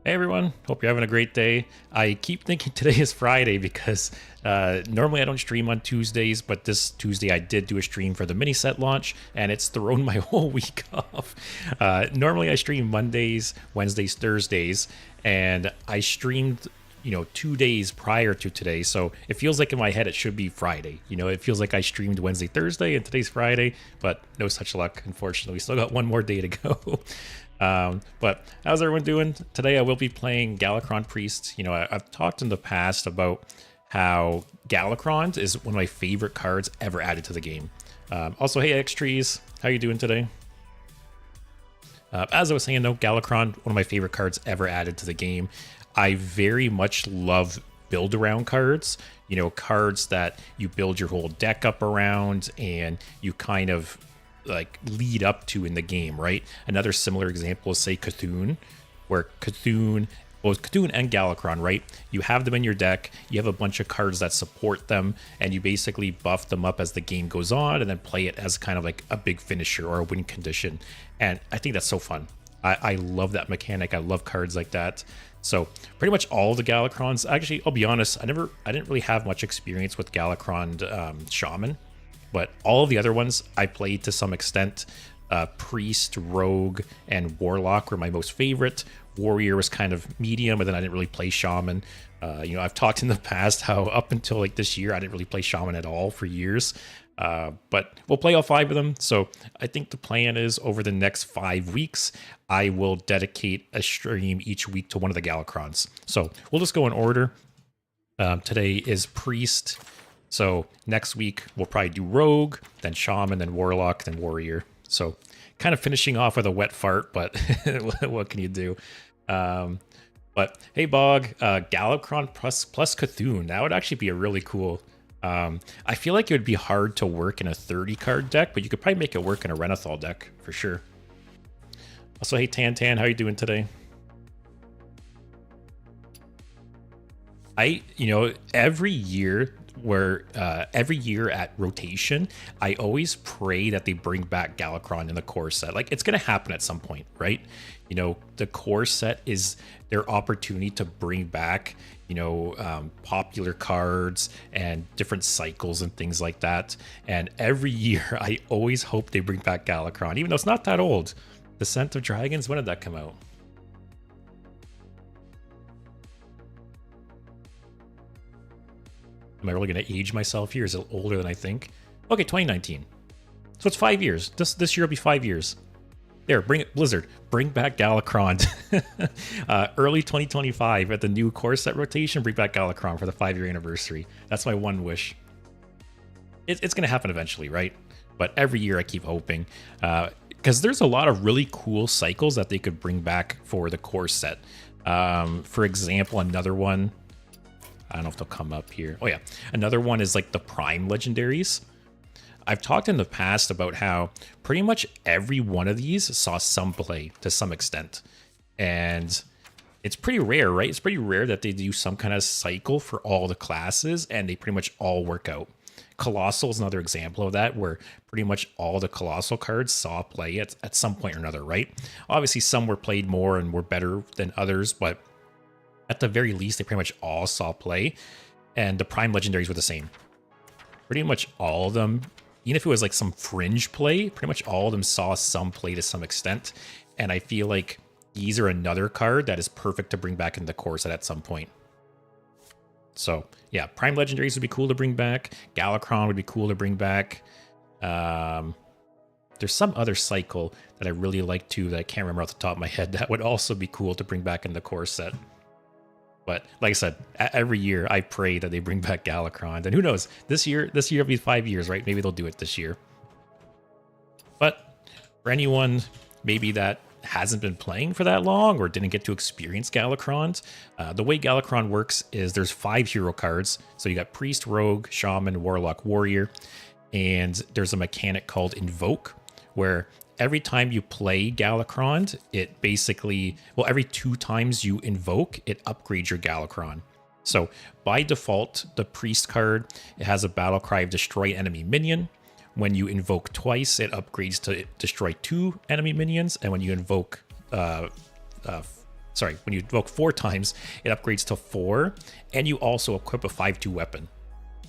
Hey everyone, hope you're having a great day. I keep thinking today is Friday because normally I don't stream on Tuesdays, but this Tuesday I did do a stream for the mini set launch and it's thrown my whole week off. Normally I stream Mondays, Wednesdays, Thursdays, and I streamed 2 days prior to today, so it feels like in my head it should be Friday. It feels like I streamed Wednesday, Thursday, and today's Friday, but no such luck. Unfortunately, we still got one more day to go. But how's everyone doing? Today I will be playing Galakrond Priest. I've talked in the past about how Galakrond is one of my favorite cards ever added to the game. Also, hey X-Trees, how you doing today? As I was saying though, Galakrond, one of my favorite cards ever added to the game. I very much love build around cards, cards that you build your whole deck up around and you kind of like lead up to in the game, right? Another similar example is say Cthulhu, where Cthulhu and Galakrond, right? You have them in your deck, you have a bunch of cards that support them, and you basically buff them up as the game goes on and then play it as kind of like a big finisher or a win condition. And I think that's so fun. I love that mechanic. I love cards like that. So pretty much all the Galakronds, actually, I'll be honest, I didn't really have much experience with Galakrond Shaman, but all of the other ones I played to some extent. Priest, Rogue, and Warlock were my most favorite. Warrior was kind of medium, and then I didn't really play Shaman. I've talked in the past how up until like this year, I didn't really play Shaman at all for years. But we'll play all 5 of them. So I think the plan is over the next 5 weeks, I will dedicate a stream each week to one of the Galakronds. So we'll just go in order. Today is Priest. So next week, we'll probably do Rogue, then Shaman, then Warlock, then Warrior. So kind of finishing off with a wet fart, but what can you do? But hey, Bog, Galakrond plus Cthulhu, that would actually be a really cool... I feel like it would be hard to work in a 30 card deck, but you could probably make it work in a Renathal deck for sure. Also, hey Tan, how you doing today? Every year at rotation, I always pray that they bring back Galakrond in the core set. Like, it's going to happen at some point, right? The core set is their opportunity to bring back, popular cards and different cycles and things like that. And every year, I always hope they bring back Galakrond, even though it's not that old. Descent of Dragons, when did that come out? Am I really going to age myself here? Is it older than I think? Okay, 2019. So it's 5 years. This year will be 5 years. There, bring it, Blizzard. Bring back Galakrond. Early 2025 at the new core set rotation, bring back Galakrond for the 5-year anniversary. That's my one wish. It's going to happen eventually, right? But every year I keep hoping. Because there's a lot of really cool cycles that they could bring back for the core set. For example, another one... I don't know if they'll come up here. Oh yeah, another one is like the Prime Legendaries. I've talked in the past about how pretty much every one of these saw some play to some extent. And it's pretty rare, right? It's pretty rare that they do some kind of cycle for all the classes and they pretty much all work out. Colossal is another example of that, where pretty much all the Colossal cards saw play at some point or another, right? Obviously, some were played more and were better than others, but at the very least, they pretty much all saw play, and the Prime Legendaries were the same. Pretty much all of them, even if it was like some fringe play, pretty much all of them saw some play to some extent, and I feel like these are another card that is perfect to bring back in the core set at some point. So yeah, Prime Legendaries would be cool to bring back. Galakrond would be cool to bring back. There's some other cycle that I really like too that I can't remember off the top of my head that would also be cool to bring back in the core set. But like I said, every year I pray that they bring back Galakrond. And who knows, this year will be 5 years, right? Maybe they'll do it this year. But for anyone maybe that hasn't been playing for that long or didn't get to experience Galakrond, the way Galakrond works is there's 5 hero cards. So you got Priest, Rogue, Shaman, Warlock, Warrior. And there's a mechanic called Invoke, where every time you play Galakrond, it basically, well, every 2 times you invoke, it upgrades your Galakrond. So by default, the Priest card, it has a battle cry of destroy enemy minion. When you invoke twice, it upgrades to destroy 2 enemy minions. And when you invoke sorry, when you invoke 4 times, it upgrades to 4, and you also equip a 5/2 weapon.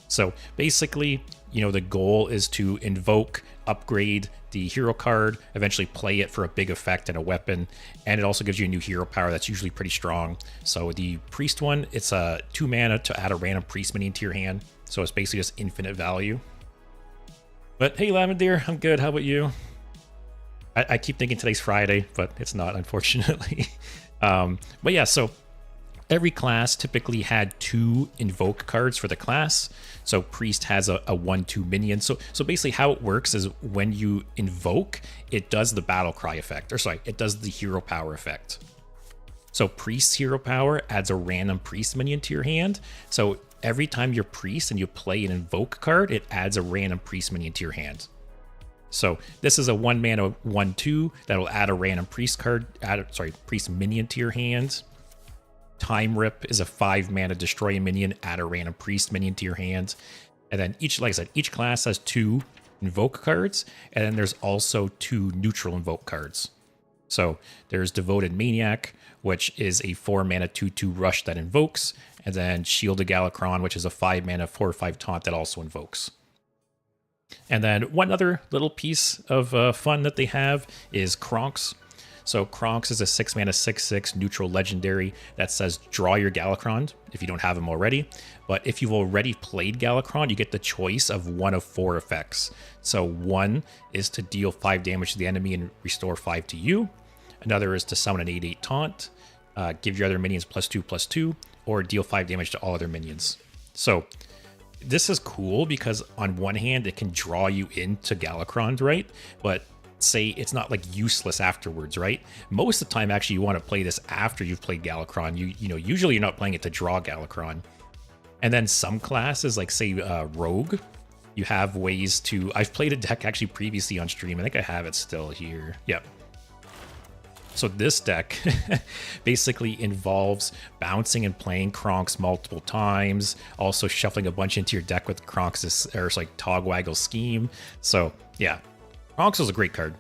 So basically, you know, the goal is to invoke, upgrade the hero card, eventually play it for a big effect and a weapon, and it also gives you a new hero power that's usually pretty strong. So the priest one, it's a 2 mana to add a random priest minion to your hand, so it's basically just infinite value. But hey, Lavender, I'm good. How about you? I keep thinking today's Friday, but it's not, unfortunately. But yeah, so every class typically had 2 invoke cards for the class. So priest has a 1/2 minion. So basically how it works is when you invoke, it does the battle cry effect, or sorry, it does the hero power effect. So priest's hero power adds a random priest minion to your hand. So every time you're priest and you play an invoke card, it adds a random priest minion to your hand. So this is a 1 mana 1/2 that'll add a random priest card, priest minion to your hand. Time Rip is a 5 mana destroy a minion, add a random priest minion to your hand. And then like I said, each class has 2 invoke cards, and then there's also 2 neutral invoke cards. So there's Devoted Maniac, which is a 4 mana 2/2 rush that invokes, and then Shield of Galakrond, which is a 5 mana 4/5 taunt that also invokes. And then one other little piece of fun that they have is Kronks. So Kronks is a 6 mana 6/6 neutral legendary that says draw your Galakrond if you don't have him already. But if you've already played Galakrond, you get the choice of 1 of 4 effects. So 1 is to deal 5 damage to the enemy and restore 5 to you. Another is to summon an 8/8 taunt, give your other minions +2/+2, or deal 5 damage to all other minions. So this is cool because on one hand, it can draw you into Galakrond, right? But say it's not like useless afterwards, right? Most of the time, actually, you want to play this after you've played Galakrond. You know, usually you're not playing it to draw Galakrond. And then some classes, like say Rogue, you have ways to... I've played a deck actually previously on stream. I think I have it still here. Yep. So this deck basically involves bouncing and playing Kronks multiple times, also shuffling a bunch into your deck with Kronks' or like Togwaggle Scheme. So yeah, Kronks is a great card.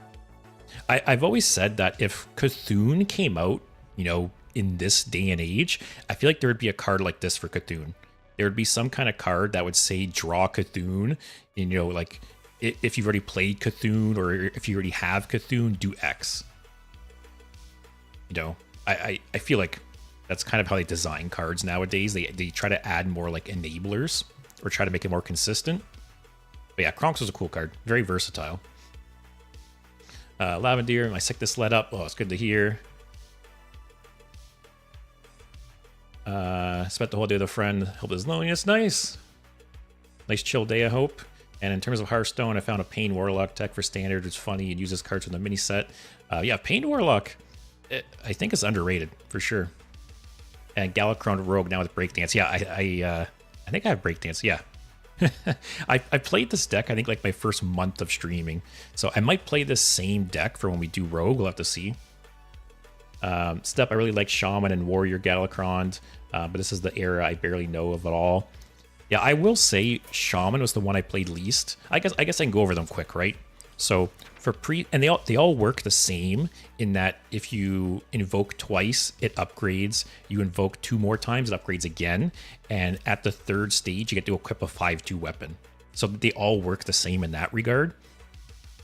I've always said that if Cthulhu came out, you know, in this day and age, I feel like there would be a card like this for Cthulhu. There would be some kind of card that would say draw Cthulhu, you know, like if you've already played Cthulhu or if you already have Cthulhu, do X. You know, I feel like that's kind of how they design cards nowadays. They try to add more like enablers or try to make it more consistent. But yeah, Kronks was a cool card. Very versatile. Lavender, my sickness let up. Oh, it's good to hear. Spent the whole day with a friend. Helped his loneliness. Nice. Nice chill day, I hope. And in terms of Hearthstone, I found a Pain Warlock deck for Standard. It's funny. It uses cards from the mini set. Yeah, Pain Warlock. I think it's underrated for sure. And Galakrond Rogue now with Breakdance. Yeah, I think I have Breakdance. Yeah, I played this deck. I think like my first month of streaming, so I might play this same deck for when we do Rogue. We'll have to see. Step. I really like Shaman and Warrior Galakrond, but this is the era I barely know of at all. Yeah, I will say Shaman was the one I played least. I guess I can go over them quick, right? So for and they all work the same in that if you invoke twice, it upgrades. You invoke 2 more times, it upgrades again. And at the 3rd stage, you get to equip a 5/2 weapon. So they all work the same in that regard.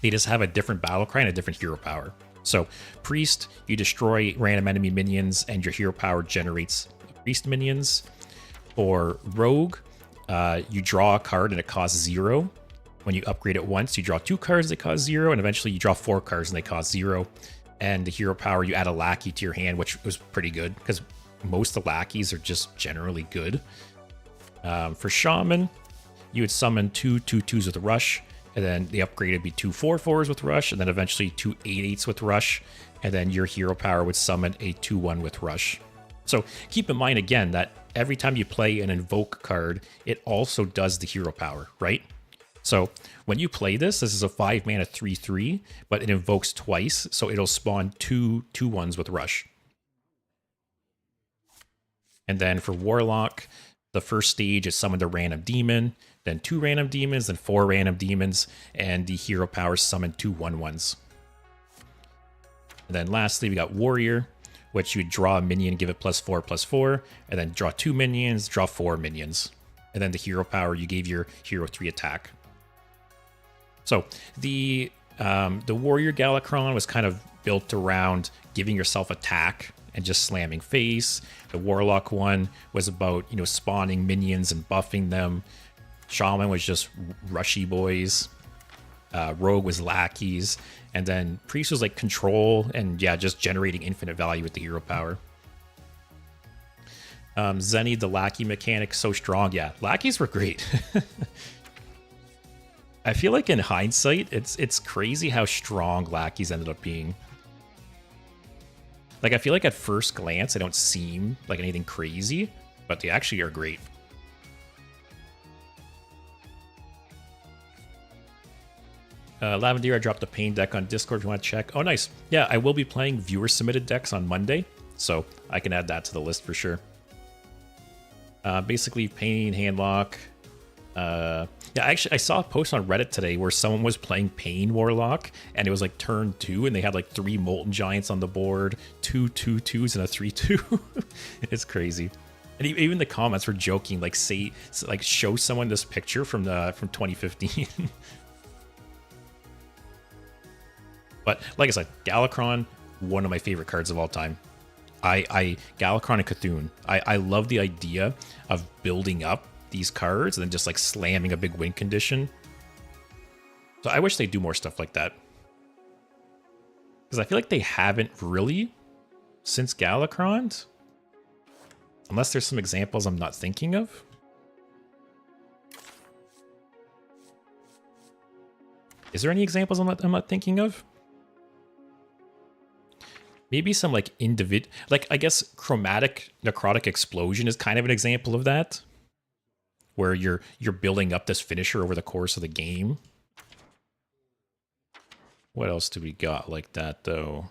They just have a different battle cry and a different hero power. So Priest, you destroy random enemy minions and your hero power generates Priest minions. For Rogue, you draw a card and it costs 0. When you upgrade it once, you draw 2 cards that cost 0, and eventually you draw 4 cards and they cost 0. And the hero power, you add a lackey to your hand, which was pretty good because most of the lackeys are just generally good. For Shaman, you would summon 2 2/2s with Rush, and then the upgrade would be 2 4/4s with Rush, and then eventually 2 8/8s with Rush, and then your hero power would summon a 2/1 with Rush. So keep in mind again that every time you play an invoke card, it also does the hero power, right? So when you play this is a 5 mana 3/3, but it invokes twice, so it'll spawn 2 2/1s with Rush. And then for Warlock, the first stage is summon a random demon, then 2 random demons, then 4 random demons, and the hero power summon 2 1/1s. And then lastly, we got Warrior, which you draw a minion, give it +4/+4, and then draw 2 minions, draw 4 minions. And then the hero power, you gave your hero 3 attack. So the warrior Galakrond was kind of built around giving yourself attack and just slamming face. The warlock one was about, you know, spawning minions and buffing them. Shaman was just rushy boys. Rogue was lackeys. And then priest was like control and yeah, just generating infinite value with the hero power. Zenny, the lackey mechanic, so strong. Yeah, lackeys were great. I feel like in hindsight, it's crazy how strong lackeys ended up being. Like, I feel like at first glance, they don't seem like anything crazy, but they actually are great. Lavendier, I dropped a Pain deck on Discord if you want to check. Oh, nice. Yeah, I will be playing viewer-submitted decks on Monday, so I can add that to the list for sure. Basically, Pain, Handlock. Yeah, actually, I saw a post on Reddit today where someone was playing Pain Warlock, and it was like turn 2, and they had like 3 Molten Giants on the board, 2 2/2s, and a 3/2. It's crazy. And even the comments were joking, like show someone this picture from 2015. But like I said, Galakrond, one of my favorite cards of all time. Galakrond and Cthulhu. I love the idea of building up these cards and then just like slamming a big win condition. So I wish they do more stuff like that. Because I feel like they haven't really since Galakrond. Unless there's some examples I'm not thinking of. Is there any examples I'm not thinking of? Maybe some like like I guess Chromatic Necrotic Explosion is kind of an example of that, where you're building up this finisher over the course of the game. What else do we got like that though?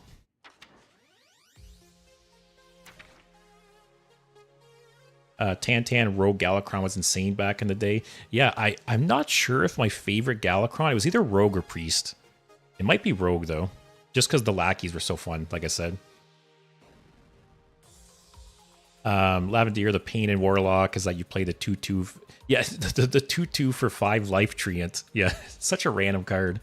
Tantan Rogue Galakrond was insane back in the day. Yeah, I'm not sure if my favorite Galakrond, it was either Rogue or Priest. It might be Rogue though. Just because the lackeys were so fun, like I said. Lavendier, the Pain and Warlock is that you play the 2/2. Yeah, the 2/2 for 5 life treant. Yeah, such a random card.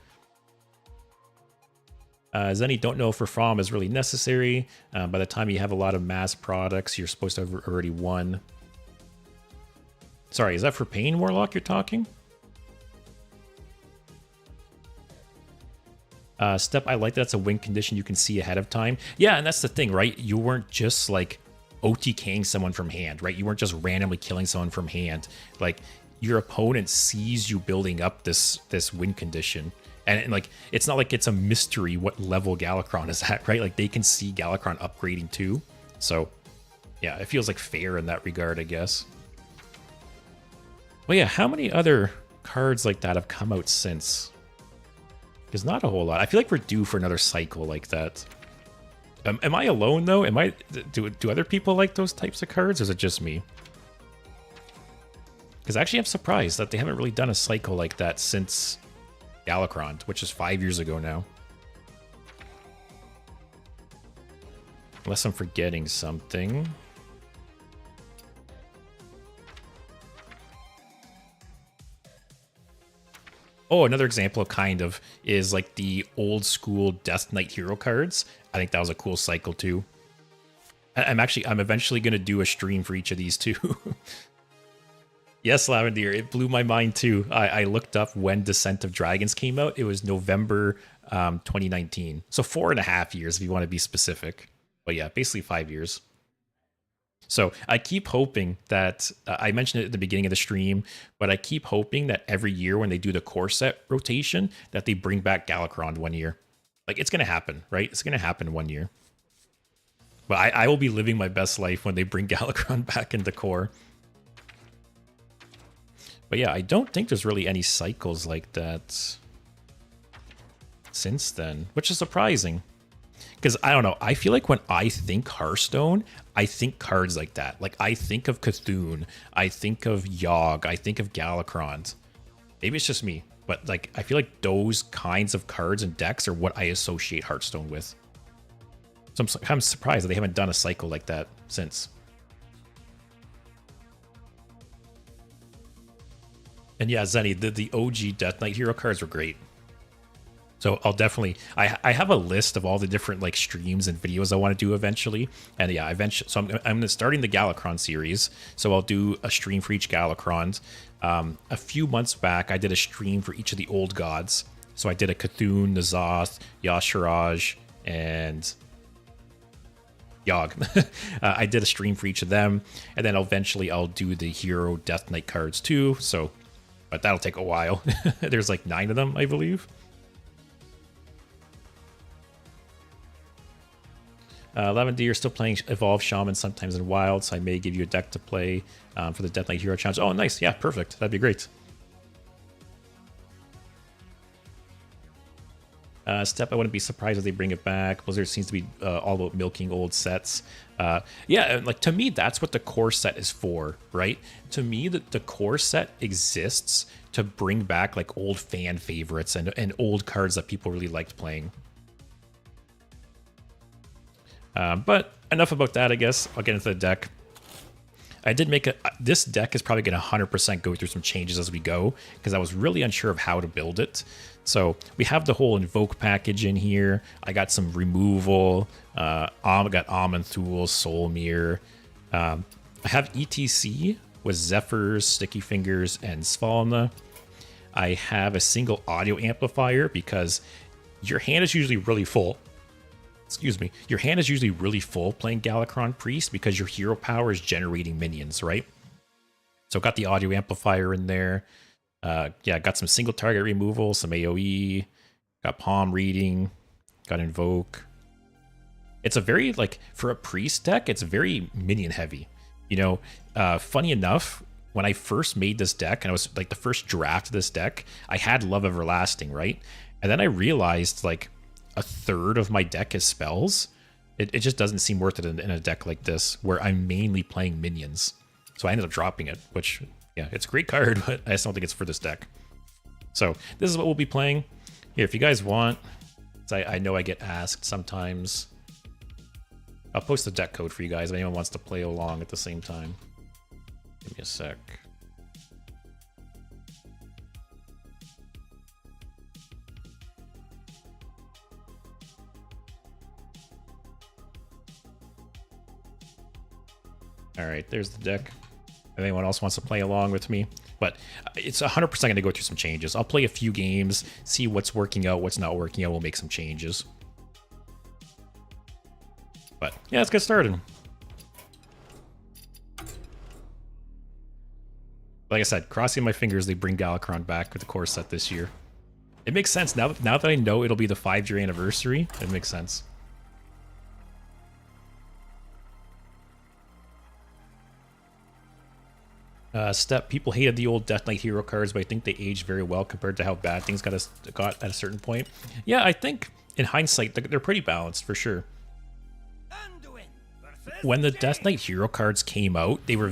Zenny, don't know if Reform is really necessary. By the time you have a lot of mass products, you're supposed to have already won. Sorry, is that for Pain Warlock you're talking? Step, I like that it's a win condition you can see ahead of time. Yeah, and that's the thing, right? You weren't just like OTKing someone from hand, right? You weren't just randomly killing someone from hand. Like, your opponent sees you building up this win condition. And like, it's not like it's a mystery what level Galakrond is at, right? Like, they can see Galakrond upgrading too. So, yeah, it feels like fair in that regard, I guess. Well, yeah, how many other cards like that have come out since? There's not a whole lot. I feel like we're due for another cycle like that. Am I alone though? Do other people like those types of cards, or is it just me? Because actually I'm surprised that they haven't really done a cycle like that since Galakrond, which is 5 years ago now. Unless I'm forgetting something. Oh, another example kind of is like the old school Death Knight hero cards. I think that was a cool cycle too. I'm eventually going to do a stream for each of these too. Yes, Lavendier, it blew my mind too. I looked up when Descent of Dragons came out. It was November 2019. So 4.5 years if you want to be specific. But yeah, basically 5 years. So I keep hoping that, I mentioned it at the beginning of the stream, but I keep hoping that every year when they do the core set rotation, that they bring back Galakrond 1 year. Like, it's going to happen, right? It's going to happen 1 year. But I will be living my best life when they bring Galakrond back into core. But yeah, I don't think there's really any cycles like that since then, which is surprising. Because, I don't know, I feel like when I think Hearthstone, I think cards like that. Like, I think of Cthulhu, I think of Yogg, I think of Galakrond. Maybe it's just me, but like, I feel like those kinds of cards and decks are what I associate Hearthstone with. So I'm surprised that they haven't done a cycle like that since. And yeah, Zenny, the OG Death Knight hero cards were great. So I'll definitely, I have a list of all the different like streams and videos I want to do eventually. And yeah, eventually, so I'm starting the Galakrond series. So I'll do a stream for each Galakrond. A few months back, I did a stream for each of the old gods. So I did a Cthulhu, N'Zoth, Yashiraj, and Yogg. I did a stream for each of them. And then eventually I'll do the hero Death Knight cards too. So, but that'll take a while. There's like 9 of them, I believe. Lavender, you're still playing Evolved Shaman sometimes in Wild, so I may give you a deck to play for the Death Knight Hero Challenge. Oh, nice. Yeah, perfect. That'd be great. Step, I wouldn't be surprised if they bring it back. Blizzard seems to be all about milking old sets. Yeah, like to me, that's what the core set is for, right? To me, the core set exists to bring back like old fan favorites and old cards that people really liked playing. But enough about that, I guess. I'll get into the deck. I did make this deck is probably going to 100% go through some changes as we go, because I was really unsure of how to build it. So we have the whole Invoke package in here. I got some removal. I got Aman'Thul, Soulmere. I have ETC with Zephyrs, Sticky Fingers, and Svalna. I have a single audio amplifier because your hand is usually really full. Excuse me, your hand is usually really full playing Galakrond Priest because your hero power is generating minions, right? So got the audio amplifier in there. Yeah, got some single target removal, some AoE, got palm reading, got invoke. It's a very, like, for a priest deck, it's very minion heavy. You know, funny enough, when I first made this deck, and I was like the first draft of this deck, I had Love Everlasting, right? And then I realized, like, a third of my deck is spells. It just doesn't seem worth it in a deck like this, where I'm mainly playing minions. So I ended up dropping it, which, yeah, it's a great card, but I just don't think it's for this deck. So this is what we'll be playing. Here, if you guys want, I know I get asked sometimes. I'll post the deck code for you guys if anyone wants to play along at the same time. Give me a sec. All right, there's the deck. If anyone else wants to play along with me, but it's 100% going to go through some changes. I'll play a few games, see what's working out, what's not working out. We'll make some changes. But yeah, let's get started. Like I said, crossing my fingers they bring Galakrond back with the core set this year. It makes sense now that I know it'll be the 5-year anniversary. It makes sense. Step, people hated the old Death Knight hero cards, but I think they aged very well compared to how bad things got at a certain point. Yeah, I think in hindsight, they're pretty balanced for sure. When the Death Knight hero cards came out, they were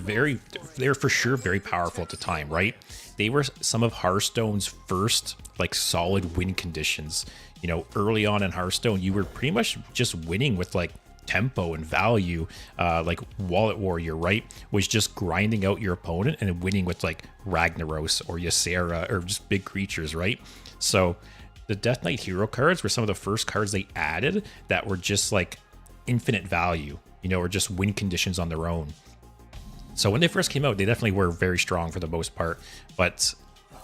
for sure very powerful at the time, right? They were some of Hearthstone's first like solid win conditions. You know, early on in Hearthstone, you were pretty much just winning with like tempo and value. Like Wallet Warrior, right, was just grinding out your opponent and winning with like Ragnaros or Ysera or just big creatures, right? So the Death Knight hero cards were some of the first cards they added that were just like infinite value, you know, or just win conditions on their own. So when they first came out, they definitely were very strong for the most part, but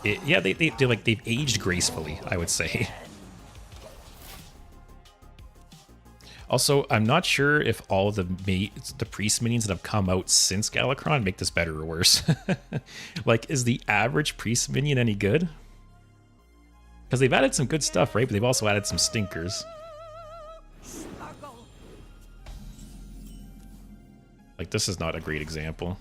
yeah, they've aged gracefully, I would say. Also, I'm not sure if all of the priest minions that have come out since Galakrond make this better or worse. Like, is the average priest minion any good? Because they've added some good stuff, right? But they've also added some stinkers. Like, this is not a great example.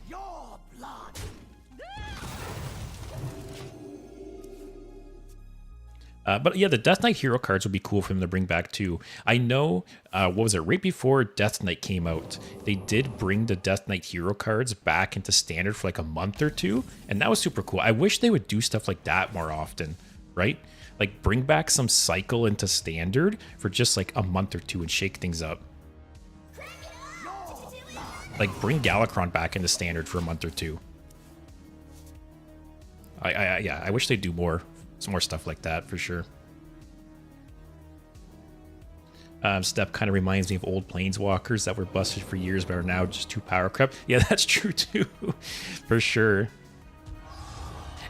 But yeah, the Death Knight hero cards would be cool for them to bring back too. I know, what was it, right before Death Knight came out, they did bring the Death Knight hero cards back into standard for like a month or two, and that was super cool. I wish they would do stuff like that more often, right? Like bring back some cycle into standard for just like a month or two and shake things up. Like, bring Galakrond back into standard for a month or two. Yeah, I wish they'd do some more stuff like that for sure. Step kind of reminds me of old planeswalkers that were busted for years but are now just too power crept. Yeah, that's true too, for sure.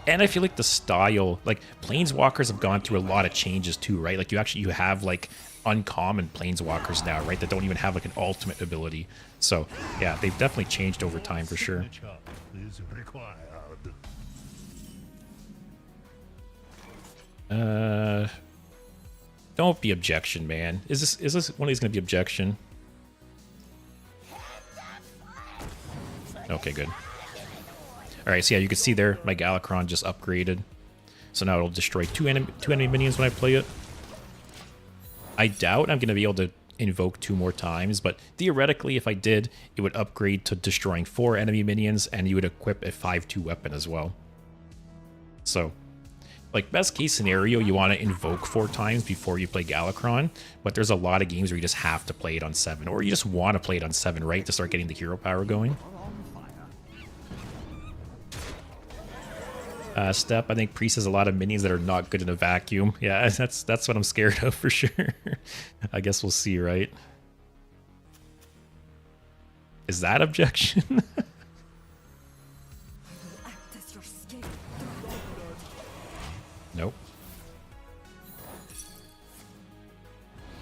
And I feel like the style, like planeswalkers have gone through a lot of changes too, right? Like you have like uncommon planeswalkers now, right? That don't even have like an ultimate ability. So yeah, they've definitely changed over time for sure. Don't be objection, man. Is this one of these gonna be objection? Okay, good. Alright, so yeah, you can see there, my Galakrond just upgraded. So now it'll destroy two enemy minions when I play it. I doubt I'm gonna be able to invoke 2 more times, but theoretically, if I did, it would upgrade to destroying 4 enemy minions, and you would equip a 5/2 weapon as well. So, like, best case scenario, you want to invoke 4 times before you play Galakrond, but there's a lot of games where you just have to play it on 7, or you just want to play it on 7, right, to start getting the hero power going. Step, I think Priest has a lot of minions that are not good in a vacuum. Yeah, that's what I'm scared of for sure. I guess we'll see, right? Is that objection? Nope.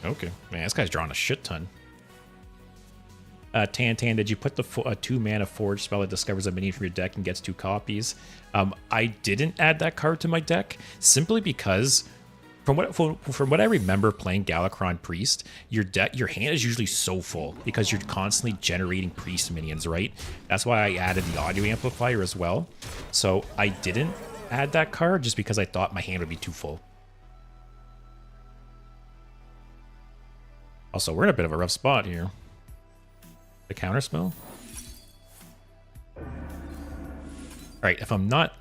Okay. Man, this guy's drawing a shit ton. Tan, did you put the 2-mana Forge spell that discovers a minion from your deck and gets 2 copies? I didn't add that card to my deck, simply because from what I remember playing Galakrond Priest, your hand is usually so full because you're constantly generating Priest minions, right? That's why I added the audio amplifier as well. So I didn't add that card just because I thought my hand would be too full. Also, we're in a bit of a rough spot here. The counterspell? Alright, if I'm not...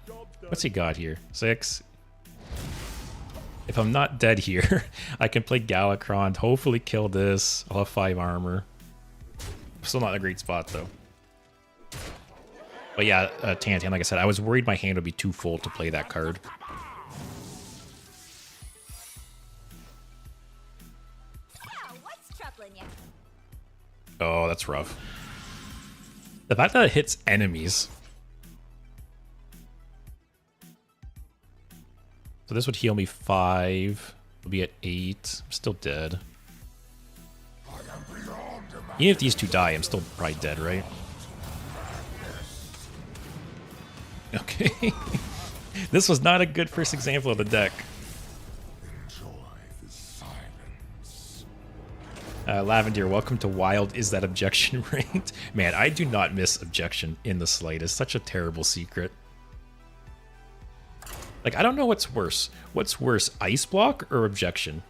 What's he got here? 6. If I'm not dead here, I can play Galakrond, hopefully kill this. I'll have 5 armor. Still not in a great spot, though. But yeah, Tan, like I said, I was worried my hand would be too full to play that card. Oh, that's rough. The fact that it hits enemies. So this would heal me 5. We'll be at 8. I'm still dead. Even if these 2 die, I'm still probably dead, right? Okay. This was not a good first example of the deck. Lavender, welcome to Wild. Is that objection ranked? Man, I do not miss objection in the slightest. Such a terrible secret. Like, I don't know what's worse. What's worse, Ice Block or objection?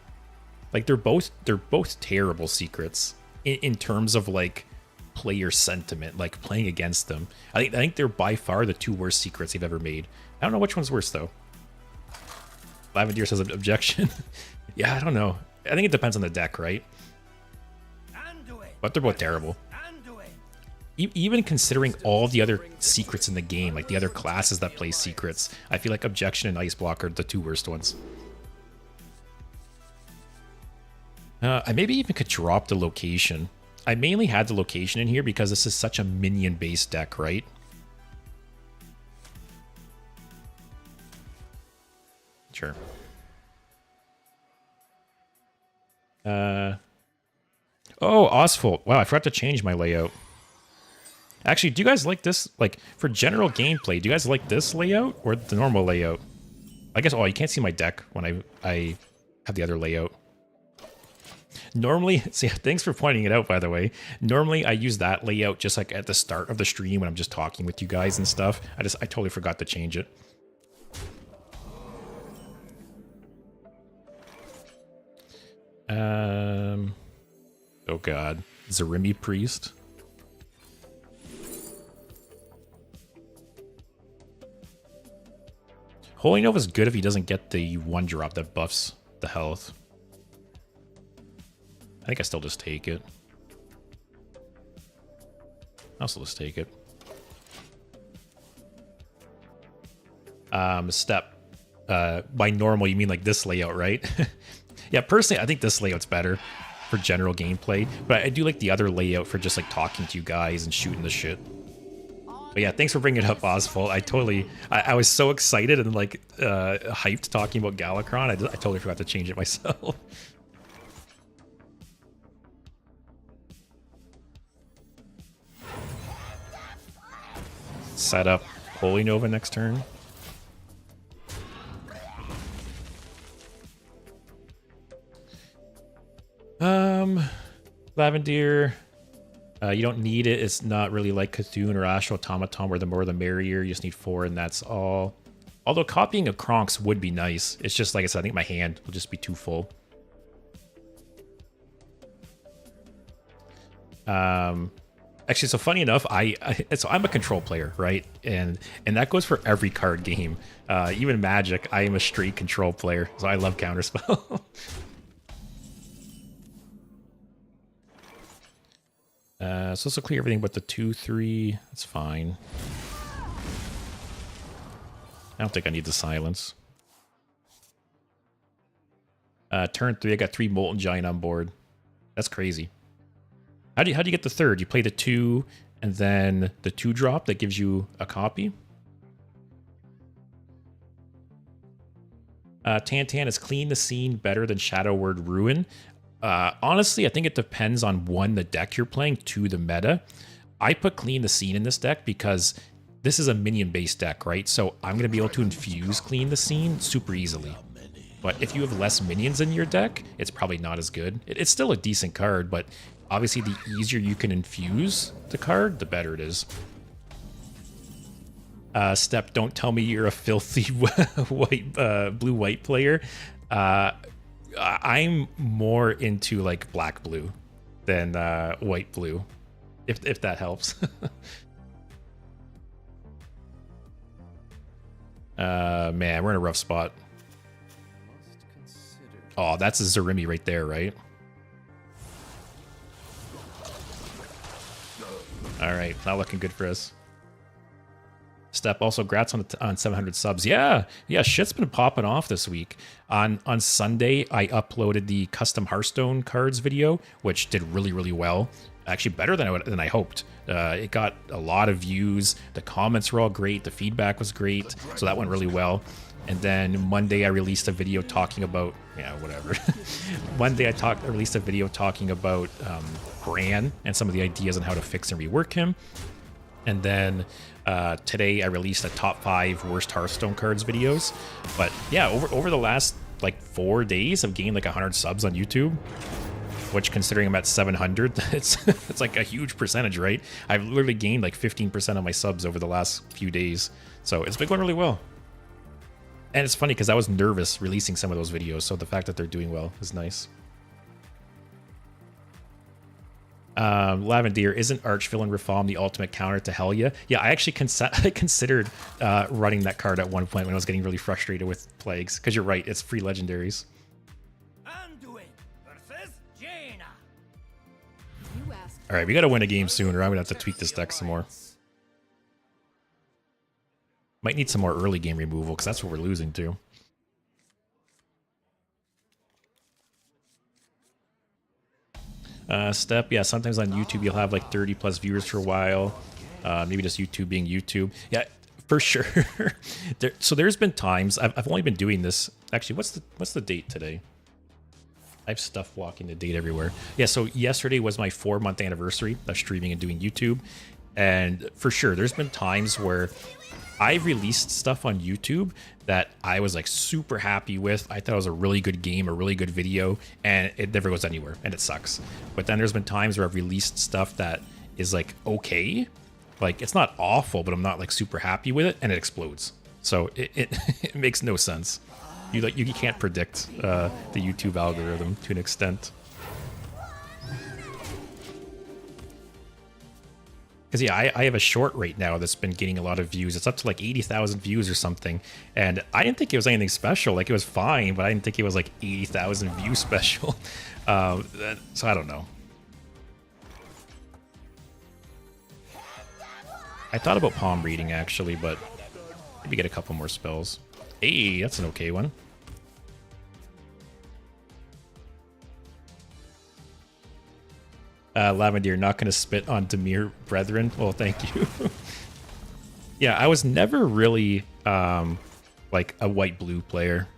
Like, they're both terrible secrets in terms of like player sentiment, like playing against them. I think they're by far the 2 worst secrets they've ever made. I don't know which one's worse though. Lavender says objection. Yeah, I don't know. I think it depends on the deck, right? But they're both terrible. Even considering all the other secrets in the game, like the other classes that play secrets, I feel like objection and Ice Block are the 2 worst ones. I maybe even could drop the location. I mainly had the location in here because this is such a minion-based deck, right? Sure. Oh, Oswald. Wow, I forgot to change my layout. Actually, do you guys like this? Like, for general gameplay, do you guys like this layout or the normal layout? I guess, oh, you can't see my deck when I have the other layout. Normally, see, thanks for pointing it out, by the way. Normally, I use that layout just like at the start of the stream when I'm just talking with you guys and stuff. I totally forgot to change it. Oh god. Zarimi Priest. Holy Nova is good if he doesn't get the 1-drop that buffs the health. I think I still just take it. I'll still just take it. Step. By normal, you mean like this layout, right? Yeah, personally, I think this layout's better for general gameplay, but I do like the other layout for just like talking to you guys and shooting the shit. But yeah, thanks for bringing it up, Oswald. I was so excited and like hyped talking about Galakrond. I totally forgot to change it myself. Set up Holy Nova next turn. Lavender, you don't need it. It's not really like Cthulhu or Astral Automaton where the more the merrier. You just need 4 and that's all. Although copying a Kronk's would be nice. It's just like I said, I think my hand will just be too full. Actually, so funny enough, so I'm a control player, right? And that goes for every card game. Even Magic, I am a straight control player, so I love Counterspell. So this will clear everything but the 2/3. That's fine. I don't think I need the silence. Turn 3, I got 3 Molten Giant on board. That's crazy. How do you get the 3rd? You play the 2 and then the 2-drop that gives you a copy. Tantan is clean the scene better than Shadow Word Ruin. Honestly, I think it depends on 1, the deck you're playing, 2, the meta. I put Clean the Scene in this deck because this is a minion-based deck, right? So I'm going to be able to infuse Clean the Scene super easily. But if you have less minions in your deck, it's probably not as good. It's still a decent card, but obviously the easier you can infuse the card, the better it is. Step, don't tell me you're a filthy blue-white player. I'm more into like black-blue than white-blue, if that helps. Man, we're in a rough spot. Oh, that's a Zarimi right there, right? All right, not looking good for us. Step, also grats on 700 subs. Yeah, shit's been popping off this week. On Sunday, I uploaded the custom Hearthstone cards video, which did really well. Actually, better than I hoped. It got a lot of views. The comments were all great. The feedback was great, so that went really well. And then Monday, I released a video talking about whatever. Monday, I released a video talking about Bran and some of the ideas on how to fix and rework him. And then today I released a top 5 worst Hearthstone cards videos. But yeah, over the last like 4 days, I've gained like 100 subs on YouTube, which considering I'm at 700, it's like a huge percentage, right? I've literally gained like 15% of my subs over the last few days. So it's been going really well. And it's funny because I was nervous releasing some of those videos, so the fact that they're doing well is nice. Lavender, isn't Archvillain Rafam the ultimate counter to Helya? Yeah, I actually considered running that card at one point when I was getting really frustrated with Plagues, because you're right, it's free legendaries. Alright, we gotta win a game soon, or I'm gonna have to tweak this deck some more. Might need some more early game removal, because that's what we're losing to. Step, yeah, sometimes on YouTube you'll have like 30 plus viewers for a while. Maybe just YouTube being YouTube. Yeah, for sure. So there's been times, I've only been doing this. Actually, what's the date today? I have stuff blocking the date everywhere. Yeah, so yesterday was my 4-month anniversary of streaming and doing YouTube. And for sure, there's been times where I've released stuff on YouTube that I was like super happy with. I thought it was a really good game, a really good video, and it never goes anywhere, and it sucks. But then there's been times where I've released stuff that is like okay, like it's not awful, but I'm not like super happy with it, and it explodes. So it makes no sense. You can't predict the YouTube algorithm to an extent. Because yeah, I have a short right now that's been getting a lot of views. It's up to like 80,000 views or something. And I didn't think it was anything special. Like it was fine, but I didn't think it was like 80,000 view special. So I don't know. I thought about palm reading actually, but maybe get a couple more spells. Hey, that's an okay one. Lavender, not going to spit on Demir Brethren. Well, thank you. Yeah, I was never really like a white-blue player.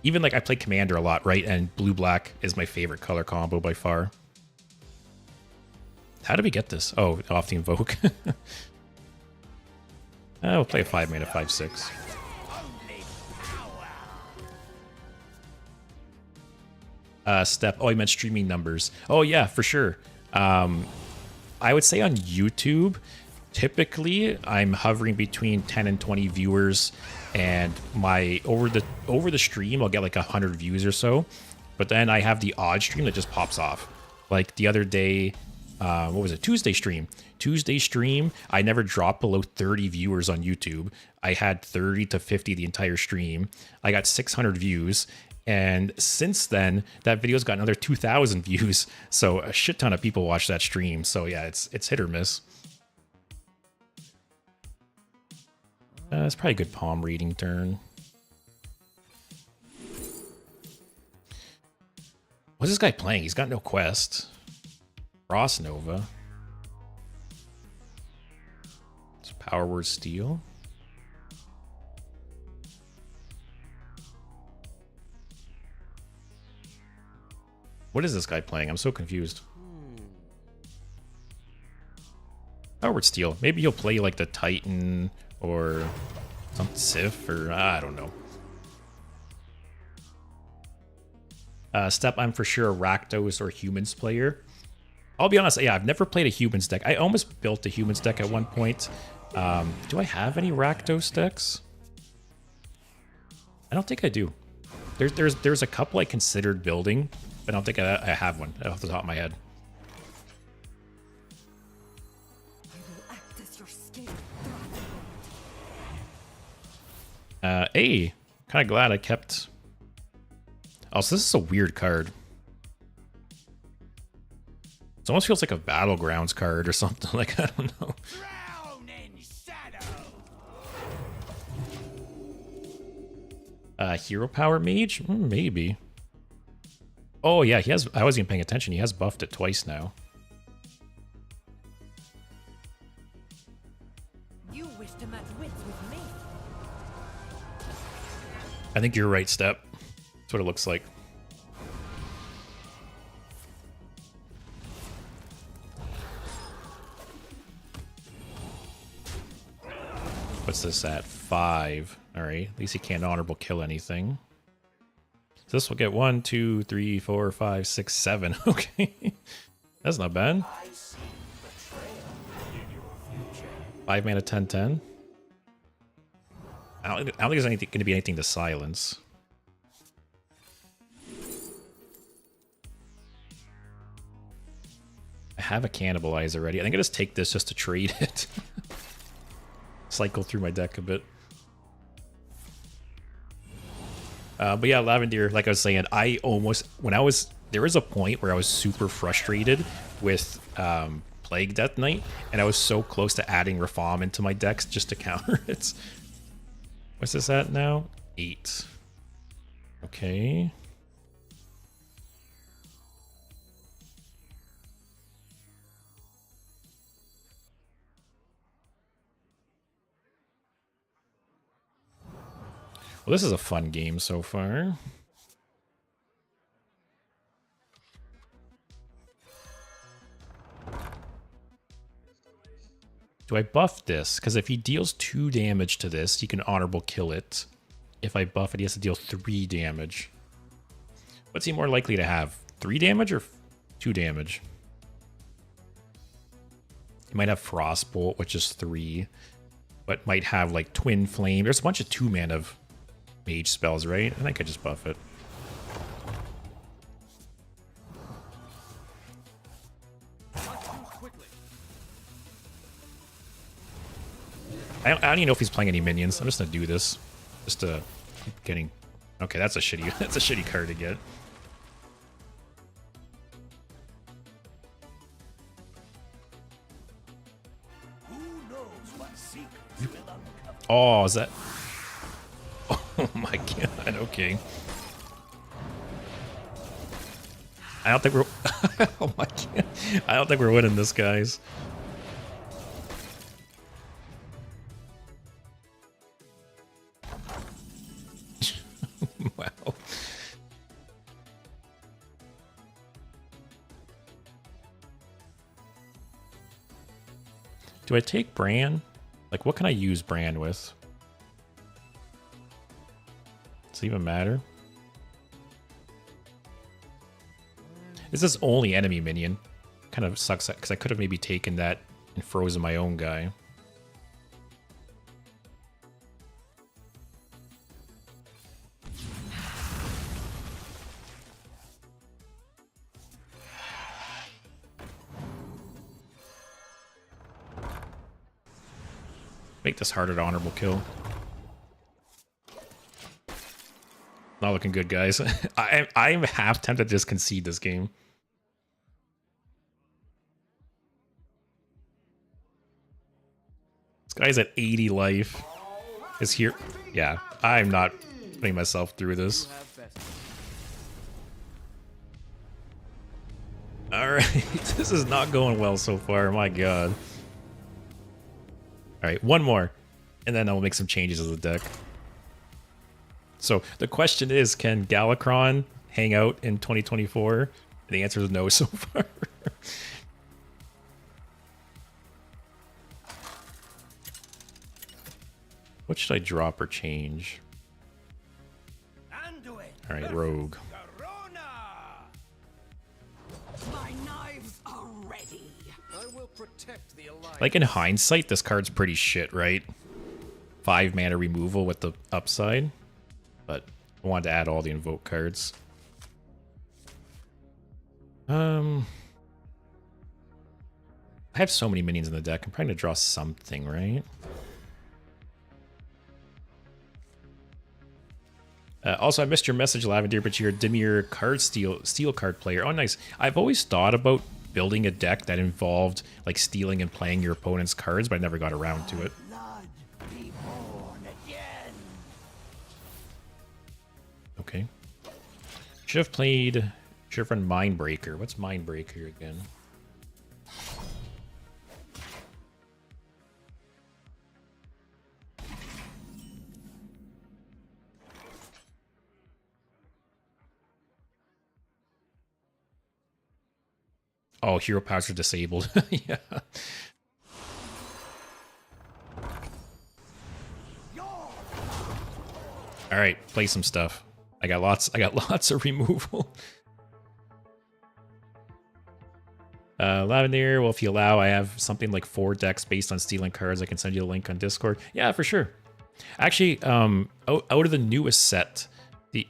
Even like I play Commander a lot, right? And blue-black is my favorite color combo by far. How did we get this? Oh, off the Invoke. We'll play a 5-mana 5/6. Step. Oh, I meant streaming numbers. Oh yeah, for sure. I would say on YouTube, typically I'm hovering between 10 and 20 viewers, and my over the stream I'll get like 100 views or so. But then I have the odd stream that just pops off. Like the other day, what was it? Tuesday stream, I never dropped below 30 viewers on YouTube. I had 30 to 50 the entire stream. I got 600 views. And since then, that video's got another 2,000 views. So a shit ton of people watch that stream. So yeah, it's hit or miss. It's probably a good palm reading turn. What's this guy playing? He's got no quest. Frost Nova. It's Power Word Steel. What is this guy playing? I'm so confused. Power Word Steel. Maybe he'll play like the Titan or some Sif or I don't know. Step, I'm for sure a Rakdos or Humans player. I'll be honest, yeah, I've never played a Humans deck. I almost built a Humans deck at one point. Do I have any Rakdos decks? I don't think I do. There's a couple I considered building, but I don't think I have one off the top of my head. Hey, kind of glad I kept... Oh, so this is a weird card. It almost feels like a Battlegrounds card or something. Like, I don't know. Hero Power Mage? Maybe. Oh, yeah, he has... I wasn't even paying attention. He has buffed it twice now. You wish to match wits with me. I think you're right, Step. That's what it looks like. What's this at? 5. Alright, at least he can't honorable kill anything. So this will get 1, 2, 3, 4, 5, 6, 7. Okay. That's not bad. 5 mana 10/10. I don't think there's going to be anything to silence. I have a Cannibalize already. I think I just take this just to trade it. Cycle through my deck a bit. But yeah, Lavender, like I was saying, I almost... there was a point where I was super frustrated with Plague Death Knight, and I was so close to adding Rafam into my decks just to counter it. What's this at now? 8. Okay. Well, this is a fun game so far. Do I buff this? Because if he deals 2 damage to this, he can honorable kill it. If I buff it, he has to deal 3 damage. What's he more likely to have? 3 damage or 2 damage? He might have Frostbolt, which is 3. But might have like Twin Flame. There's a bunch of 2-mana mage spells, right? I think I just buff it. I don't even know if he's playing any minions. I'm just gonna do this, just to keep getting. Okay, that's a shitty card to get. Oh, is that? Oh my god. Okay. I don't think we're. Oh my god. I don't think we're winning this, guys. Wow. Do I take Bran? Like, what can I use Bran with? Does it even matter? This is only enemy minion. Kind of sucks because I could have maybe taken that and frozen my own guy. Make this harder to honorable kill. Not looking good, guys. I'm half tempted to just concede this game. This guy's at 80 life. Is here. Yeah, I'm not putting myself through this. Alright, this is not going well so far, my god. Alright, one more. And then I'll make some changes to the deck. So the question is, can Galakrond hang out in 2024? And the answer is no so far. What should I drop or change? Alright, Rogue. My knives are ready. I will protect the alliance. Like in hindsight, this card's pretty shit, right? 5 mana removal with the upside. But I wanted to add all the invoke cards. I have so many minions in the deck. I'm trying to draw something, right? Also, I missed your message, Lavender, but you're a Dimir card steel card player. Oh, nice. I've always thought about building a deck that involved like stealing and playing your opponent's cards, but I never got around to it. Okay. Should have run Mindbreaker. What's Mindbreaker again? Oh, hero powers are disabled. Yeah. All right, play some stuff. I got lots of removal. Lavender, well, if you allow, I have something like 4 decks based on stealing cards. I can send you a link on Discord. Yeah, for sure. Actually, out of the newest set, the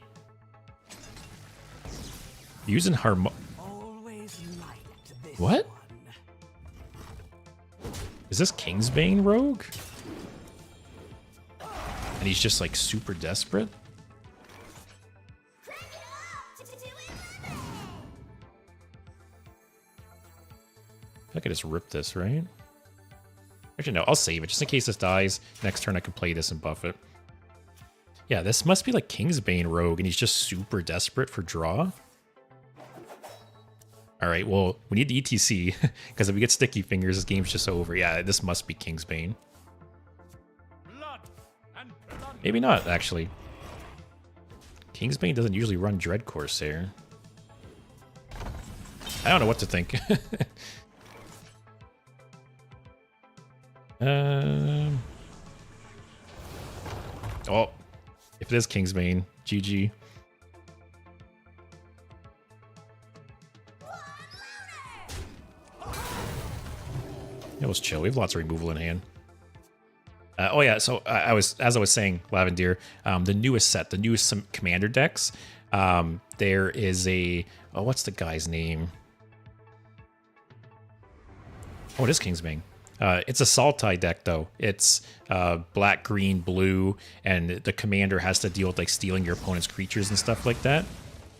using what? Is this Kingsbane Rogue? And he's just like super desperate? I could just rip this, right? Actually, no, I'll save it just in case this dies. Next turn I can play this and buff it. Yeah, this must be like Kingsbane Rogue, and he's just super desperate for draw. Alright, well, we need the ETC, because if we get sticky fingers, this game's just over. Yeah, this must be Kingsbane. Maybe not, actually. Kingsbane doesn't usually run Dread Corsair. I don't know what to think. Oh, if it is Kingsbane, GG. It was chill. We have lots of removal in hand. Oh yeah, so as I was saying, Lavender, the newest set, the newest commander decks. There is a what's the guy's name? Oh, it is Kingsbane. It's a Sultai deck though. It's black, green, blue, and the commander has to deal with like stealing your opponent's creatures and stuff like that.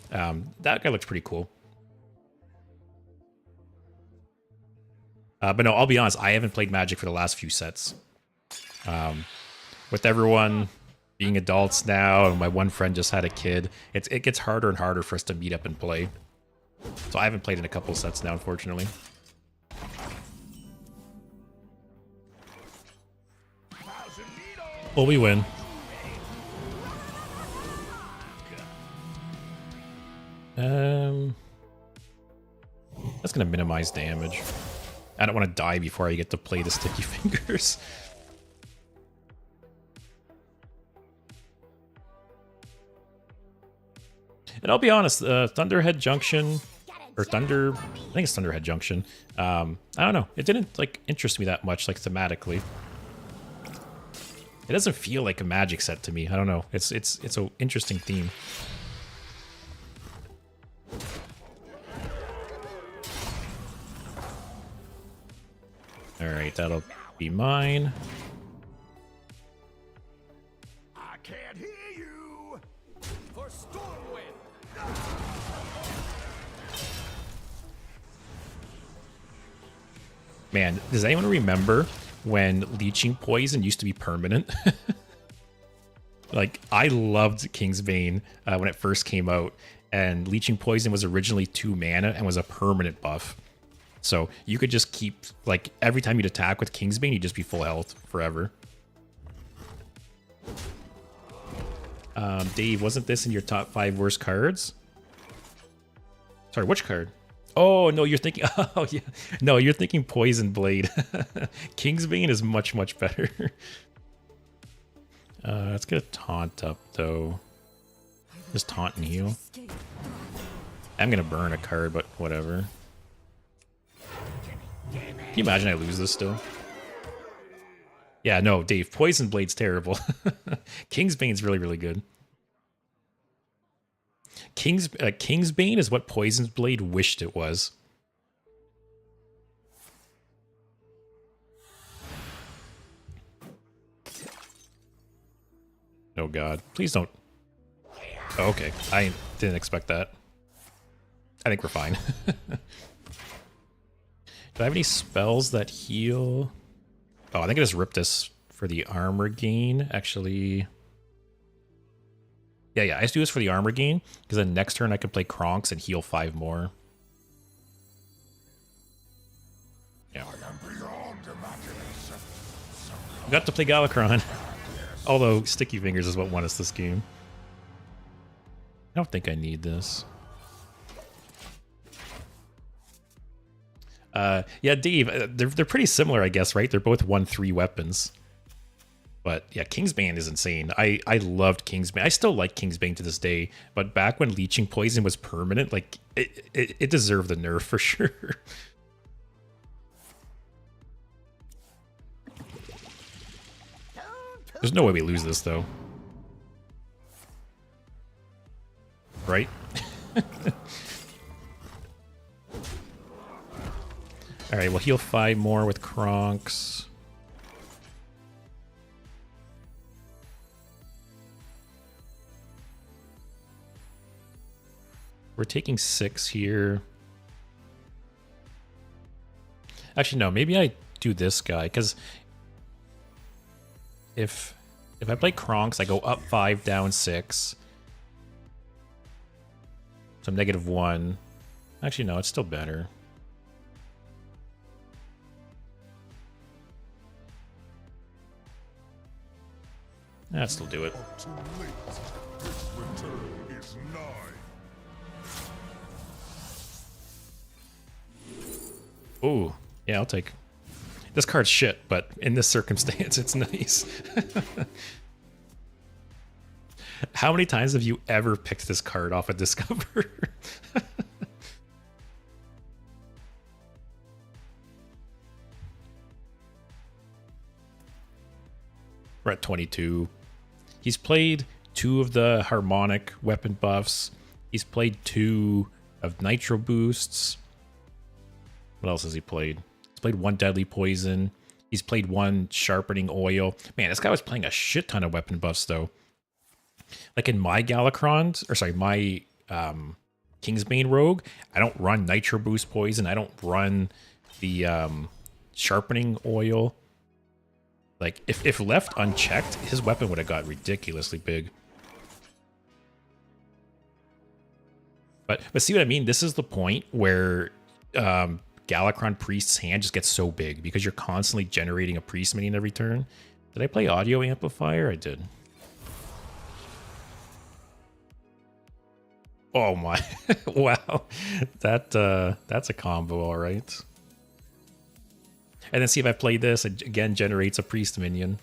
That guy looks pretty cool. But no, I'll be honest, I haven't played Magic for the last few sets. With everyone being adults now, and my one friend just had a kid, it gets harder and harder for us to meet up and play. So I haven't played in a couple sets now, unfortunately. Well, we win. That's gonna minimize damage. I don't want to die before I get to play the sticky fingers. And I'll be honest, Thunderhead Junction, or Thunder, I think it's Thunderhead Junction. I don't know, it didn't like interest me that much, like thematically. It doesn't feel like a Magic set to me. I don't know. It's an interesting theme. All right, that'll be mine. I can't hear you. For Stormwind. Man, does anyone remember when Leeching Poison used to be permanent? Like, I loved Kingsbane when it first came out, and Leeching Poison was originally 2 mana and was a permanent buff. So you could just keep, like, every time you'd attack with Kingsbane, you'd just be full health forever. Dave, wasn't this in your top 5 worst cards? Sorry, which card? Oh, no, you're thinking... Oh, yeah. No, you're thinking Poison Blade. Kingsbane is much, much better. Let's get a Taunt up, though. Just Taunt and heal. I'm going to burn a card, but whatever. Can you imagine I lose this still? Yeah, no, Dave, Poison Blade's terrible. Kingsbane's really, really good. Kingsbane is what Poison Blade wished it was. Oh god, please don't. Oh, okay, I didn't expect that. I think we're fine. Do I have any spells that heal? Oh, I think I just ripped this for the armor gain, actually. Yeah, I just do this for the armor gain, because then next turn I can play Kronks and heal 5 more. Yeah. We got to play Galakrond. Although Sticky Fingers is what won us this game. I don't think I need this. Yeah, Dave, they're pretty similar, I guess, right? They're both 1/3 weapons. But yeah, Kingsbane is insane. I loved Kingsbane. I still like Kingsbane to this day. But back when Leeching Poison was permanent, like, it deserved the nerf for sure. There's no way we lose this, though. Right? Alright, we'll heal 5 more with Kronks. We're taking 6 here. Actually, no, maybe I do this guy, because if I play Kronks, I go up 5, down 6. So I'm -1. Actually, no, it's still better. I'd still do it. Ooh, yeah, I'll take. This card's shit, but in this circumstance, it's nice. How many times have you ever picked this card off a Discover? We're at 22. He's played 2 of the harmonic weapon buffs. He's played 2 of nitro boosts. What else has he played? He's played 1 deadly poison. He's played 1 sharpening oil. Man, this guy was playing a shit ton of weapon buffs, though. Like in my Galakrond, or sorry, my Kingsbane Rogue, I don't run nitro boost poison. I don't run the sharpening oil. Like, if left unchecked, his weapon would have got ridiculously big. But see what I mean? This is the point where Galakrond Priest's hand just gets so big because you're constantly generating a Priest minion every turn. Did I play Audio Amplifier? I did. Oh my. Wow. That's a combo, all right. And then see if I play this, it again generates a Priest minion.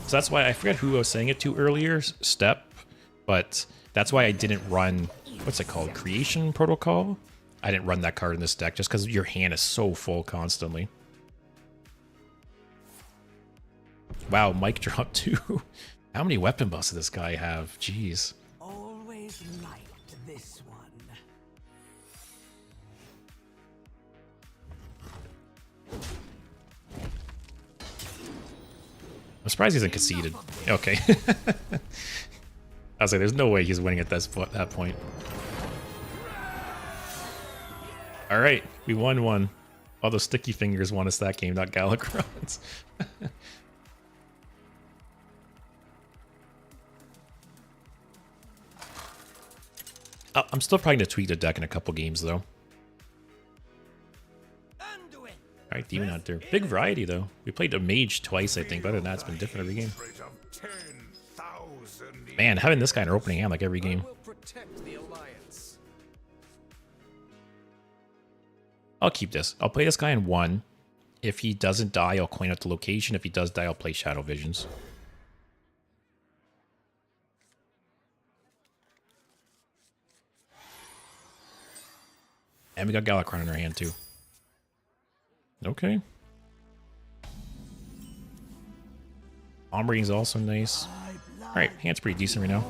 So that's why I forgot who I was saying it to earlier, Step, but that's why I didn't run, what's it called, Creation Protocol? I didn't run that card in this deck just because your hand is so full constantly. Wow, mic drop too. How many weapon buffs does this guy have? Jeez. Always liked this one. I'm surprised he hasn't conceded. Okay. I was like, there's no way he's winning at that point. All right, we won one. All those sticky fingers won us that game, not Galakrond. I'm still probably going to tweak the deck in a couple games, though. All right, Demon Hunter. Big variety, though. We played a Mage twice, I think, but other than that, it's been different every game. Man, having this guy in our opening hand like every game. I'll keep this. I'll play this guy in 1. If he doesn't die, I'll coin out the location. If he does die, I'll play Shadow Visions. And we got Galakrond in our hand, too. Okay. Arm rating is also nice. Alright, hand's pretty decent right now.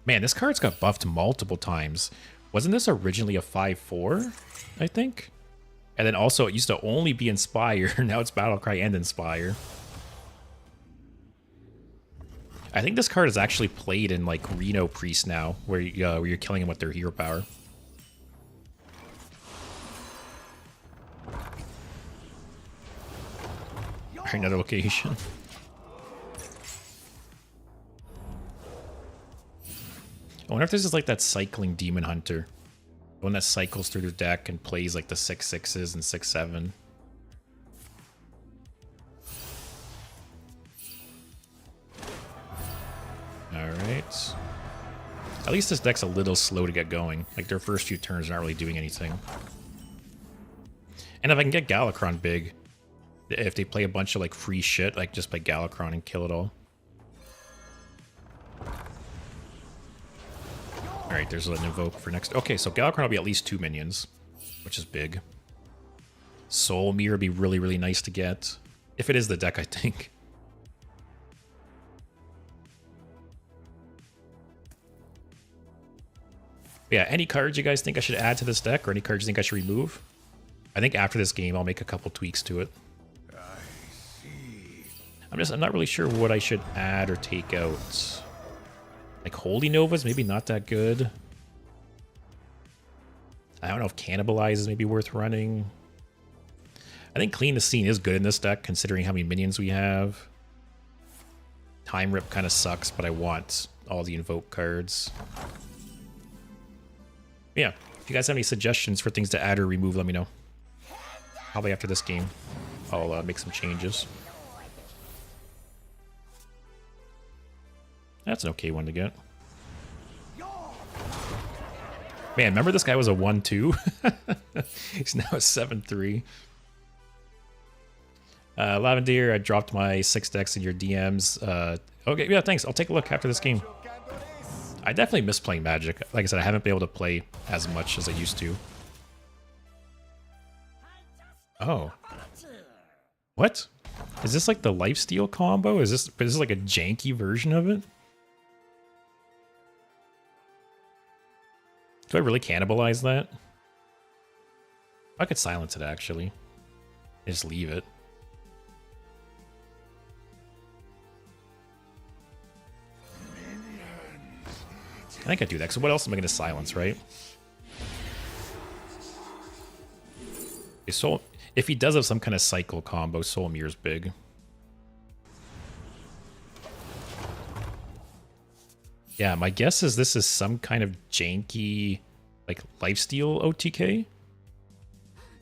Man, this card's got buffed multiple times. Wasn't this originally a 5/4, I think? And then also, it used to only be Inspire. Now it's Battlecry and Inspire. I think this card is actually played in, like, Reno Priest now, where you're killing him with their hero power. Another location. I wonder if this is like that cycling Demon Hunter. The one that cycles through their deck and plays like the 6/6s and 6/7. Alright. At least this deck's a little slow to get going. Like their first few turns are not really doing anything. And if I can get Galakrond big, if they play a bunch of like free shit, like just play Galakrond and kill it all. Alright, there's an invoke for next. Okay, so Galakrond will be at least 2 minions, which is big. Soul Mirror would be really, really nice to get. If it is the deck, I think. Yeah, any cards you guys think I should add to this deck, or any cards you think I should remove? I think after this game, I'll make a couple tweaks to it. I'm not really sure what I should add or take out. Like Holy Nova's maybe not that good. I don't know if Cannibalize is maybe worth running. I think Clean the Scene is good in this deck, considering how many minions we have. Time Rip kind of sucks, but I want all the Invoke cards. Yeah, if you guys have any suggestions for things to add or remove, let me know. Probably after this game, I'll make some changes. That's an okay one to get. Man, remember this guy was a 1/2? He's now a 7/3. Lavender, I dropped my 6 decks in your DMs. Okay, yeah, thanks. I'll take a look after this game. I definitely miss playing Magic. Like I said, I haven't been able to play as much as I used to. Oh. What? Is this like the Lifesteal combo? Is this like a janky version of it? Do I really cannibalize that? I could silence it, actually. And just leave it. I think I do that. So what else am I going to silence, right? So if he does have some kind of cycle combo, Solmir's big. Yeah, my guess is this is some kind of janky, like, lifesteal OTK.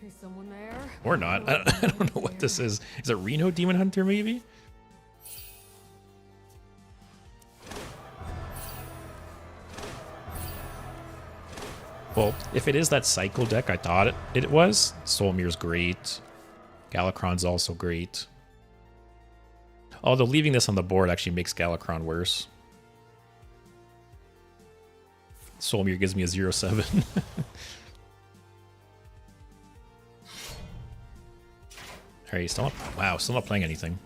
Is someone there? Or not. I don't know what this is. Is it Reno Demon Hunter, maybe? Well, if it is that cycle deck I thought it was, Solmir's great. Galakrond's also great. Although leaving this on the board actually makes Galakrond worse. Solmir gives me a 0-7. Alright, still not, wow, still not playing anything.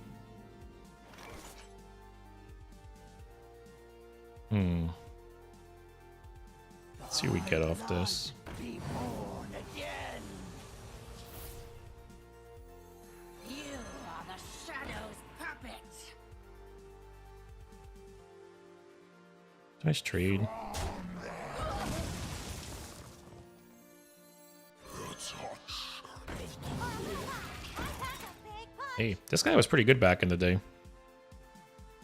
Let's see what we get off this. Be born again. You are the Shadow's puppet. Nice trade. Hey, this guy was pretty good back in the day.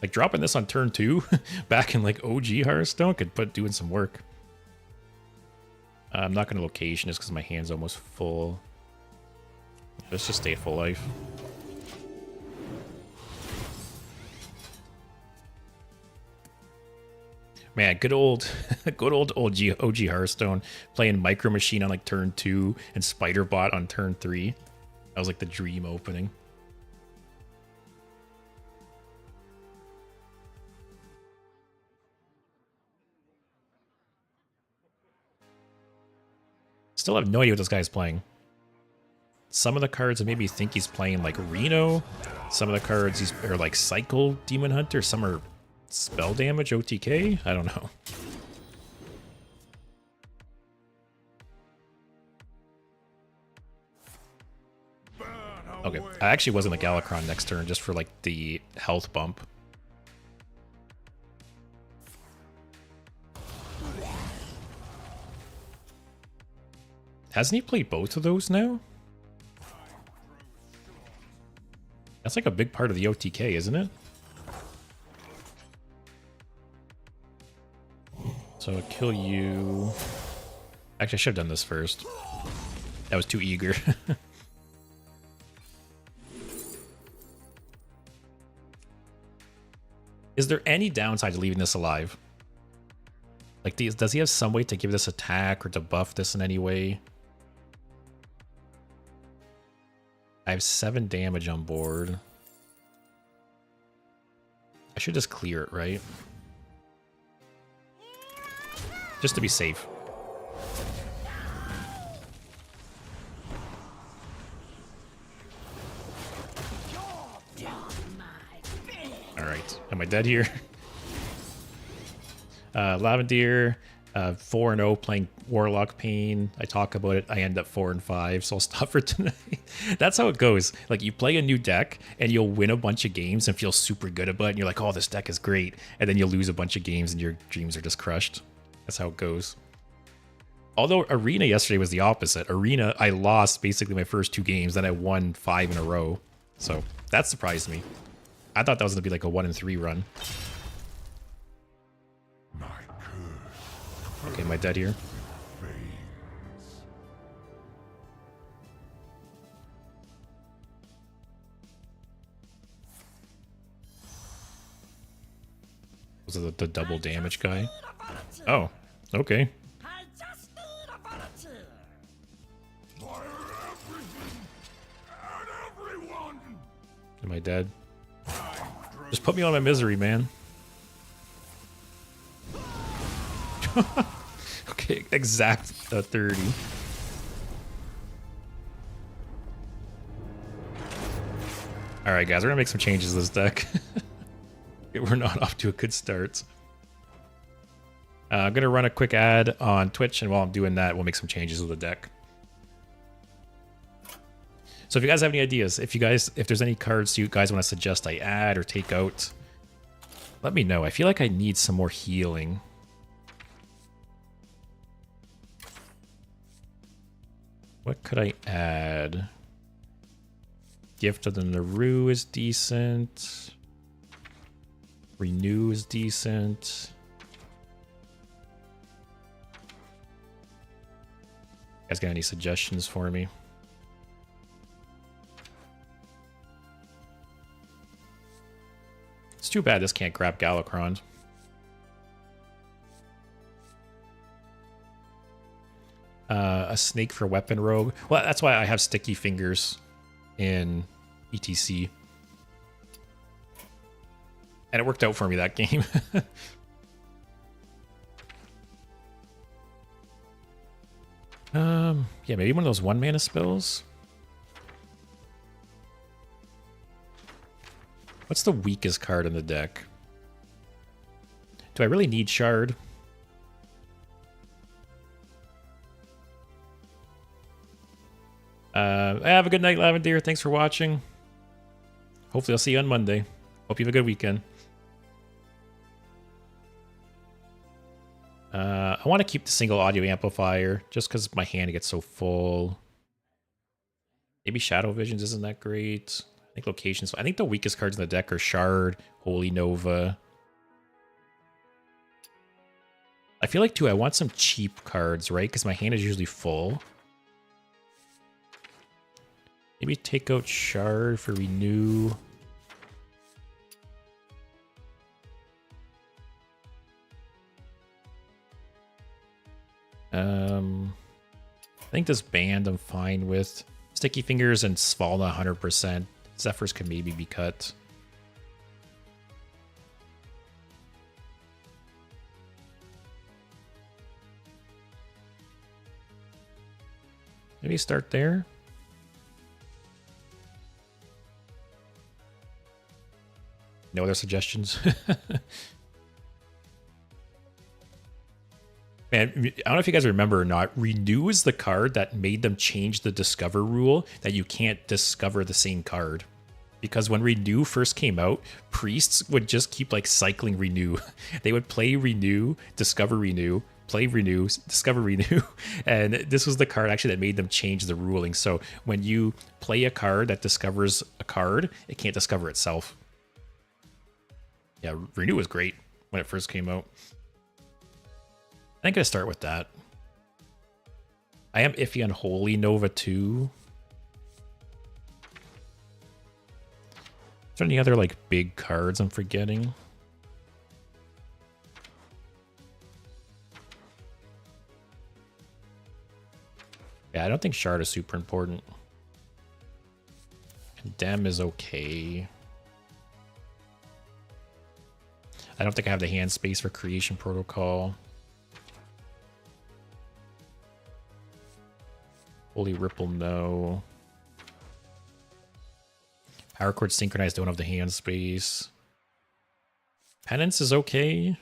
Like, dropping this on turn 2 back in, like, OG Hearthstone could put doing some work. I'm not going to location just because my hand's almost full. Let's just stay at full life. Man, good old OG Hearthstone, playing Micro Machine on like turn 2 and Spider Bot on turn 3. That was like the dream opening. Still have no idea what this guy's playing. Some of the cards maybe think he's playing like Reno. Some of the cards are like Cycle Demon Hunter. Some are spell damage OTK. I don't know. Okay, I actually was in the Galakrond next turn just for like the health bump. Hasn't he played both of those now? That's like a big part of the OTK, isn't it? So I'll kill you. Actually, I should have done this first. I was too eager. Is there any downside to leaving this alive? Like, does he have some way to give this attack or to buff this in any way? I have 7 damage on board. I should just clear it, right? Just to be safe. Alright, am I dead here? Lavendeer, 4-0 playing Warlock Pain. I talk about it. I end up 4-5, so I'll stop for tonight. That's how it goes. Like, you play a new deck, and you'll win a bunch of games and feel super good about it, and you're like, oh, this deck is great. And then you'll lose a bunch of games, and your dreams are just crushed. That's how it goes. Although Arena yesterday was the opposite. Arena, I lost basically my first 2 games, then I won 5 in a row. So, that surprised me. I thought that was going to be like a 1-3 run. Okay, am I dead here? Was it the double damage guy? Oh, okay. I just need a volunteer. Fire everything and everyone. Am I dead? Just put me on my misery, man. Okay, exact 30. Alright, guys, we're gonna make some changes to this deck. We're not off to a good start. I'm gonna run a quick ad on Twitch, and while I'm doing that, we'll make some changes to the deck. So if you guys have any ideas, if there's any cards you guys want to suggest I add or take out, let me know. I feel like I need some more healing. What could I add? Gift of the Naru is decent. Renew is decent. You guys got any suggestions for me? It's too bad this can't grab Galakrond. A snake for weapon rogue. Well, that's why I have sticky fingers in ETC. And it worked out for me that game. Yeah, maybe one of those 1-mana spells. What's the weakest card in the deck? Do I really need Shard? Have a good night, Lavender. Thanks for watching. Hopefully I'll see you on Monday. Hope you have a good weekend. I want to keep the single audio amplifier just because my hand gets so full. Maybe Shadow Visions isn't that great. I think Locations. I think the weakest cards in the deck are Shard, Holy Nova. I feel like, too, I want some cheap cards, right? Because my hand is usually full. Maybe take out Shard for Renew. I think this band I'm fine with. Sticky Fingers and Svalna 100%. Zephyrs can maybe be cut. Maybe start there. No other suggestions? Man, I don't know if you guys remember or not, Renew is the card that made them change the Discover rule that you can't discover the same card. Because when Renew first came out, priests would just keep like cycling Renew. They would play Renew, discover Renew, play Renew, discover Renew. And this was the card actually that made them change the ruling. So when you play a card that discovers a card, it can't discover itself. Yeah, Renew was great when it first came out. I think I start with that. I am iffy on Holy Nova too. Is there any other like big cards I'm forgetting? Yeah, I don't think Shard is super important. Condemn is okay. I don't think I have the hand space for Creation Protocol. Holy Ripple, no. Power Chord Synchronized, don't have the hand space. Penance is okay.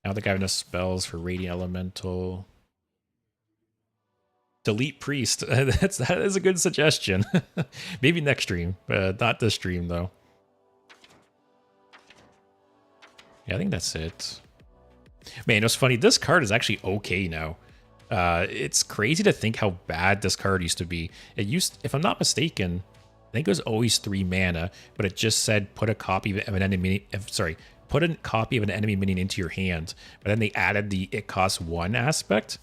I don't think I have enough spells for Radiant Elemental. Delete Priest. That is a good suggestion. Maybe next stream, but not this stream though. Yeah, I think that's it. Man, it's funny. This card is actually okay now. It's crazy to think how bad this card used to be. It used, if I'm not mistaken, I think it was always 3 mana, but it just said put a copy of an enemy. Put a copy of an enemy minion into your hand. But then they added the it costs 1 aspect.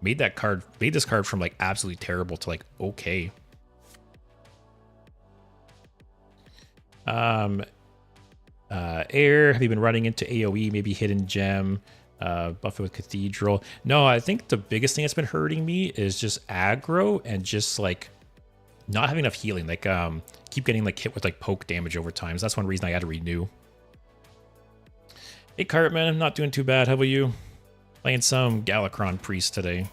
Made this card from like absolutely terrible to like okay. Air, have you been running into AoE, maybe Hidden Gem, Buffet with Cathedral? No, I think the biggest thing that's been hurting me is just aggro and just like not having enough healing. Like keep getting like hit with like poke damage over time. So that's one reason I had to renew. Hey Cartman, I'm not doing too bad. How about you? Playing some Galakrond Priest today.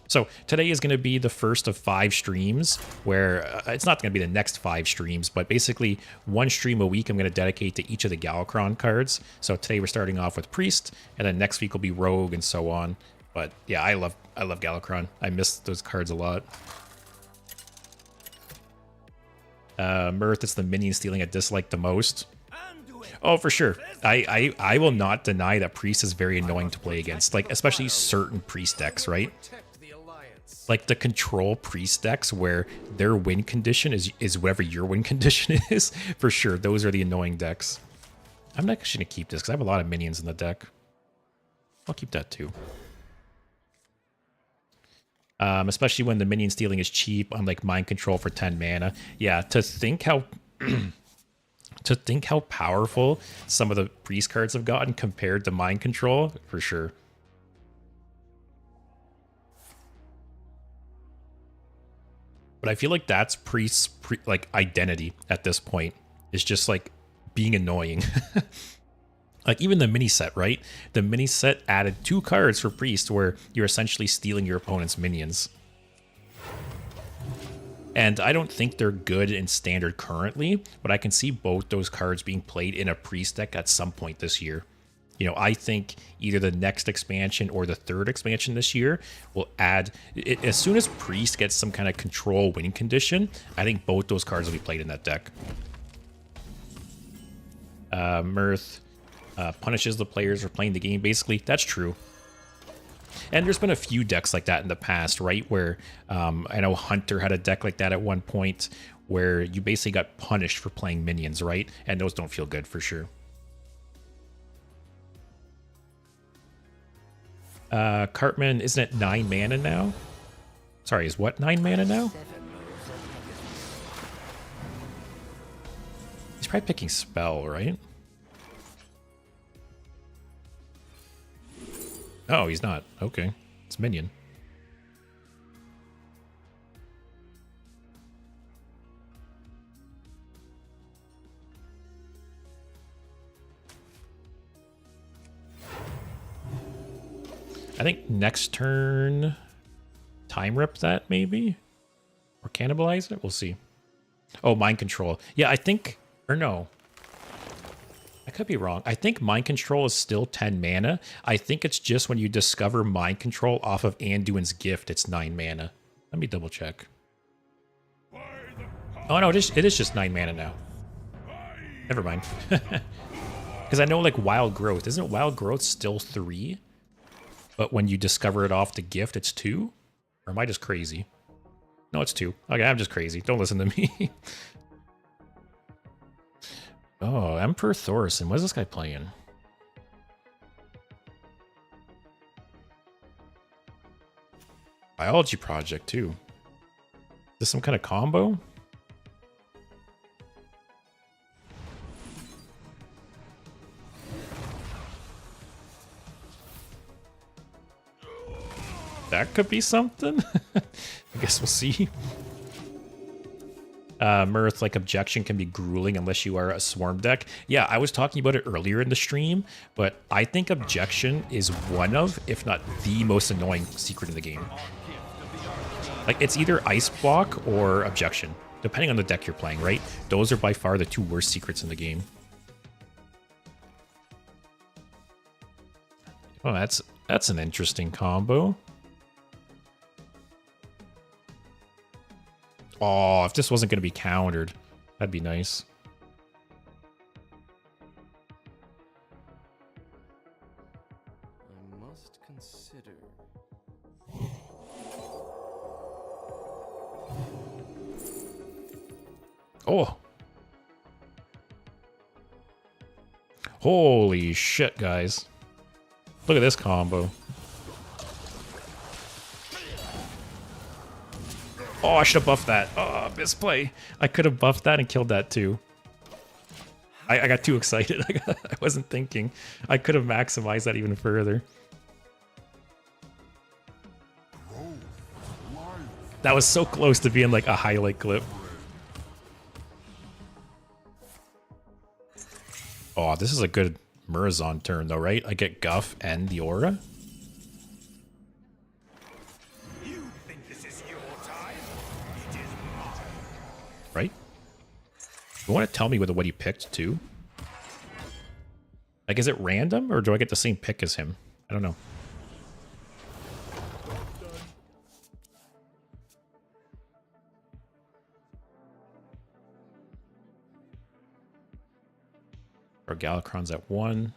So today is going to be the first of 5 streams where it's not going to be the next 5 streams, but basically 1 stream a week I'm going to dedicate to each of the Galakrond cards. So today we're starting off with Priest, and then next week will be Rogue and so on. But yeah, I love Galakrond. I miss those cards a lot. Mirth, it's the minion stealing I dislike the most. Oh, for sure. I will not deny that Priest is very annoying to play against, like especially certain Priest decks, right? Like the control priest decks where their win condition is whatever your win condition is, for sure. Those are the annoying decks. I'm not actually going to keep this because I have a lot of minions in the deck. I'll keep that too. Especially when the minion stealing is cheap, unlike mind control for 10 mana. Yeah, to think how powerful some of the priest cards have gotten compared to mind control, for sure. But I feel like that's priest's like identity at this point. It's just like being annoying. Like even the mini set, right? The mini set added 2 cards for priest where you're essentially stealing your opponent's minions. And I don't think they're good in standard currently, but I can see both those cards being played in a priest deck at some point this year. You know, I think either the next expansion or the 3rd expansion this year will add, as soon as priest gets some kind of control winning condition, I think both those cards will be played in that deck. Mirth punishes the players for playing the game, basically. That's true. And there's been a few decks like that in the past, right? Where I know Hunter had a deck like that at one point where you basically got punished for playing minions, right? And those don't feel good for sure. Cartman, isn't it 9 mana now? Sorry, is what 9 mana now? He's probably picking spell, right? Oh, he's not. Okay. It's minion. I think next turn, time rip that maybe? Or cannibalize it? We'll see. Oh, mind control. Yeah, I think, or no. I could be wrong. I think mind control is still 10 mana. I think it's just when you discover mind control off of Anduin's gift, it's 9 mana. Let me double check. Oh no, it is just 9 mana now. Never mind. Because I know like Wild Growth. Isn't Wild Growth still 3? But when you discover it off the gift, it's 2? Or am I just crazy? No, it's 2. Okay, I'm just crazy. Don't listen to me. Oh, Emperor Thorson. What is this guy playing? Biology Project, too. Is this some kind of combo? That could be something. I guess we'll see. Mirth, like objection can be grueling unless you are a swarm deck. Yeah, I was talking about it earlier in the stream, but I think objection is one of, if not the most annoying secret in the game. Like it's either ice block or objection, depending on the deck you're playing, right? Those are by far the 2 worst secrets in the game. Oh, that's an interesting combo. Oh, if this wasn't going to be countered, that'd be nice. I must consider. Oh. Holy shit, guys. Look at this combo. Oh, I should have buffed that. Oh, misplay. I could have buffed that and killed that too. I got too excited. I wasn't thinking. I could have maximized that even further. That was so close to being like a highlight clip. Oh, this is a good Murazon turn though, right? I get Guff and the Aura. Right? You want to tell me what he picked too? Like, is it random or do I get the same pick as him? I don't know. Or Galakrond's at 1.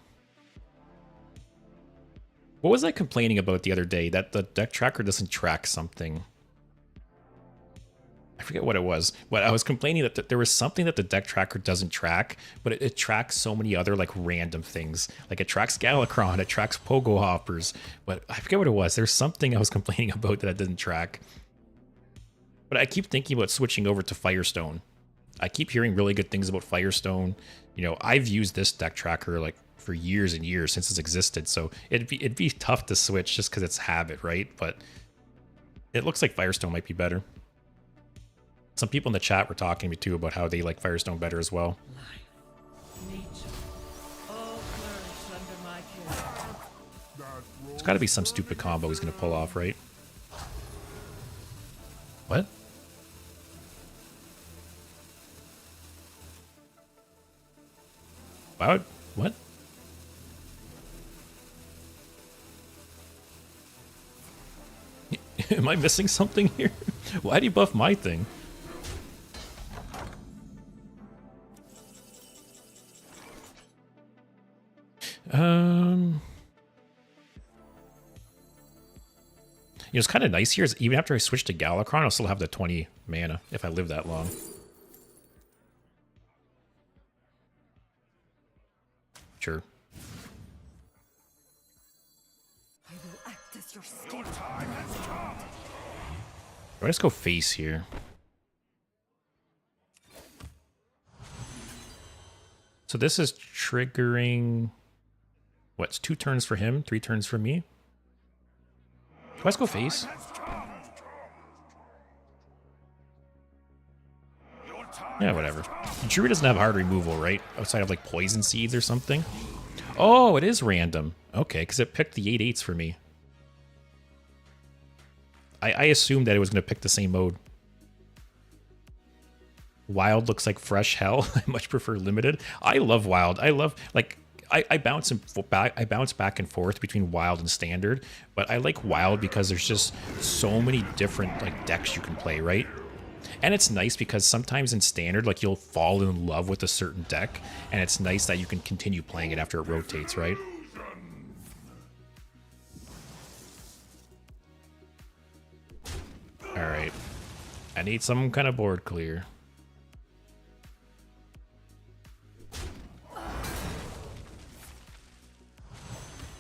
What was I complaining about the other day? That the deck tracker doesn't track something. forget what it was, but I was complaining that there was something that the deck tracker doesn't track, but it tracks so many other like random things. Like it tracks Galakrond, it tracks Pogo Hoppers, but I forget what it was. There's something I was complaining about that it didn't track. But I keep thinking about switching over to Firestone. I keep hearing really good things about Firestone. You know, I've used this deck tracker like for years and years since it's existed, so it'd be tough to switch just because it's habit, right? But it looks like Firestone might be better. Some people in the chat were talking to me too about how they like Firestone better as well. There's got to be some stupid combo he's going to pull off, right? What? Wow, what? Am I missing something here? Why do you buff my thing? You know, it's kind of nice here is even after I switch to Galakrond, I'll still have the 20 mana if I live that long. Sure. I will act as your skin. Let's go face here. So this is triggering... What's 2 turns for him, 3 turns for me? Let's go face. Yeah, whatever. Druid doesn't have hard removal, right? Outside of like poison seeds or something. Oh, it is random. Okay, because it picked the 8/8s for me. I assumed that it was going to pick the same mode. Wild looks like fresh hell. I much prefer limited. I love wild. I love like I bounce back and forth between wild and standard, but I like wild because there's just so many different like decks you can play, right? And it's nice because sometimes in standard, like you'll fall in love with a certain deck, and it's nice that you can continue playing it after it rotates, right? Alright. I need some kind of board clear.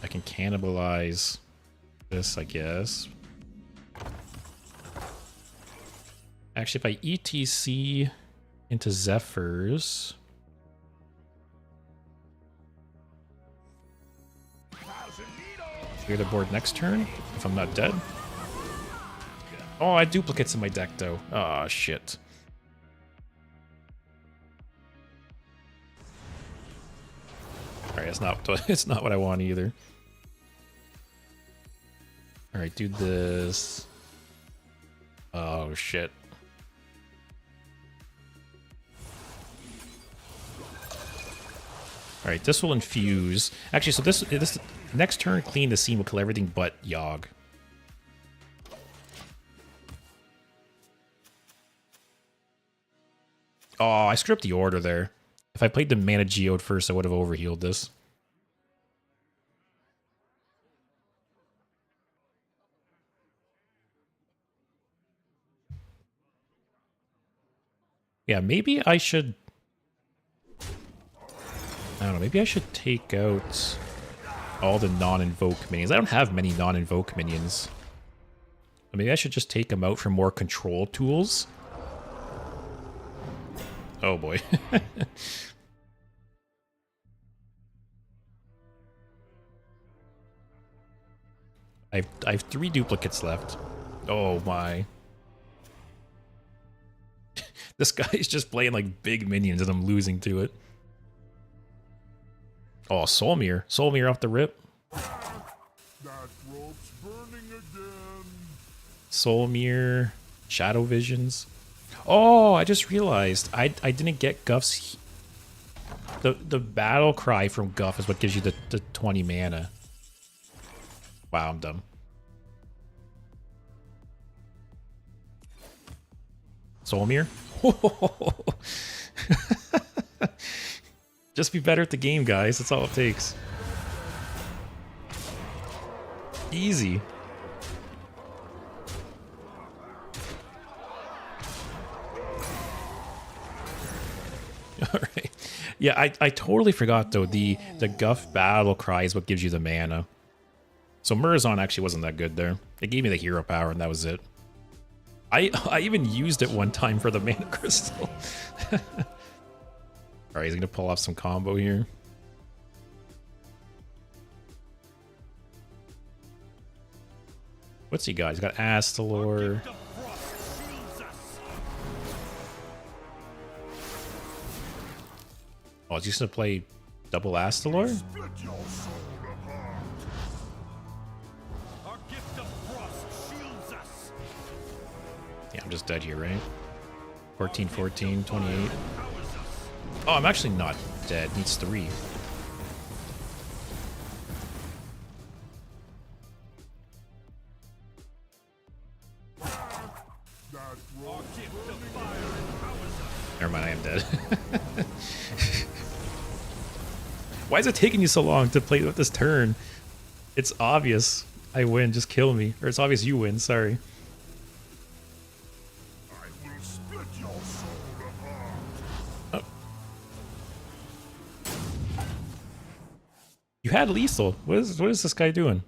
I can cannibalize this, I guess. Actually, if I ETC into Zephyrs... clear the board next turn, if I'm not dead. Oh, I have duplicates in my deck, though. Oh, shit. Alright, it's not what I want either. Alright, do this. Oh, shit. Alright, this will infuse. Actually, so this next turn, clean the scene will kill everything but Yogg. Oh, I screwed up the order there. If I played the Mana Geode first, I would have overhealed this. Yeah, maybe I should... I don't know, maybe I should take out all the non-invoke minions. I don't have many non-invoke minions. But maybe I should just take them out for more control tools. Oh boy. I have 3 duplicates left. Oh my. This guy's just playing like big minions and I'm losing to it. Oh, Soulmere. Soulmere off the rip. That rope's burning again. Soulmere. Shadow Visions. Oh, I just realized I didn't get Guff's... The battle cry from Guff is what gives you the 20 mana. Wow, I'm dumb. Soulmere? Just be better at the game, guys. That's all it takes. Easy. Yeah, I totally forgot though. The Guff battle cry is what gives you the mana. So Murazon actually wasn't that good there. It gave me the hero power and that was it. I even used it one time for the mana crystal. Alright, he's gonna pull off some combo here. What's he got? He's got Astalor. Oh, is he just gonna play double Astalor? Split your soul apart. Our gift of frost shields us. Yeah, I'm just dead here, right? 14, 14, 28. Oh, I'm actually not dead. Needs 3. That rope Never mind, I am dead. Why is it taking you so long to play with this turn? It's obvious I win, just kill me. Or it's obvious you win, sorry. I will split your soul apart. Oh. You had lethal. What is this guy doing?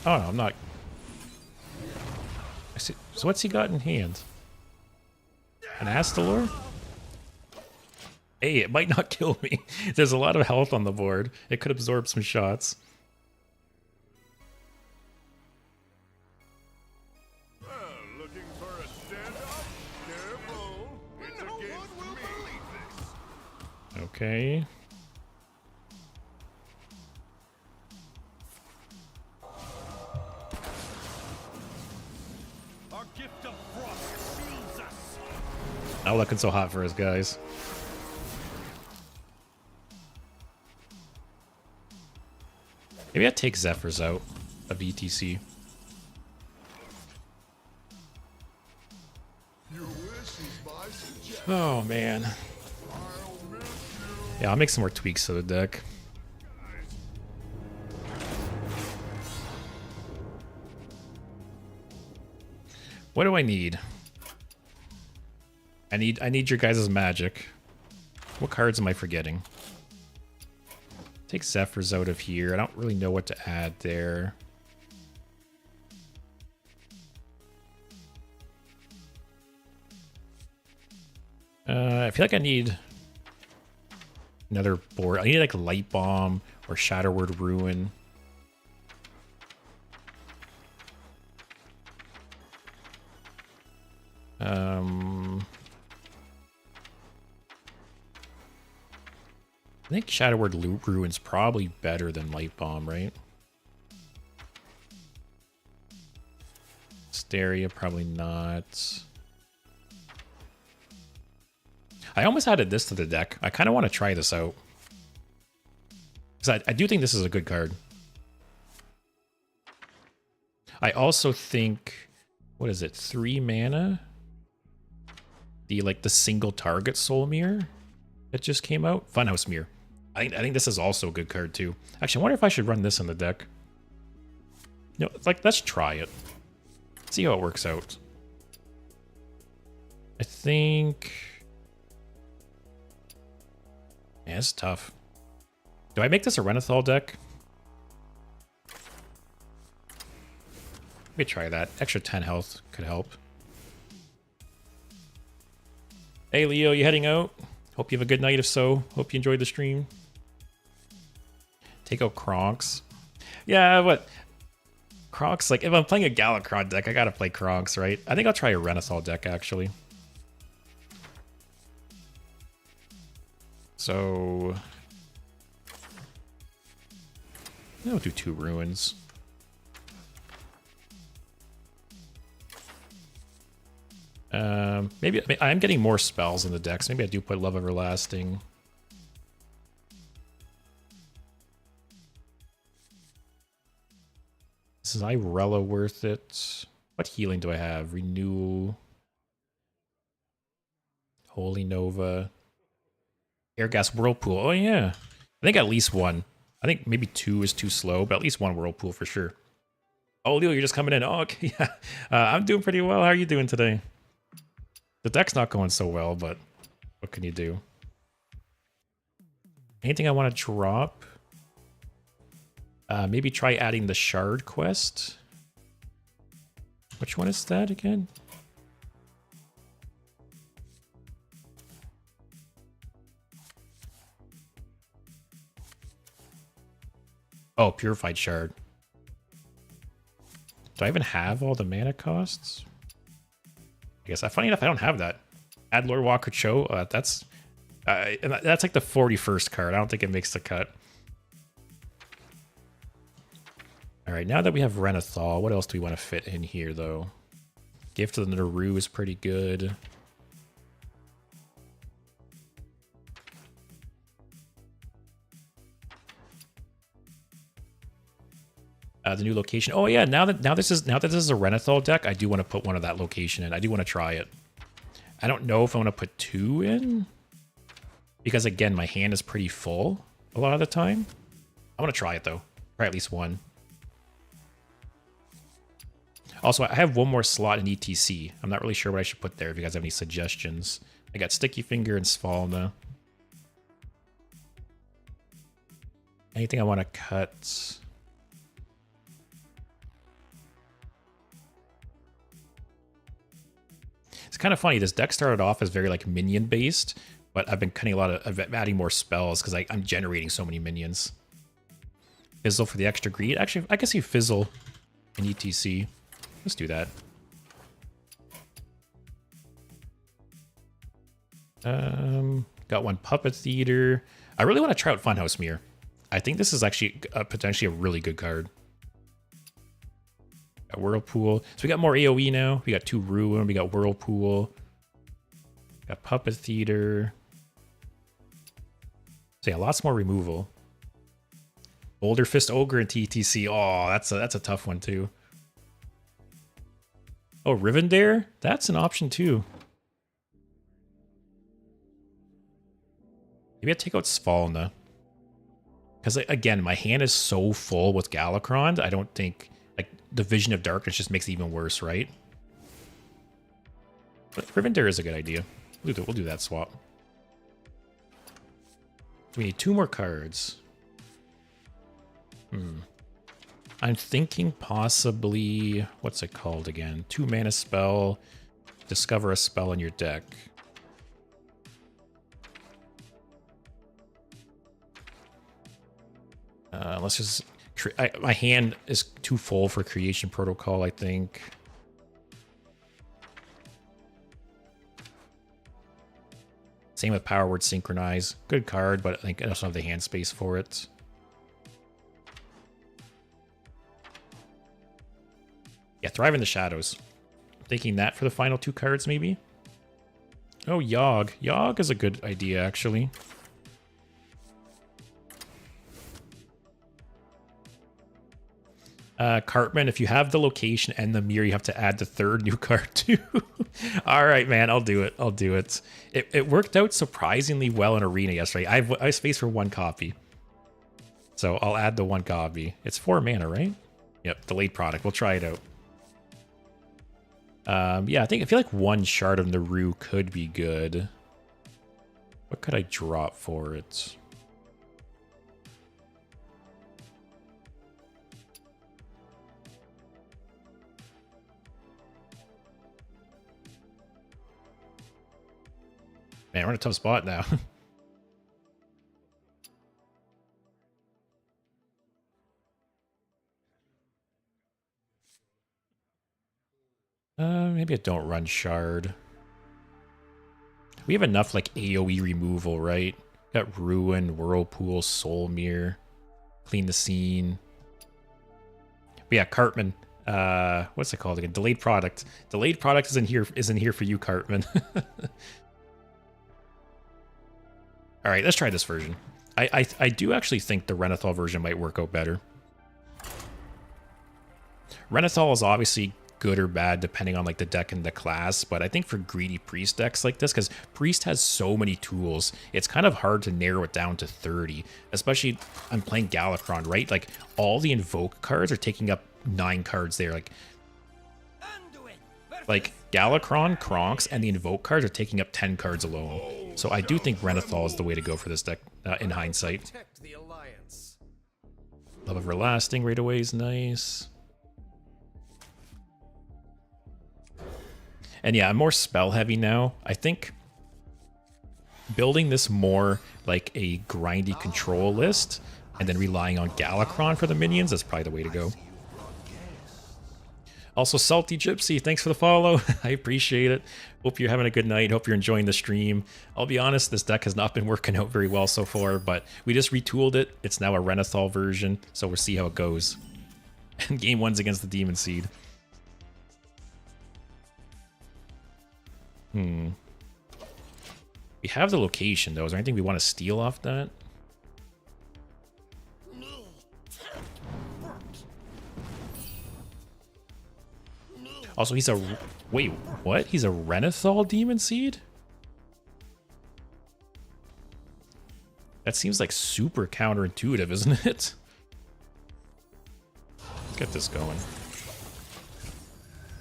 Oh no, I'm not. I see. So what's he got in hand? An Astalor? Hey, it might not kill me. There's a lot of health on the board. It could absorb some shots. Well, looking for a standoff? Careful. It's against me. Okay. Our gift of frost shields us. Not looking so hot for us, guys. Maybe I take Zephyrs out of ETC. Your wish is my suggestion. Oh man. I'll miss you. Yeah, I'll make some more tweaks to the deck. What do I need? I need your guys' magic. What cards am I forgetting? Take Zephyrs out of here. I don't really know what to add there. I feel like I need another board. I need like Light Bomb or Shatterword Ruin. I think Shatterword Ruin's probably better than Light Bomb, right? Hysteria, probably not. I almost added this to the deck. I kind of want to try this out. Because I do think this is a good card. I also think, what is it, 3 mana? The single target Soul Mirror that just came out. Funhouse Mirror. I think this is also a good card too. Actually, I wonder if I should run this in the deck. No, let's try it. See how it works out. I think. Yeah, it's tough. Do I make this a Renathal deck? Let me try that. Extra 10 health could help. Hey Leo, you heading out? Hope you have a good night if so. Hope you enjoyed the stream. Take out Kronks. Yeah, what? Kronks, if I'm playing a Galakrond deck, I gotta play Kronks, right? I think I'll try a Renathal deck, actually. So... I'll do 2 Ruins. Maybe I'm getting more spells in the decks. Maybe I do put Love Everlasting. Is Irella worth it? What healing do I have? Renew. Holy Nova. Air gas whirlpool. Oh yeah. I think at least one. I think maybe 2 is too slow, but at least 1 whirlpool for sure. Oh, Leo, you're just coming in. Oh, okay, yeah. I'm doing pretty well. How are you doing today? The deck's not going so well, but what can you do? Anything I want to drop? Maybe try adding the shard quest. Which one is that again? Oh, purified shard. Do I even have all the mana costs? I guess, funny enough, I don't have that. Add Lord Walker Cho. That's like the 41st card. I don't think it makes the cut. All right, now that we have Renathal, what else do we want to fit in here, though? Gift of the Naru is pretty good. The new location. Oh yeah, now that this is a Renathal deck, I do want to put one of that location in. I do want to try it. I don't know if I want to put 2 in, because again, my hand is pretty full a lot of the time. I want to try it though. Try at least 1. Also, I have 1 more slot in ETC. I'm not really sure what I should put there. If you guys have any suggestions, I got Sticky Finger and Svalna. Anything I want to cut? It's kind of funny. This deck started off as very like minion based, but I've been cutting a lot of adding more spells because I'm generating so many minions. Fizzle for the extra greed. Actually, I can see Fizzle in ETC. Let's do that. Got 1 Puppet Theater. I really want to try out Funhouse Mirror. I think this is actually potentially a really good card. Got Whirlpool. So we got more AoE now. We got 2 Ruin. We got Whirlpool. Got Puppet Theater. So yeah, lots more removal. Boulder Fist Ogre and TTC. Oh, that's a tough one too. Oh, Rivendare? That's an option too. Maybe I take out Svalna. Because again, my hand is so full with Galakrond, I don't think like the Vision of Darkness just makes it even worse, right? But Rivendare is a good idea. We'll do that swap. We need 2 more cards. I'm thinking possibly, what's it called again? 2 mana spell, discover a spell in your deck. Let's just, my hand is too full for Creation Protocol, I think. Same with Power Word Synchronize. Good card, but I think I also have the hand space for it. Yeah, Thrive in the Shadows. I'm thinking that for the final 2 cards, maybe. Oh, Yogg. Yogg is a good idea, actually. Cartman, if you have the location and the mirror, you have to add the 3rd new card too. All right, man, I'll do it. I'll do it. It worked out surprisingly well in Arena yesterday. I have space for 1 copy. So I'll add the 1 copy. It's 4 mana, right? Yep, delayed product. We'll try it out. Yeah, I feel like 1 Shard of Naru could be good. What could I drop for it? Man, we're in a tough spot now. Maybe I don't run Shard. We have enough like AoE removal, right? Got Ruin, Whirlpool, Soul Mirror, Clean the Scene. But yeah, Cartman. What's it called again? Delayed product. Delayed product isn't here for you, Cartman. All right, let's try this version. I do actually think the Renathal version might work out better. Renathal is obviously good or bad depending on like the deck and the class, but I think for greedy priest decks like this, because priest has so many tools, it's kind of hard to narrow it down to 30, especially I'm playing Galakrond, right? Like all the invoke cards are taking up 9 cards there, like Galakrond, Kronks, and the invoke cards are taking up 10 cards alone. So I do think Renathal is the way to go for this deck in hindsight. Love of Everlasting right away is nice. And yeah, I'm more spell heavy now. I think building this more like a grindy control list and then relying on Galakrond for the minions, that's probably the way to go. Also, Salty Gypsy, thanks for the follow. I appreciate it. Hope you're having a good night. Hope you're enjoying the stream. I'll be honest, this deck has not been working out very well so far, but we just retooled it. It's now a Renathal version, so we'll see how it goes. And game 1's against the Demon Seed. We have the location, though. Is there anything we want to steal off that? Also, he's a... Wait, what? He's a Renathal Demon Seed? That seems like super counterintuitive, isn't it? Let's get this going.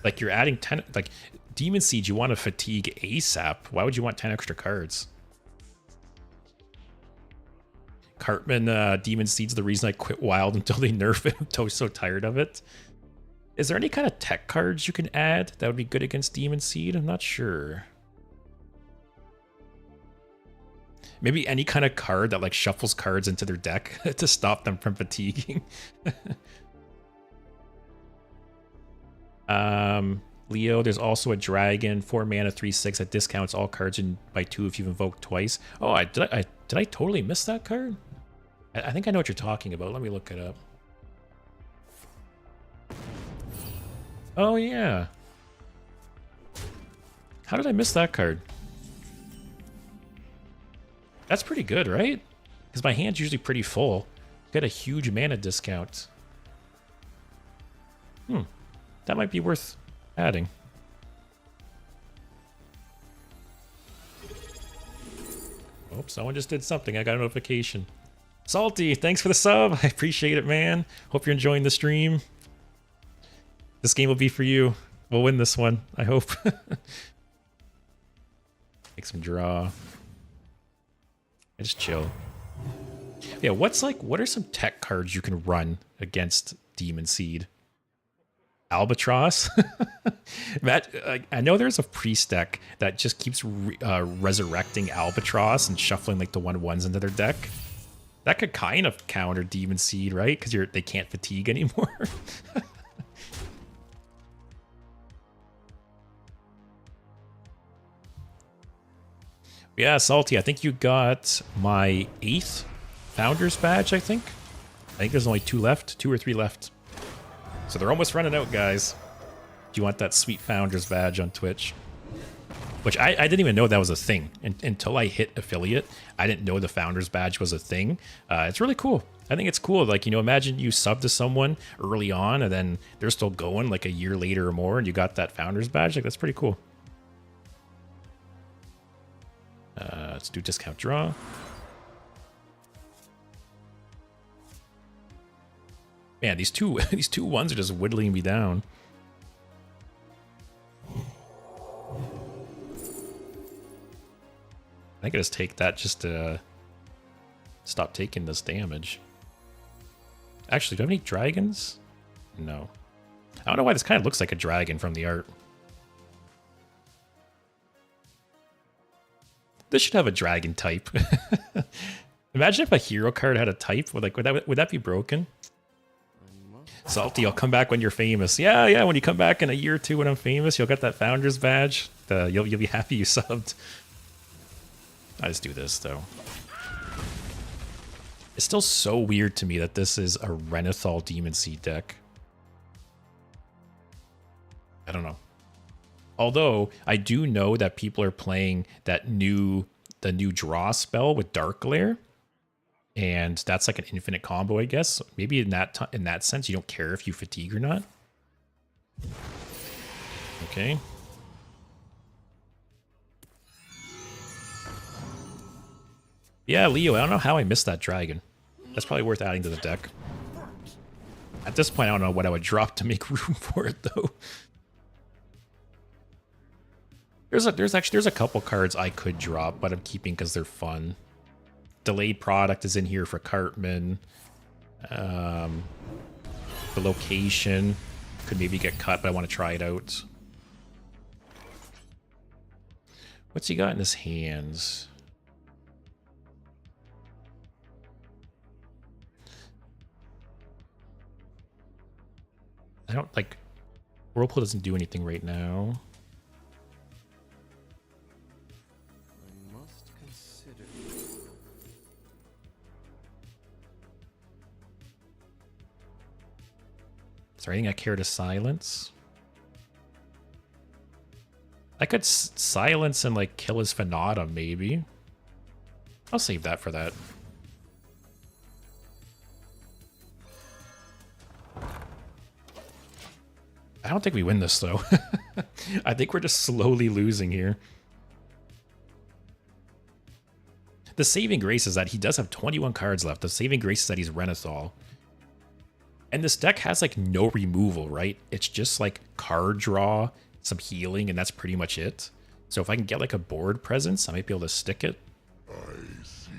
Like, you're adding 10... Like, Demon Seed, you want to fatigue ASAP. Why would you want 10 extra cards? Cartman, Demon Seed's the reason I quit Wild until they nerf it. I'm so tired of it. Is there any kind of tech cards you can add that would be good against Demon Seed? I'm not sure. Maybe any kind of card that like shuffles cards into their deck to stop them from fatiguing. Leo, there's also a dragon, 4 mana, 3/6 that discounts all cards in by 2 if you've invoked twice. Oh, did I totally miss that card? I think I know what you're talking about. Let me look it up. Oh, yeah. How did I miss that card? That's pretty good, right? Because my hand's usually pretty full. Got a huge mana discount. That might be worth adding. Oh, someone just did something. I got a notification. Salty, thanks for the sub. I appreciate it, man. Hope you're enjoying the stream. This game will be for you. We'll win this one, I hope. Make some draw. I just chill. Yeah, what are some tech cards you can run against Demon Seed? Albatross? Matt, I know there's a priest deck that just keeps resurrecting Albatross and shuffling like the 1/1s into their deck. That could kind of counter Demon Seed, right? Because they can't fatigue anymore. Yeah, Salty, I think you got my 8th Founder's Badge, I think. I think there's only 2 left, 2 or 3 left. So they're almost running out, guys. Do you want that sweet Founder's Badge on Twitch? Which I didn't even know that was a thing. Until I hit Affiliate, I didn't know the Founder's Badge was a thing. It's really cool. I think it's cool. Like, you know, imagine you sub to someone early on and then they're still going like a year later or more and you got that Founder's Badge. Like, that's pretty cool. Let's do discount draw. Man, these two 1s are just whittling me down. I could just take that just to stop taking this damage. Actually, do I have any dragons? No. I don't know why this kind of looks like a dragon from the art. This should have a dragon type. Imagine if a hero card had a type. Would that be broken? Salty, I'll come back when you're famous. Yeah, when you come back in a year or 2 when I'm famous, you'll get that Founder's Badge. You'll be happy you subbed. I just do this, though. It's still so weird to me that this is a Renathal Demon Seed deck. I don't know. Although, I do know that people are playing the new draw spell with Dark Glare. And that's like an infinite combo, I guess. Maybe in that sense, you don't care if you fatigue or not. Okay. Yeah, Leo, I don't know how I missed that dragon. That's probably worth adding to the deck. At this point, I don't know what I would drop to make room for it, though. There's a couple cards I could drop, but I'm keeping because they're fun. Delayed Product is in here for Cartman. The Location could maybe get cut, but I want to try it out. What's he got in his hands? I don't like... Whirlpool doesn't do anything right now. I must consider. Is there anything I care to silence? I could silence and like kill his Fanata, maybe. I'll save that for that. I don't think we win this, though. I think we're just slowly losing here. The saving grace is that he does have 21 cards left. The saving grace is that he's Renathal. And this deck has, like, no removal, right? It's just, like, card draw, some healing, and that's pretty much it. So if I can get, like, a board presence, I might be able to stick it. I see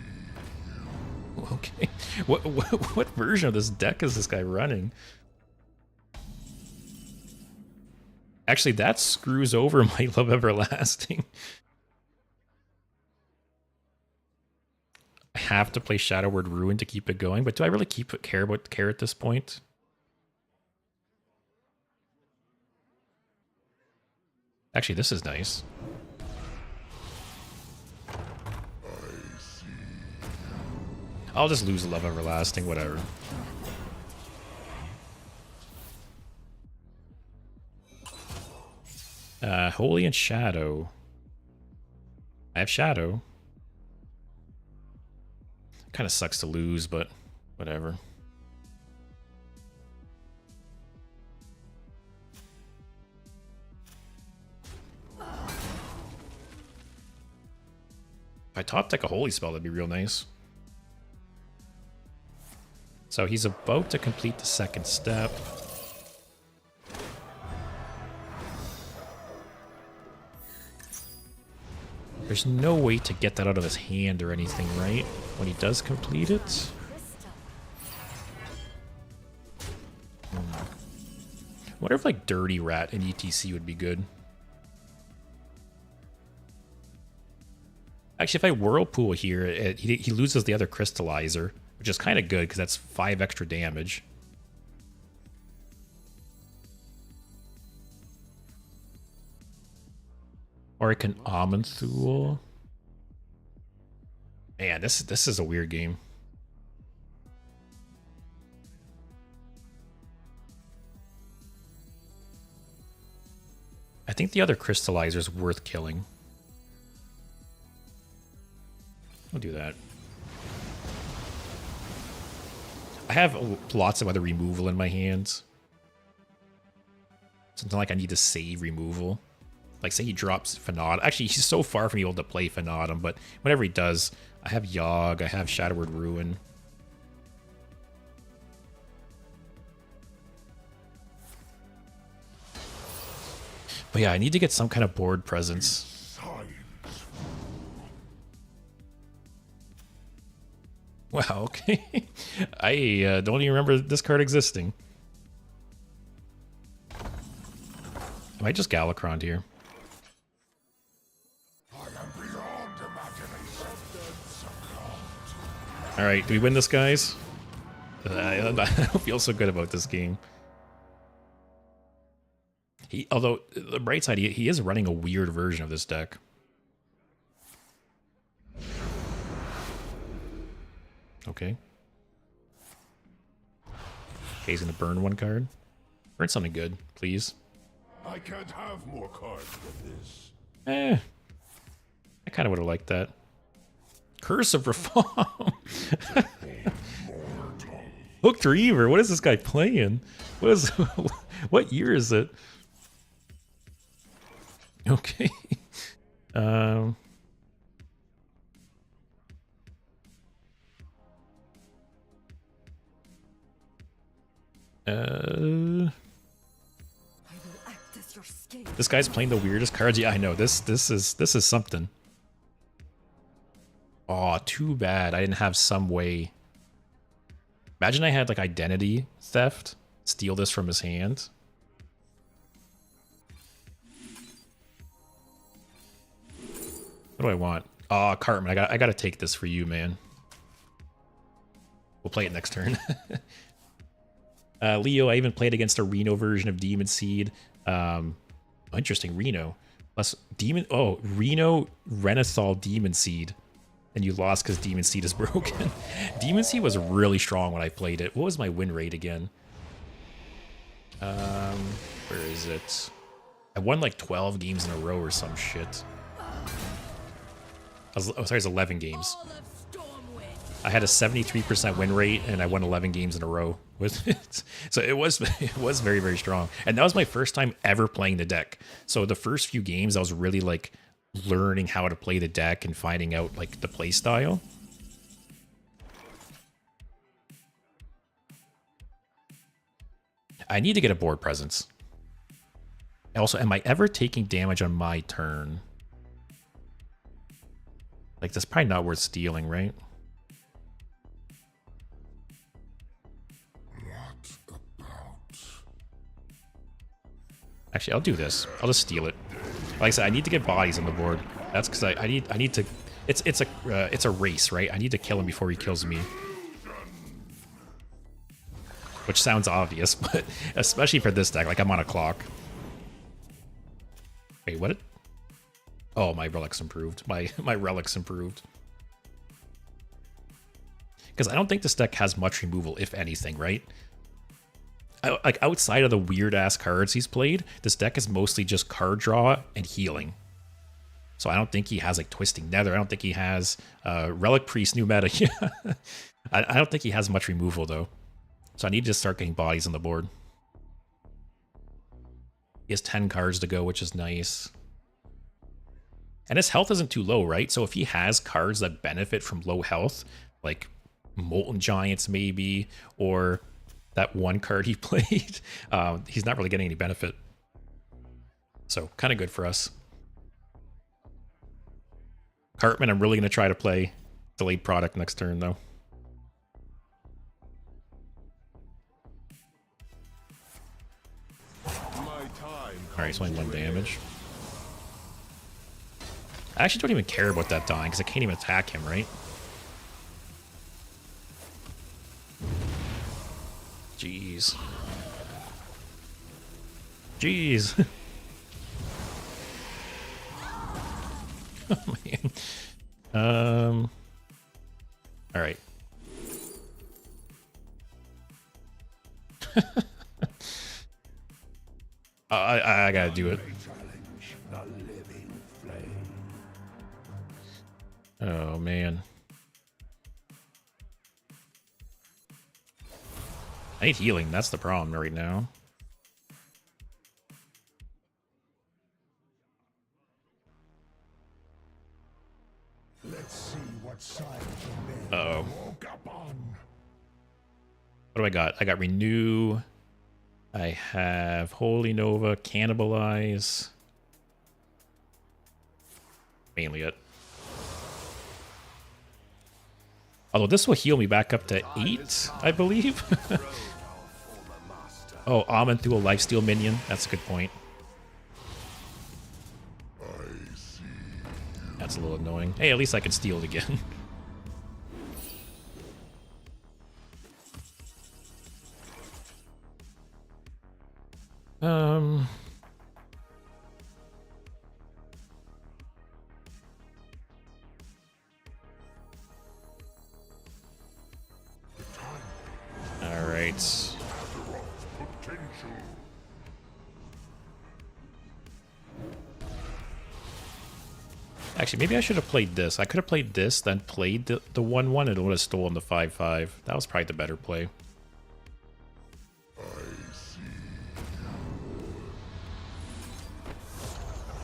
you. Okay. What version of this deck is this guy running? Actually, that screws over my Love Everlasting. I have to play Shadow Word Ruin to keep it going, but do I really care at this point? Actually, this is nice. I'll just lose Love Everlasting, whatever. Holy and Shadow. I have Shadow. Kind of sucks to lose, but whatever. If I top deck a Holy Spell, that'd be real nice. So he's about to complete the second step. There's no way to get that out of his hand or anything, right? When he does complete it? Wonder if, like, Dirty Rat and ETC would be good. Actually, if I Whirlpool here, he loses the other Crystallizer, which is kind of good because that's 5 extra damage. Or I can Amanthul. Man, this is a weird game. I think the other Crystallizer is worth killing. I'll do that. I have lots of other removal in my hands. It's not like I need to save removal. Like, say he drops Fanata. Actually, he's so far from being able to play Fanatum, but whenever he does, I have Yogg, I have Shadow Word Ruin. But yeah, I need to get some kind of board presence. Wow, okay. I don't even remember this card existing. I might just Galakrond here. Alright, do we win this, guys? I don't feel so good about this game. Although, the bright side, he is running a weird version of this deck. Okay. Okay, he's gonna burn one card. Burn something good, please. I can't have more cards than this. I kind of would have liked that. Curse of Reform. Hooked Reaver. What is this guy playing? What year is it? Okay. um. I will act as your scapegoat. This guy's playing the weirdest cards. Yeah, I know. This is something. Oh, too bad. I didn't have some way. Imagine I had like identity theft. Steal this from his hand. What do I want? Oh, Cartman, I gotta take this for you, man. We'll play it next turn. Leo, I even played against a Reno version of Demon Seed. Interesting, Reno. Plus Demon. Oh, Reno Renathal Demon Seed. And you lost because Demon Seed is broken. Demon Seed was really strong when I played it. What was my win rate again? Where is it? I won like 12 games in a row or some shit. Oh, sorry, it was 11 games. I had a 73% win rate, and I won 11 games in a row with it. So it was very, very strong. And that was my first time ever playing the deck. So the first few games, I was really like learning how to play the deck and finding out like the play style. I need to get a board presence. Also, am I ever taking damage on my turn? Like, that's probably not worth stealing, right? What about? Actually, I'll do this. I'll just steal it. Like I said, I need to get bodies on the board. That's because I need to. It's a race, right? I need to kill him before he kills me. Which sounds obvious, but especially for this deck, like I'm on a clock. Wait, what? Oh, my relics improved. My relics improved. Because I don't think this deck has much removal, if anything, right? Like outside of the weird ass cards he's played, this deck is mostly just card draw and healing. So I don't think he has like Twisting Nether. I don't think he has Relic Priest, new meta. Yeah. I don't think he has much removal though. So I need to start getting bodies on the board. He has 10 cards to go, which is nice. And his health isn't too low, right? So if he has cards that benefit from low health, like Molten Giants maybe, or that one card he played, he's not really getting any benefit. So kind of good for us. Cartman, I'm really going to try to play delayed product next turn, though. Alright, he's only 1 damage. I actually don't even care about that dying, because I can't even attack him, right? Jeez. Jeez. Oh, man. Alright. I gotta do it. Oh, man. I need healing. That's the problem right now. Let's see what side of the Uh-oh. woke up on. What do I got? I got Renew. I have Holy Nova, Cannibalize. Mainly it. Although this will heal me back up to 8, I believe. Oh, Almond through a lifesteal minion. That's a good point. That's a little annoying. Hey, at least I can steal it again. All right. Actually, maybe I should have played this. I could have played this, then played the 1-1, and it would have stolen the 5-5. That was probably the better play.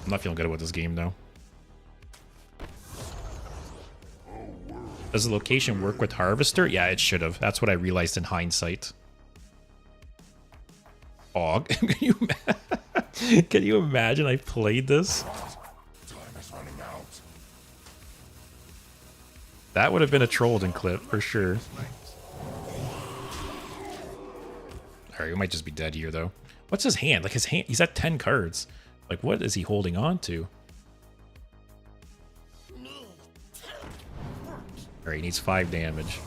I'm not feeling good about this game, though. Does the location work with Harvester? Yeah, it should have. That's what I realized in hindsight. Oh, can you imagine I played this? Time is running out. That would have been a Trollden clip, for sure. Alright, we might just be dead here, though. What's his hand? Like, his hand... He's at 10 cards. Like, what is he holding on to? Alright, he needs 5 damage.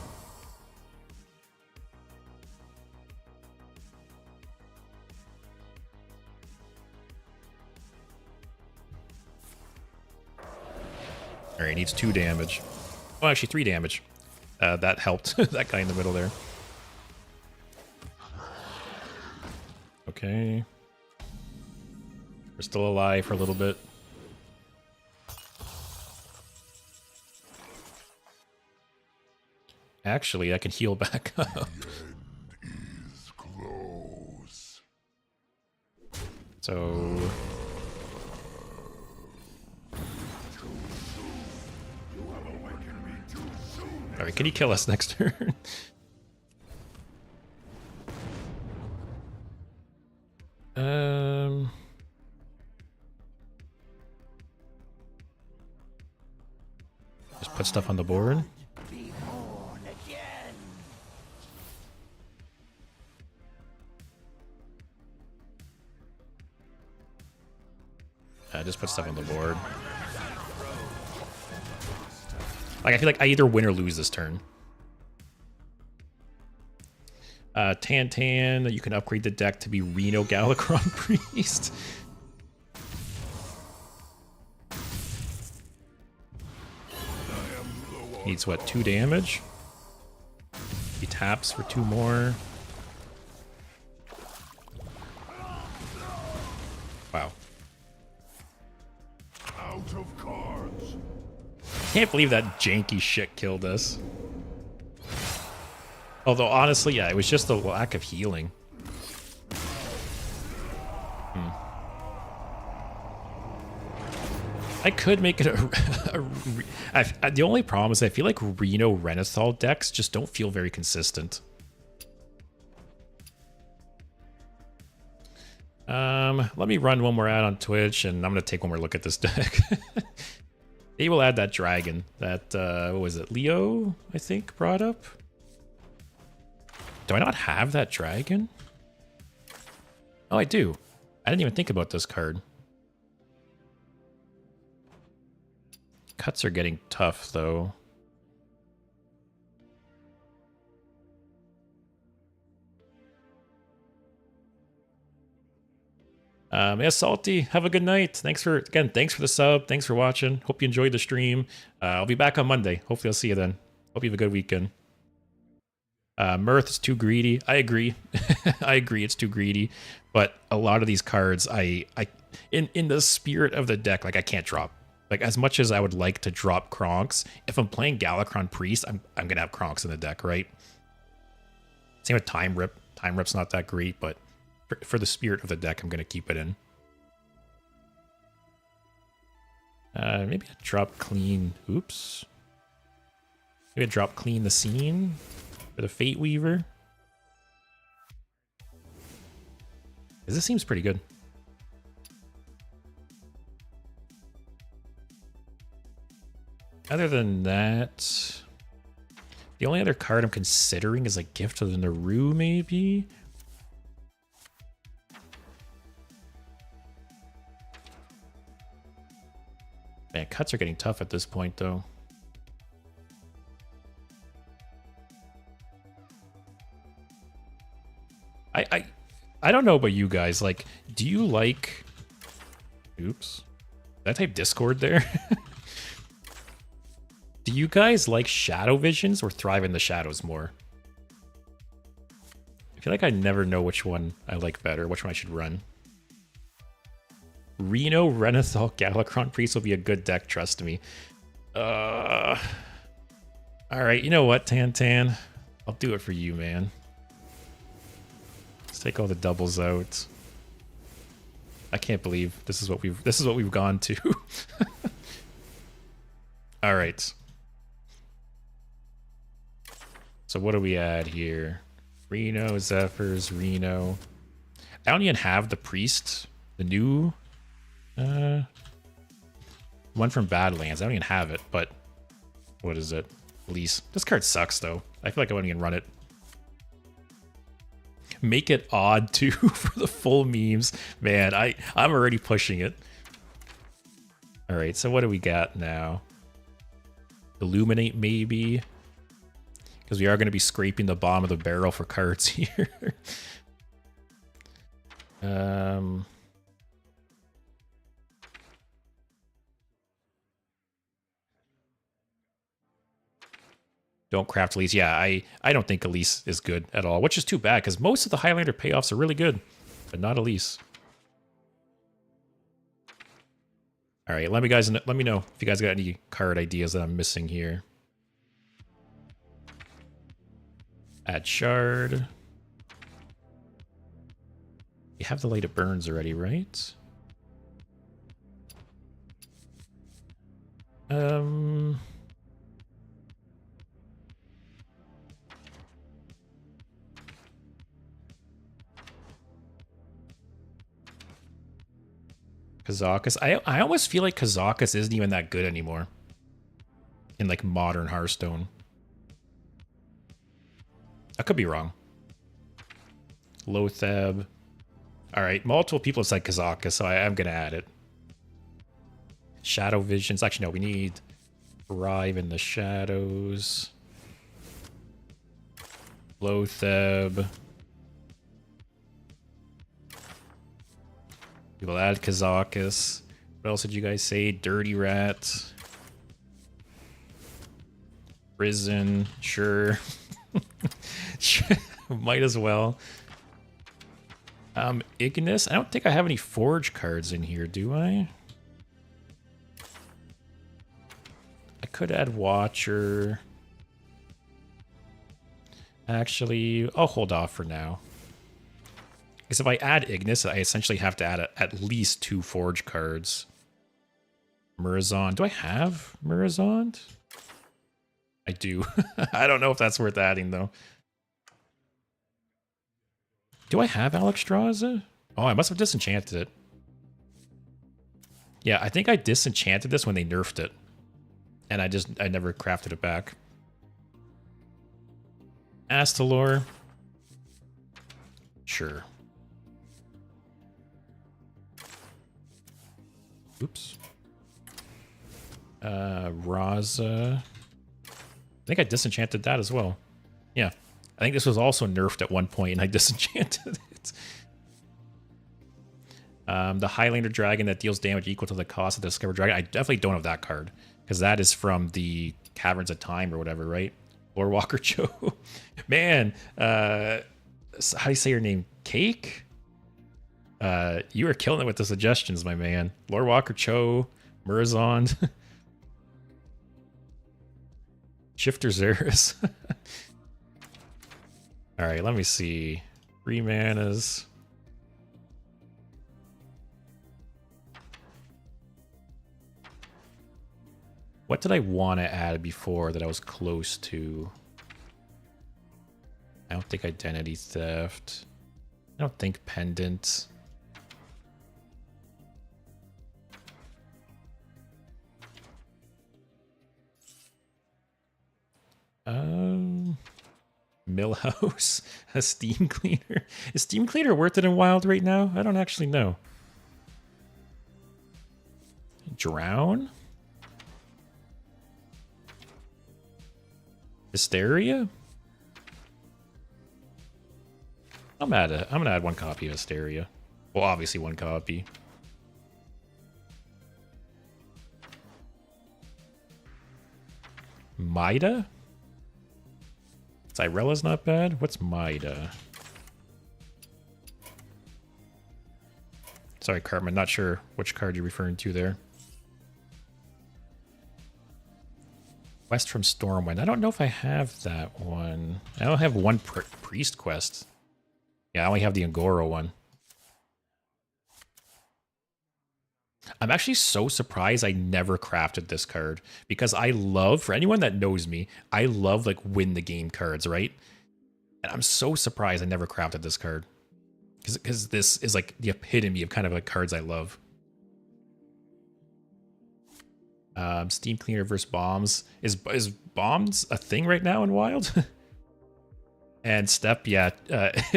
Alright, he needs 2 damage. Oh, actually 3 damage. That helped. That guy in the middle there. Okay. We're still alive for a little bit. Actually, I can heal back up. The end is close. So... Alright, can you kill us next turn? Just put stuff on the board. Be born again. Just put stuff on the board. Like, I feel like I either win or lose this turn. Tan, you can upgrade the deck to be Reno Galakrond Priest. Needs what, 2 damage? He taps for 2 more. Wow. Out of cards. Can't believe that janky shit killed us. Although, honestly, yeah, it was just a lack of healing. I could make it the only problem is I feel like Reno Renathal decks just don't feel very consistent. Let me run one more ad on Twitch, and I'm going to take one more look at this deck. They will add that dragon that, what was it, Leo, I think, brought up? Do I not have that dragon? Oh, I do. I didn't even think about this card. Cuts are getting tough, though. Yeah, Salty, have a good night. Thanks for the sub. Thanks for watching. Hope you enjoyed the stream. I'll be back on Monday. Hopefully I'll see you then. Hope you have a good weekend. Mirth is too greedy. I agree. I agree it's too greedy. But a lot of these cards, in the spirit of the deck, like, I can't drop. Like, as much as I would like to drop Kronks, if I'm playing Galakrond Priest, I'm gonna have Kronks in the deck, right? Same with Time Rip. Time Rip's not that great, but for the spirit of the deck, I'm gonna keep it in. Maybe I drop Clean. Oops. Maybe I drop Clean the Scene for the Fate Weaver. This seems pretty good. Other than that, the only other card I'm considering is a Gift of the Naru, maybe? Man, cuts are getting tough at this point, though. I don't know about you guys. Like, do you like... Oops. Did I type Discord there? Do you guys like Shadow Visions or Thrive in the Shadows more? I feel like I never know which one I like better, which one I should run. Reno Renathal Galakrond Priest will be a good deck, trust me. Alright, you know what, Tan? I'll do it for you, man. Let's take all the doubles out. I can't believe this is what we've gone to. All right. So what do we add here? Reno, Zephyrs, Reno. I don't even have the priest, the new one from Badlands. I don't even have it, but what is it? Lease. This card sucks though. I feel like I wouldn't even run it. Make it odd too for the full memes. Man, I'm already pushing it. All right, so what do we got now? Illuminate maybe, because we are going to be scraping the bottom of the barrel for cards here. Don't craft Elise. Yeah, I don't think Elise is good at all, which is too bad because most of the Highlander payoffs are really good, but not Elise. All right, let me know if you guys got any card ideas that I'm missing here. Add shard. You have the Light It Burns already, right? Kazakus. I almost feel like Kazakus isn't even that good anymore in like modern Hearthstone. I could be wrong. Lothab. All right, multiple people said Kazakus, so I'm gonna add it. Shadow Visions. Actually, no, we need Thrive in the Shadows. Lothab. We will add Kazakus. What else did you guys say? Dirty Rat. Prison. Sure. Might as well. Ignis. I don't think I have any Forge cards in here, do I? I could add Watcher. Actually, I'll hold off for now. Because if I add Ignis, I essentially have to add at least 2 Forge cards. Murazond. Do I have Murazond? I do. I don't know if that's worth adding, though. Do I have Alexstrasza? Oh, I must have disenchanted it. Yeah, I think I disenchanted this when they nerfed it. And I never crafted it back. Astalor. Sure. Oops. Raza. I think I disenchanted that as well. Yeah. I think this was also nerfed at one point and I disenchanted it. The Highlander Dragon that deals damage equal to the cost of the Discovered Dragon. I definitely don't have that card. Because that is from the Caverns of Time or whatever, right? Lord Walker Cho. Man, how do you say your name? Cake? You are killing it with the suggestions, my man. Lord Walker Cho, Murazond, Shifter Xeris. All right, let me see. 3 manas. What did I want to add before that I was close to? I don't think Identity Theft. I don't think Pendant. Millhouse, a Steam Cleaner. Is Steam Cleaner worth it in Wild right now? I don't actually know. Drown? Hysteria? I'm gonna add 1 copy of Hysteria. Well, obviously 1 copy. Mida? Cyrella's not bad. What's Mida? Sorry, Cartman, not sure which card you're referring to there. Quest from Stormwind. I don't know if I have that one. I don't have 1 priest quest. Yeah, I only have the Angoro one. I'm actually so surprised I never crafted this card because I love, for anyone that knows me, I love like win the game cards, right? And I'm so surprised I never crafted this card because this is like the epitome of kind of like cards I love. Steam Cleaner versus Bombs. Is Bombs a thing right now in Wild? And Step, yeah,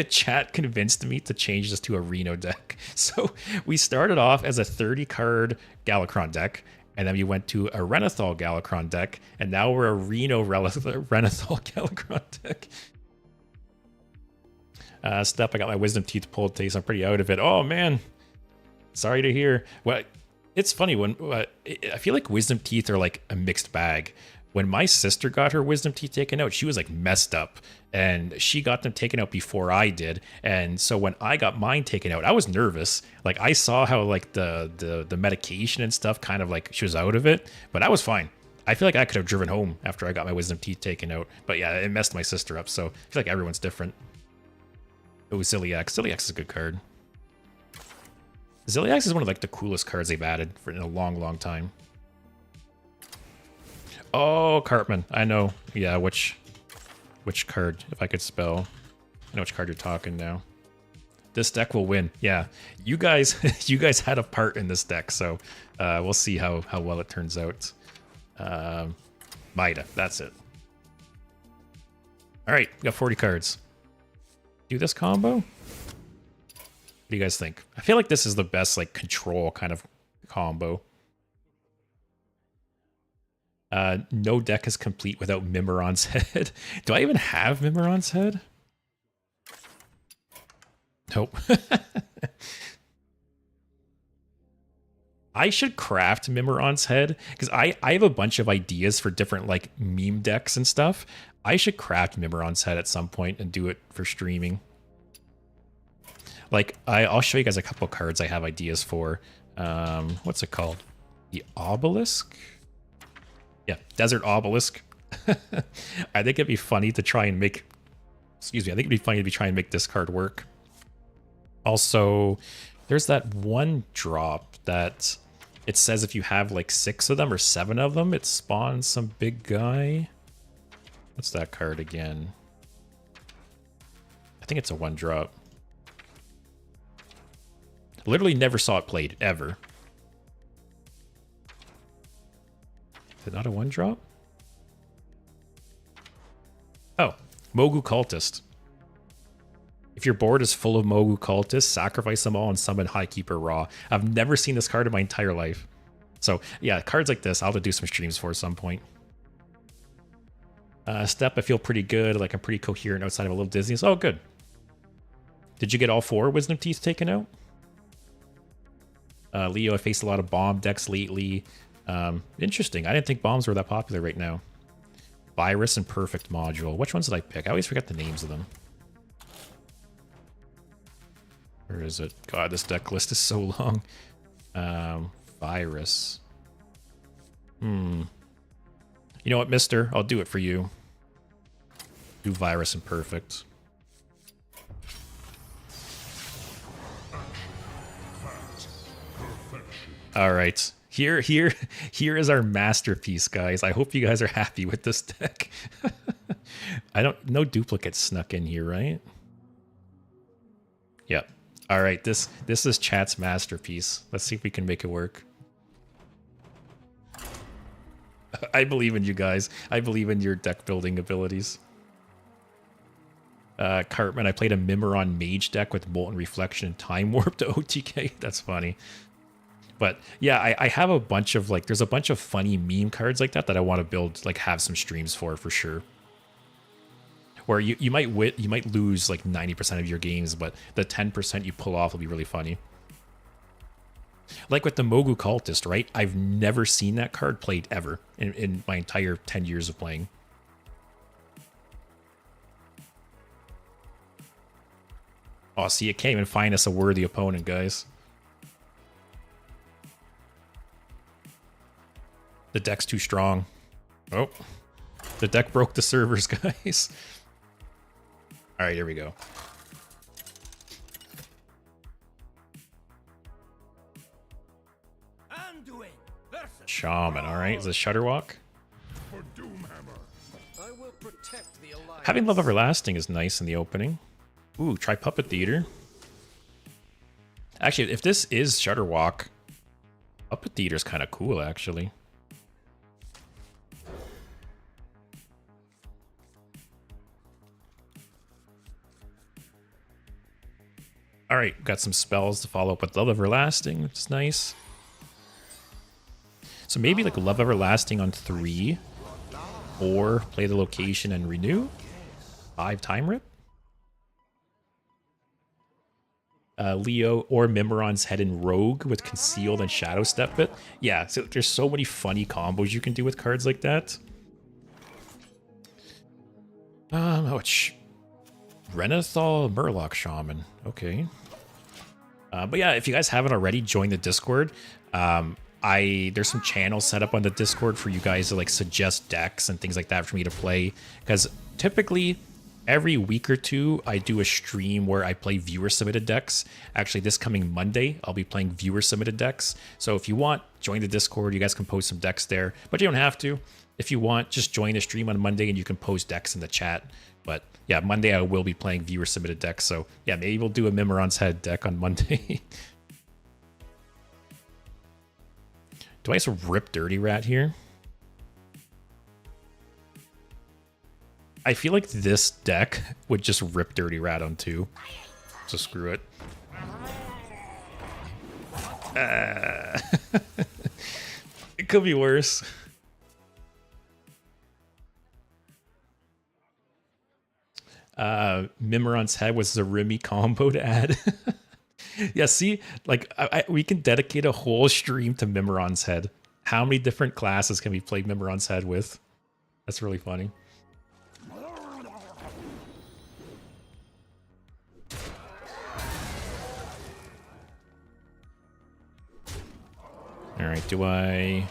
chat convinced me to change this to a Reno deck. So we started off as a 30-card Galakrond deck, and then we went to a Renathal Galakrond deck, and now we're a Reno Renathal Galakrond deck. Step, I got my Wisdom Teeth pulled today, so I'm pretty out of it. Oh, man. Sorry to hear. Well, it's funny when I feel like Wisdom Teeth are like a mixed bag. When my sister got her Wisdom Teeth taken out, she was like messed up, and she got them taken out before I did. And so when I got mine taken out, I was nervous. Like I saw how like the medication and stuff kind of like she was out of it, but I was fine. I feel like I could have driven home after I got my Wisdom Teeth taken out. But yeah, it messed my sister up. So I feel like everyone's different. Oh, Ziliax. Ziliax is a good card. Ziliax is one of like the coolest cards they've added in a long, long time. Oh, Cartman. I know. Yeah, which card, if I could spell. I know which card you're talking now. This deck will win. Yeah. You guys you guys had a part in this deck, so we'll see how well it turns out. Mida, that's it. Alright, we got 40 cards. Do this combo? What do you guys think? I feel like this is the best like control kind of combo. No deck is complete without Mimiron's Head. Do I even have Mimiron's Head? Nope. I should craft Mimiron's Head because I have a bunch of ideas for different like meme decks and stuff. I should craft Mimiron's Head at some point and do it for streaming. Like I'll show you guys a couple of cards I have ideas for. What's it called? The Obelisk? Yeah, Desert Obelisk. I think it'd be funny to try and make... Excuse me, I think it'd be funny to try and make this card work. Also, there's that one drop that it says if you have like 6 of them or 7 of them, it spawns some big guy. What's that card again? I think it's a 1-drop. Literally never saw it played, ever. Is it not a 1-drop? Oh, Mogu Cultist. If your board is full of Mogu Cultists, sacrifice them all and summon Highkeeper Raw. I've never seen this card in my entire life. So yeah, cards like this, I'll have to do some streams for at some point. Step, I feel pretty good. Like I'm pretty coherent outside of a little dizziness. Oh, good. Did you get all 4 Wisdom Teeth taken out? Leo, I faced a lot of bomb decks lately. Interesting. I didn't think bombs were that popular right now. Virus and Perfect module. Which ones did I pick? I always forget the names of them. Where is it? God, this deck list is so long. Virus. You know what, mister? I'll do it for you. Do Virus and Perfect. All right. Here is our masterpiece, guys. I hope you guys are happy with this deck. No duplicates snuck in here, right? Yep. All right, this is chat's masterpiece. Let's see if we can make it work. I believe in you guys. I believe in your deck building abilities. Cartman, I played a Mimiron Mage deck with Molten Reflection and Time Warp to OTK. That's funny. But yeah, I have a bunch of like, there's a bunch of funny meme cards like that I want to build, like have some streams for sure. Where you might lose like 90% of your games, but the 10% you pull off will be really funny. Like with the Mogu Cultist, right? I've never seen that card played ever in my entire 10 years of playing. Oh, see, it can't even find us a worthy opponent, guys. The deck's too strong. Oh, the deck broke the servers, guys. All right, here we go. Shaman. All right, is it Shudderwalk? For Doomhammer. I will protect the alliance. Having Love Everlasting is nice in the opening. Ooh, try Puppet Theater. Actually, if this is Shudderwalk, Puppet Theater is kind of cool, actually. All right, got some spells to follow up with Love Everlasting, which is nice. So maybe like Love Everlasting on 3, or play the location and renew. 5 time rip. Leo or Mimiron's Head in Rogue with Concealed and Shadow Step It. Yeah, so there's so many funny combos you can do with cards like that. Renathal Murloc Shaman. Okay. But yeah, if you guys haven't already, join the Discord. There's some channels set up on the Discord for you guys to like suggest decks and things like that for me to play. Because typically every week or two, I do a stream where I play viewer submitted decks. Actually, this coming Monday, I'll be playing viewer submitted decks. So if you want, join the Discord. You guys can post some decks there, but you don't have to. If you want, just join the stream on Monday and you can post decks in the chat. But yeah, Monday I will be playing viewer submitted decks. So yeah, maybe we'll do a Mimiron's Head deck on Monday. Do I just rip Dirty Rat here? I feel like this deck would just rip Dirty Rat on 2. So screw it. It could be worse. Mimiron's Head was Zarimi combo to add. Yeah, see, like we can dedicate a whole stream to Mimiron's Head. How many different classes can we play Mimiron's Head with? That's really funny. All right, do I...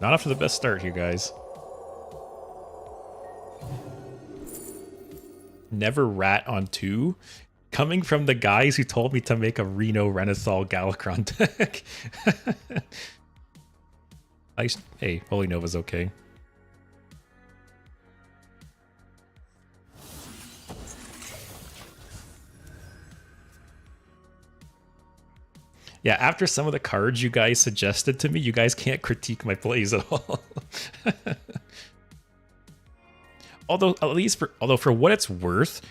Not off to the best start here, guys. Never rat on 2. Coming from the guys who told me to make a Reno Renathal Galakrond deck. Hey, Holy Nova's okay. Yeah, after some of the cards you guys suggested to me, you guys can't critique my plays at all. Although for what it's worth,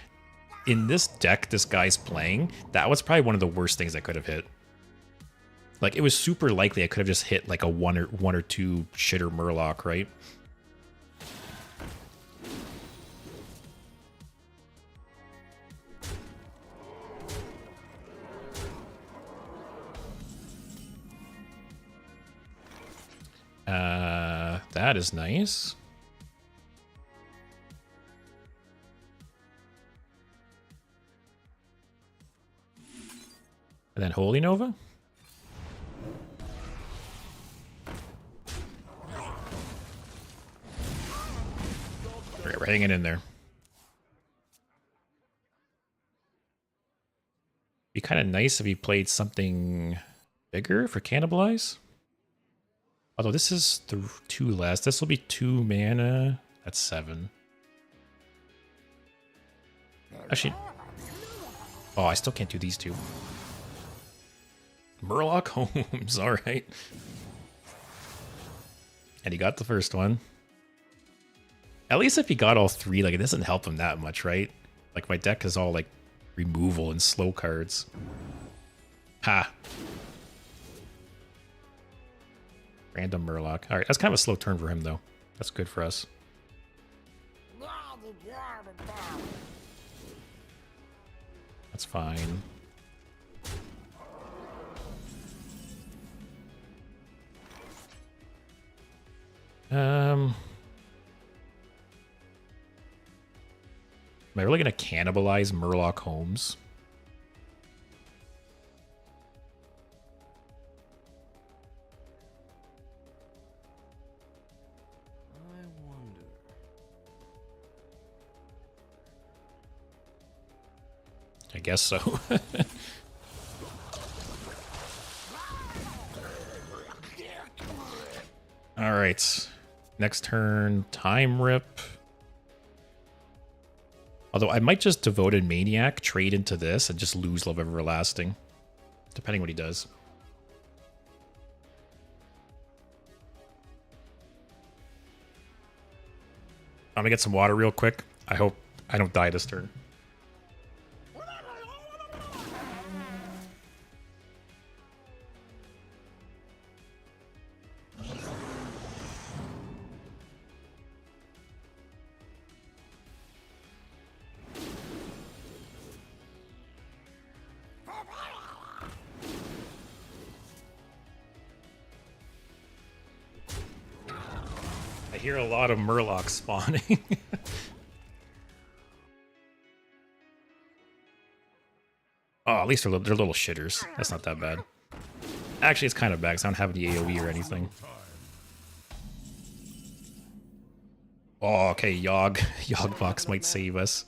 in this deck this guy's playing, that was probably one of the worst things I could have hit. Like, it was super likely I could have just hit like a one or two shitter Murloc, right? That is nice. And then Holy Nova? We're hanging in there. Be kind of nice if he played something bigger for Cannibalize. Although this is 2 less. This will be 2 mana. That's 7. Actually... Oh, I still can't do these 2. Murloc Holmes, alright. And he got the first one. At least if he got all 3, like, it doesn't help him that much, right? Like, my deck is all, like, removal and slow cards. Ha! Random Murloc. Alright, that's kind of a slow turn for him, though. That's good for us. That's fine. Am I really going to cannibalize Murloc Holmes? I guess so. All right. Next turn, Time Rip. Although I might just Devoted Maniac, trade into this, and just lose Love Everlasting. Depending what he does. I'm gonna get some water real quick. I hope I don't die this turn. I hear a lot of Murlocs spawning. Oh, at least they're little shitters. That's not that bad. Actually, it's kind of bad because I don't have any AoE or anything. Oh, okay, Yogg might save us.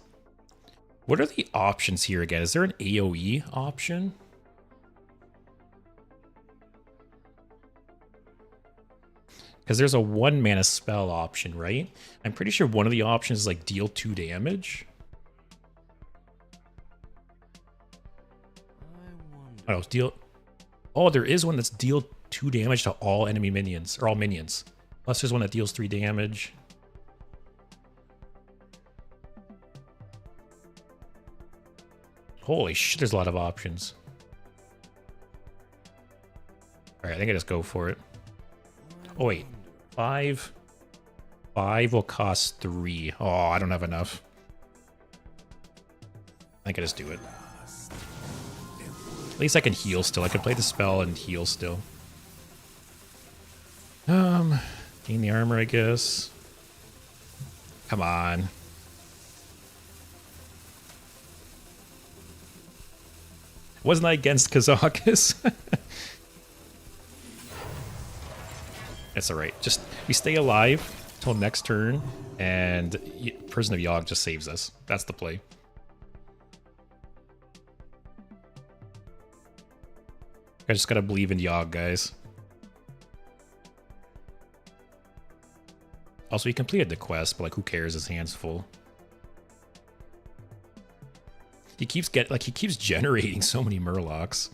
What are the options here again? Is there an AoE option? Because there's a 1 mana spell option, right? I'm pretty sure one of the options is like deal 2 damage. Oh, deal. Oh, there is one that's deal 2 damage to all enemy minions, or all minions. Plus there's one that deals 3 damage. Holy shit, there's a lot of options. Alright, I think I just go for it. Oh wait. 5 will cost 3. Oh, I don't have enough. I think I just do it. At least I can heal still. I can play the spell and heal still. Gain the armor, I guess. Come on. Wasn't I against Kazakus? That's alright. Just, we stay alive till next turn, and Prison of Yogg just saves us. That's the play. I just gotta believe in Yogg, guys. Also, he completed the quest, but like, who cares? His hand's full. He keeps generating so many Murlocs.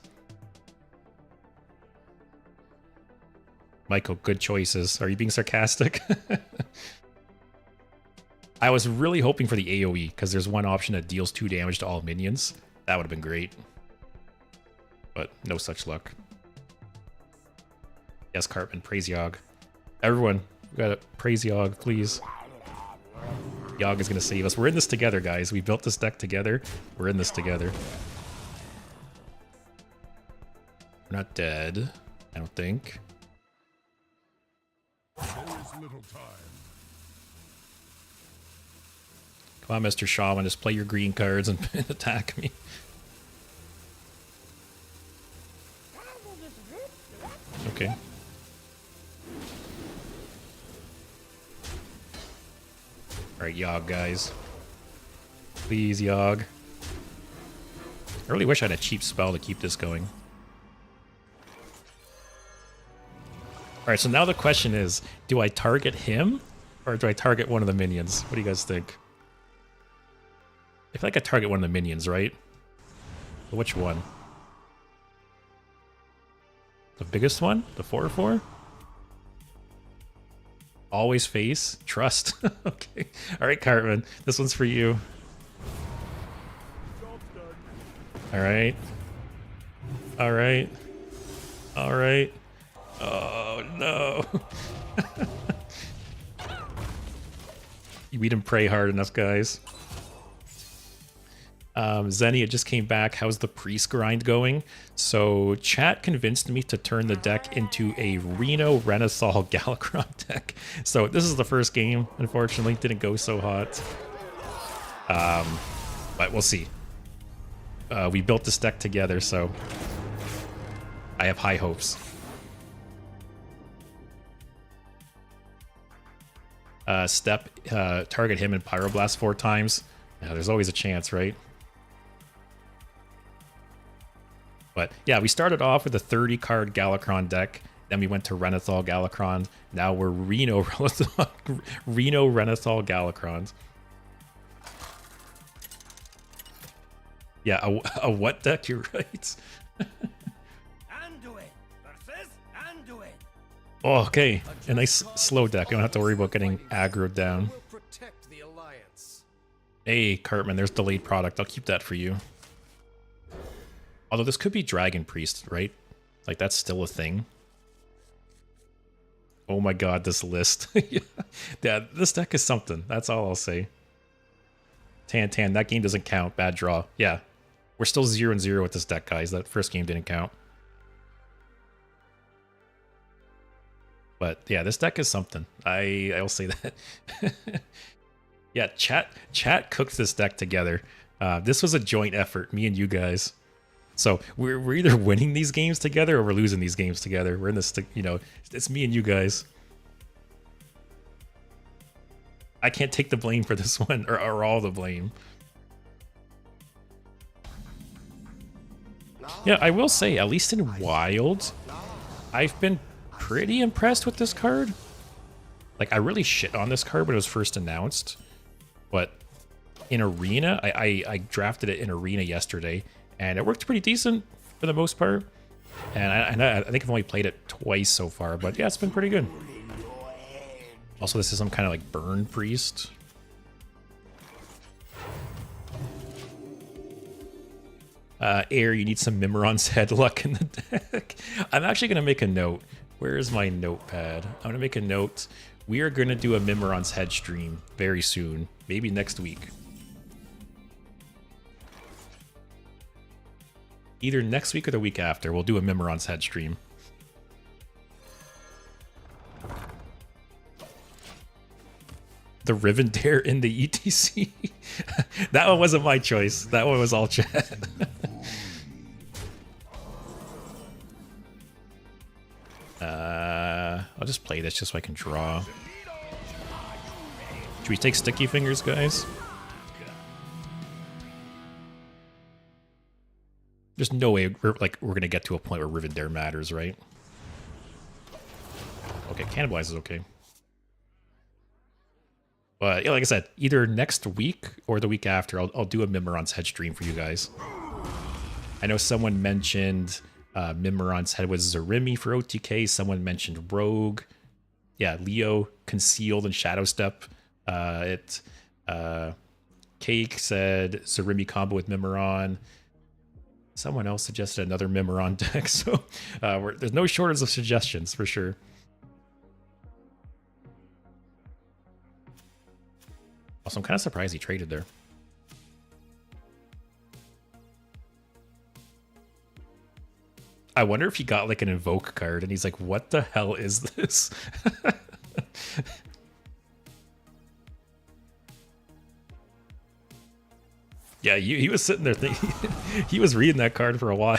Michael, good choices. Are you being sarcastic? I was really hoping for the AoE, because there's one option that deals 2 damage to all minions. That would have been great. But no such luck. Yes, Cartman, praise Yogg. Everyone, we gotta praise Yogg, please. Yogg is gonna save us. We're in this together, guys. We built this deck together. We're in this together. We're not dead, I don't think. Little time. Come on, Mr. Shaman, just play your green cards and attack me. Okay. Alright, Yogg, guys. Please, Yogg. I really wish I had a cheap spell to keep this going. Alright, so now the question is, do I target him, or do I target one of the minions? What do you guys think? I feel like I target one of the minions, right? But which one? The biggest one? The 4/4? Always face? Trust. Okay. Alright, Cartman. This one's for you. Alright. Alright. Alright. Oh, no. We didn't pray hard enough, guys. Xenia just came back. How's the priest grind going? So chat convinced me to turn the deck into a Reno Renaissance Galakrond deck. So this is the first game, unfortunately. Didn't go so hot. But we'll see. We built this deck together, so I have high hopes. Target him and Pyroblast 4 times. Yeah, there's always a chance, right? But yeah, we started off with a 30 card Galakrond deck. Then we went to Renathal Galakrond. Now we're Reno Renathal Galakrond. Yeah, a what deck? You're right. Anduin versus Anduin. Oh, okay, a nice slow deck. I don't have to worry about getting aggroed down. Will protect the alliance. Hey, Cartman, there's delayed product. I'll keep that for you. Although this could be Dragon Priest, right? Like, that's still a thing. Oh my god, this list. Yeah, this deck is something. That's all I'll say. Tan, that game doesn't count. Bad draw. Yeah. We're still 0-0 with this deck, guys. That first game didn't count. But yeah, this deck is something. I'll say that. Yeah, chat cooked this deck together. This was a joint effort, me and you guys. So we're either winning these games together or we're losing these games together. We're in this, you know, it's me and you guys. I can't take the blame for this one, or all the blame. Yeah, I will say, at least in Wild, I've been pretty impressed with this card. Like, I really shit on this card when it was first announced. But in Arena, I drafted it in Arena yesterday, and it worked pretty decent for the most part. And I think I've only played it twice so far, but yeah, it's been pretty good. Also, this is some kind of like burn priest. Air, you need some Mimiron's head luck in the deck. I'm actually going to make a note. Where is my notepad? I'm going to make a note. We are going to do a Mimiron's head stream very soon. Maybe next week. Either next week or the week after, we'll do a Mimiron's head stream. The Rivendare in the ETC. That one wasn't my choice. That one was all chat. I'll just play this just so I can draw. Should we take sticky fingers, guys? There's no way we're gonna get to a point where Rivendare matters, right? Okay, Cannibalize is okay. But yeah, like I said, either next week or the week after, I'll do a Mimiron's head stream for you guys. I know someone mentioned Mimiron's head was Zarimi for OTK. Someone mentioned Rogue. Yeah, Leo, Concealed, and Shadow Step. Cake said Zarimi combo with Mimiron. Someone else suggested another Mimiron deck. So there's no shortage of suggestions for sure. Also, I'm kind of surprised he traded there. I wonder if he got like an Invoke card and he's like, what the hell is this? Yeah, he was sitting there thinking, he was reading that card for a while.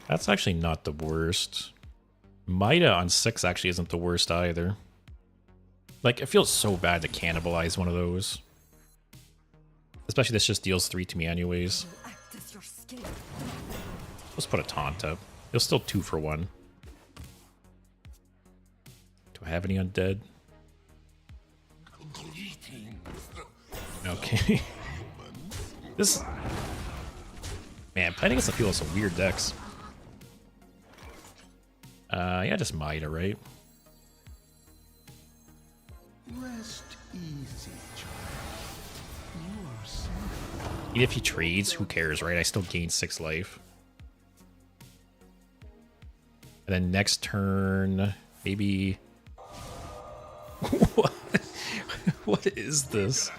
That's actually not the worst. Mida on 6 actually isn't the worst either. Like, it feels so bad to cannibalize one of those. Especially this just deals 3 to me anyways. Let's put a taunt up. You'll still 2 for 1. Do I have any undead? Okay. This... Man, playing against the field is some weird decks. Yeah, just Mida, right? Rest easy, child. You are safe. Even if he trades, who cares, right? I still gain 6 life. And then next turn, maybe... What? What is this?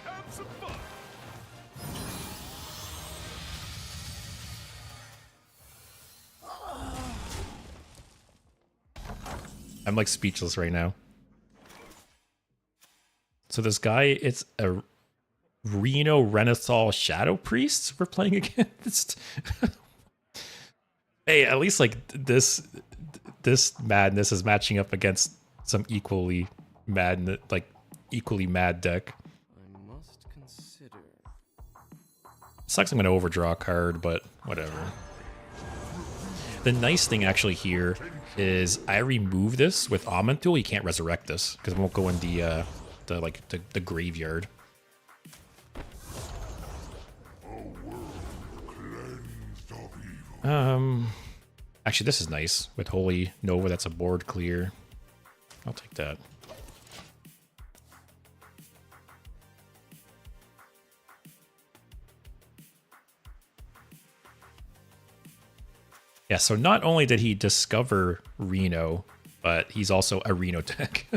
I'm like speechless right now. So this guy, it's a Reno Renathal Shadow Priest we're playing against. Hey, at least like this madness is matching up against some equally mad, like equally mad deck. I must consider. Sucks I'm gonna overdraw a card, but whatever. The nice thing actually here is I remove this with Almond Tool. You can't resurrect this because it won't go in the graveyard. Actually, this is nice with Holy Nova. That's a board clear. I'll take that. Yeah, so not only did he discover Reno, but he's also a Reno deck.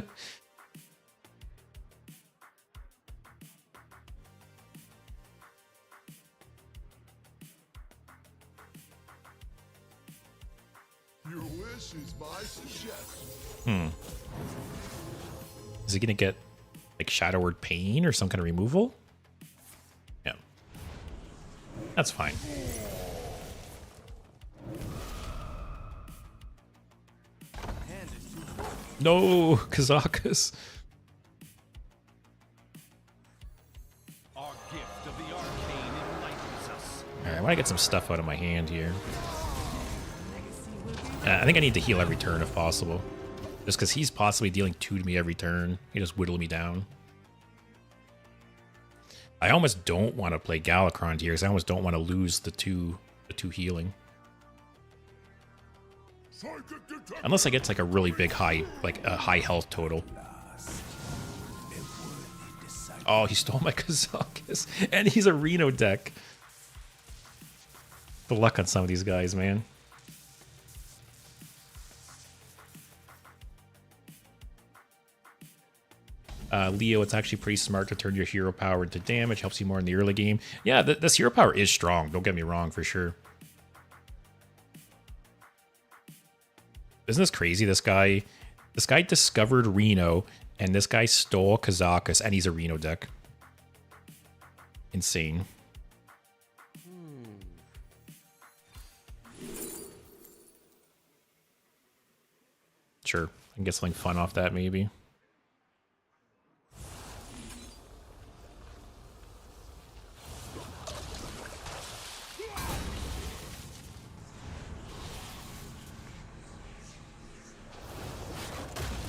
Your wish is my suggestion. Is he gonna get like Shadow Word Pain or some kind of removal? Yeah. That's fine. No, Kazakus. Our gift of the arcane enlightens us. Alright, I want to get some stuff out of my hand here. I think I need to heal every turn if possible. Just because he's possibly dealing 2 to me every turn. He just whittle me down. I almost don't want to play Galakrond here because I almost don't want to lose the two healing. Unless I get to like a really big high health total. Oh, he stole my Kazakus. And he's a Reno deck. The luck on some of these guys, man. Leo, it's actually pretty smart to turn your hero power into damage. Helps you more in the early game. Yeah, this hero power is strong. Don't get me wrong, for sure. Isn't this crazy? This guy discovered Reno, and this guy stole Kazakus, and he's a Reno deck. Insane. Sure, I can get something fun off that, maybe.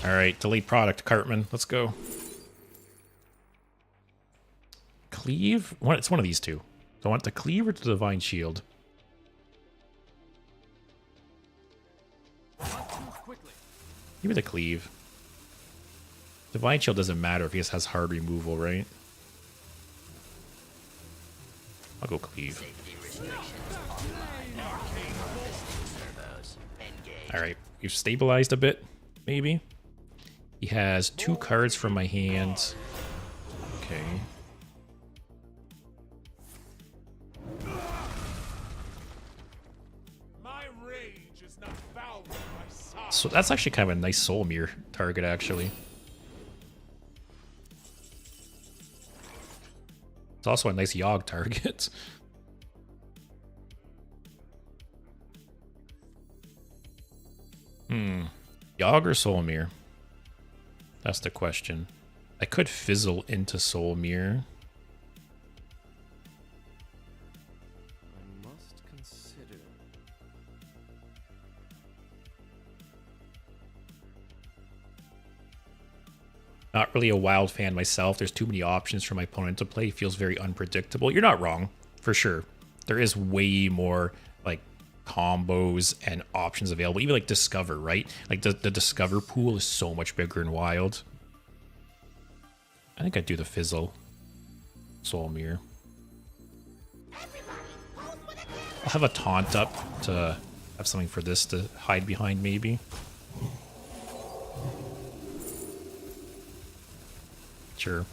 Alright, delete product, Cartman. Let's go. Cleave? It's one of these two. Do I want the Cleave or the Divine Shield? Give me the Cleave. Divine Shield doesn't matter if he just has hard removal, right? I'll go Cleave. Alright, we've stabilized a bit, maybe. He has 2 cards from my hand. Okay. My rage is not bound by sorrow. So that's actually kind of a nice Soul Mirror target, actually. It's also a nice Yogg target. Yogg or Soul Mirror? That's the question. I could fizzle into Soul Mirror. I must consider. Not really a Wild fan myself. There's too many options for my opponent to play. It feels very unpredictable. You're not wrong, for sure. There is way more like combos and options available. Even like Discover, right? Like the Discover pool is so much bigger in Wild. I think I'd do the Fizzle. Soul Mirror. I'll have a Taunt up to have something for this to hide behind, maybe. Sure.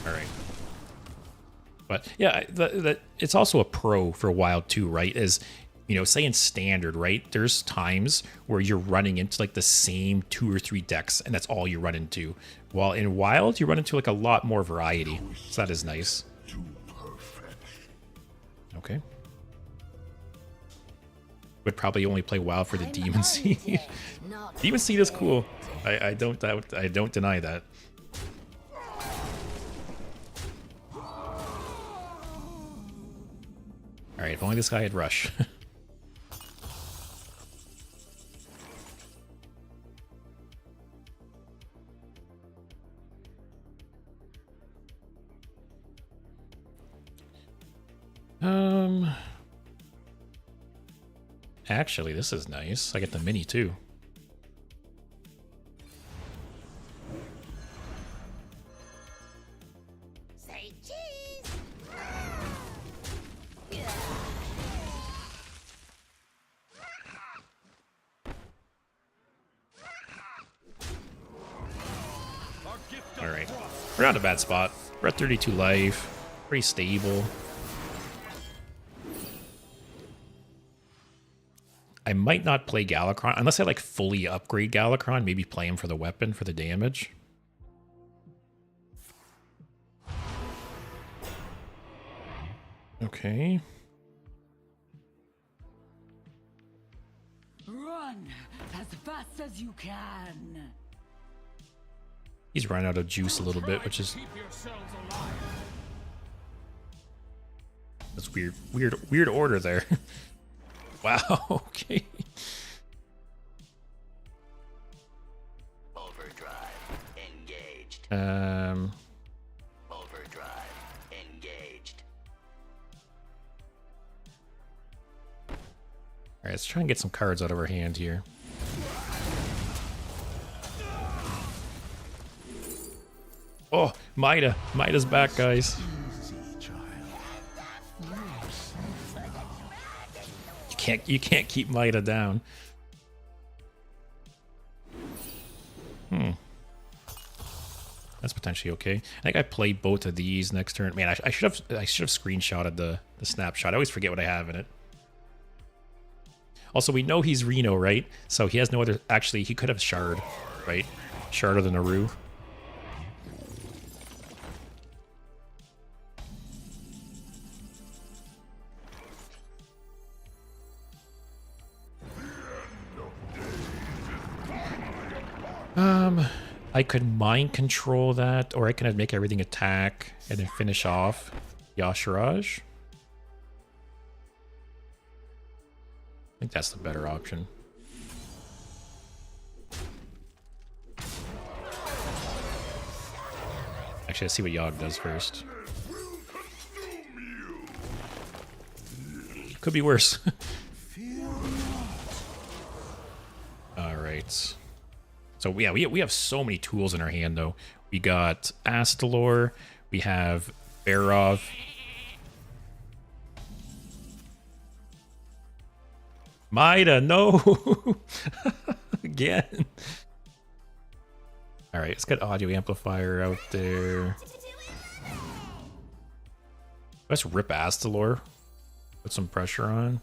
Alright. But yeah, it's also a pro for Wild too, right? Is, you know, say in Standard, right? There's times where you're running into like the same 2 or 3 decks and that's all you run into. While in Wild, you run into like a lot more variety. So that is nice. Okay. would probably only play WoW for the Demon Seed. Demon Seed is cool. I don't deny that. Alright, if only this guy had Rush. Actually, this is nice. I get the mini too. Say cheese. All right, we're not in a bad spot. We're at 32 life, pretty stable. I might not play Galakrond unless I like fully upgrade Galakrond. Maybe play him for the weapon for the damage. Okay. Run as fast as you can. He's run out of juice a little bit, which is that's weird order there. Wow. Okay. Overdrive engaged. Overdrive engaged. All right, let's try and get some cards out of our hand here. Oh, Maida. Maida's back, guys. You can't keep Maida down. That's potentially okay. I think I played both of these next turn. Man, I should have screenshotted the snapshot. I always forget what I have in it. Also, we know he's Reno, right? So he has no other. Actually, he could have Shard, right? Shard of the Naru. I could mind control that, or I can make everything attack and then finish off Yasharaj. I think that's the better option. Actually, let's see what Yogg does first. Could be worse. Alright. So yeah, we have so many tools in our hand though. We got Astalor, we have Barov. Maida, no! Again. Alright, let's get audio amplifier out there. Let's rip Astalor. Put some pressure on.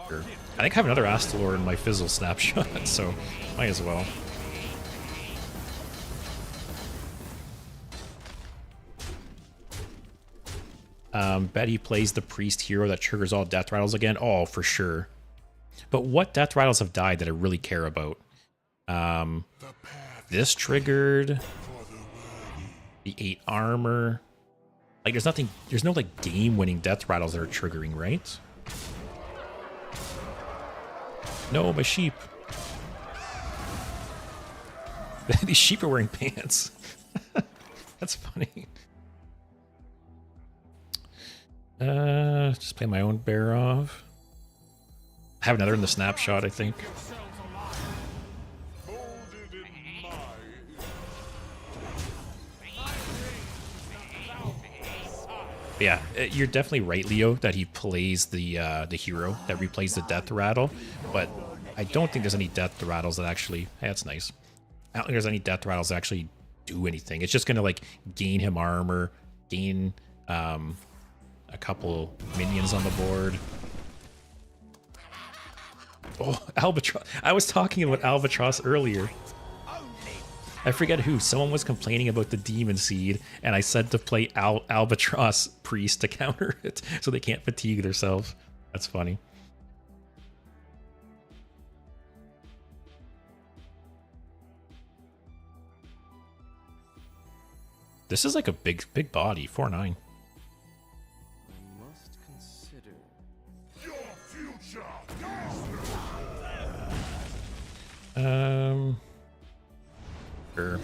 Sure. I think I have another Astalor in my Fizzle snapshot, so might as well. Bet he plays the priest hero that triggers all death rattles again. Oh, for sure. But what death rattles have died that I really care about? This triggered. The 8 armor. Like, there's no like game-winning death rattles that are triggering, right? No, my sheep. These sheep are wearing pants. That's funny. Just play my own Barov. I have another in the snapshot, I think. But yeah, you're definitely right, Leo, that he plays the hero that replays the death rattle. But I don't think there's any death rattles that actually. Hey, that's nice. I don't think there's any death rattles that actually do anything. It's just gonna like gain him armor, gain a couple minions on the board. Oh, Albatross. I was talking about Albatross earlier. I forget who. Someone was complaining about the Demon Seed, and I said to play Albatross Priest to counter it, so they can't fatigue themselves. That's funny. This is like a big body, 4-9. I must consider. Your future. Sure.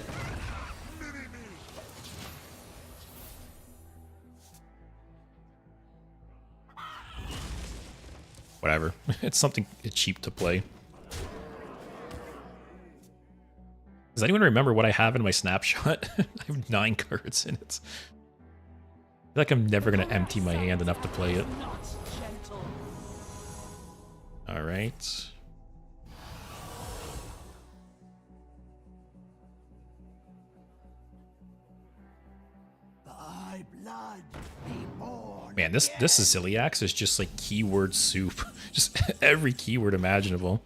Whatever. It's something cheap to play. Does anyone remember what I have in my snapshot? I have 9 cards in it. I feel like I'm never going to empty my hand enough to play it. Alright. By blood, be born. Man, this Ziliax is just like keyword soup. Just every keyword imaginable.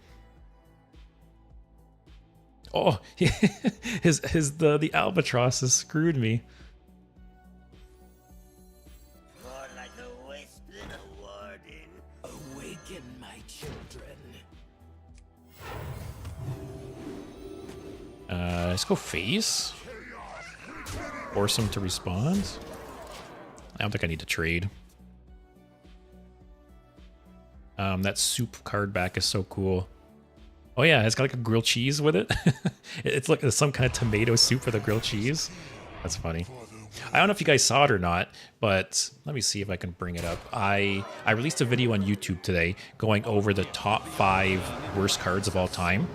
Oh, the albatross has screwed me. More like a wisp than a warden. Awaken, my children. Let's go face. Force him to respond. I don't think I need to trade. That soup card back is so cool. Oh yeah, it's got like a grilled cheese with it. It's like some kind of tomato soup with a grilled cheese. That's funny. I don't know if you guys saw it or not, but let me see if I can bring it up. I released a video on YouTube today going over the top 5 worst cards of all time.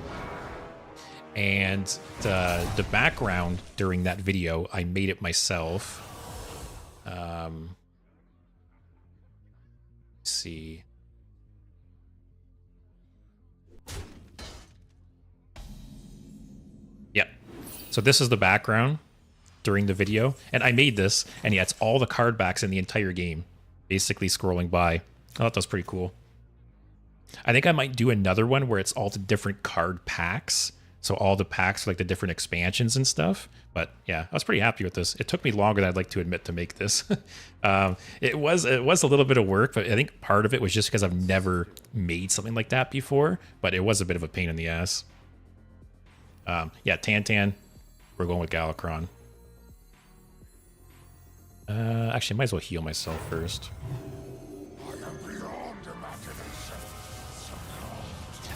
And the background during that video, I made it myself. Let's see. Yeah. So this is the background during the video. And I made this, and yeah, it's all the card backs in the entire game, basically scrolling by. I thought that was pretty cool. I think I might do another one where it's all the different card packs. So all the packs for like the different expansions and stuff. But yeah, I was pretty happy with this. It took me longer than I'd like to admit to make this. It was a little bit of work, but I think part of it was just because I've never made something like that before. But it was a bit of a pain in the ass. Yeah, Tantan. We're going with Galakrond. Actually, I might as well heal myself first.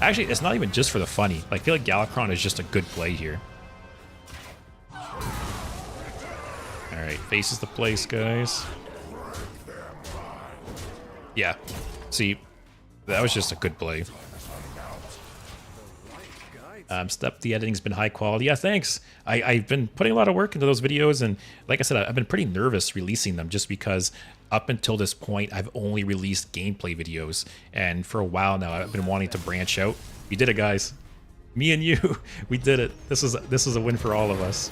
Actually, it's not even just for the funny. Like, I feel like Galakrond is just a good play here. Alright, faces the place, guys. Yeah. See, that was just a good play. Step, the editing's been high quality. Yeah, thanks. I've been putting a lot of work into those videos, and like I said, I've been pretty nervous releasing them just because up until this point, I've only released gameplay videos, and for a while now, I've been wanting to branch out. We did it, guys. Me and you, we did it. This is a win for all of us.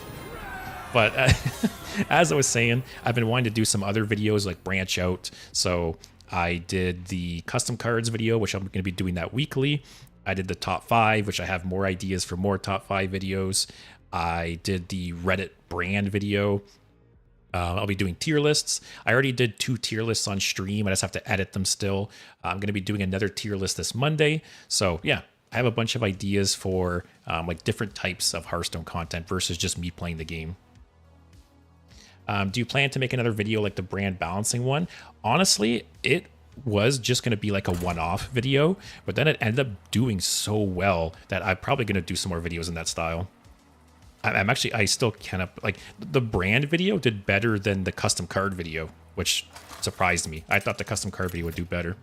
But as I was saying, I've been wanting to do some other videos, like branch out. So I did the custom cards video, which I'm going to be doing that weekly. I did the top 5, which I have more ideas for more top 5 videos. I did the Reddit brand video. I'll be doing tier lists. I already did 2 tier lists on stream. I just have to edit them still. I'm going to be doing another tier list this Monday. So yeah, I have a bunch of ideas for like different types of Hearthstone content versus just me playing the game. Do you plan to make another video like the brand balancing one? Honestly, it was just going to be like a one-off video, but then it ended up doing so well that I'm probably going to do some more videos in that style. I still kind of like the brand video did better than the custom card video, which surprised me. I thought the custom card video would do better.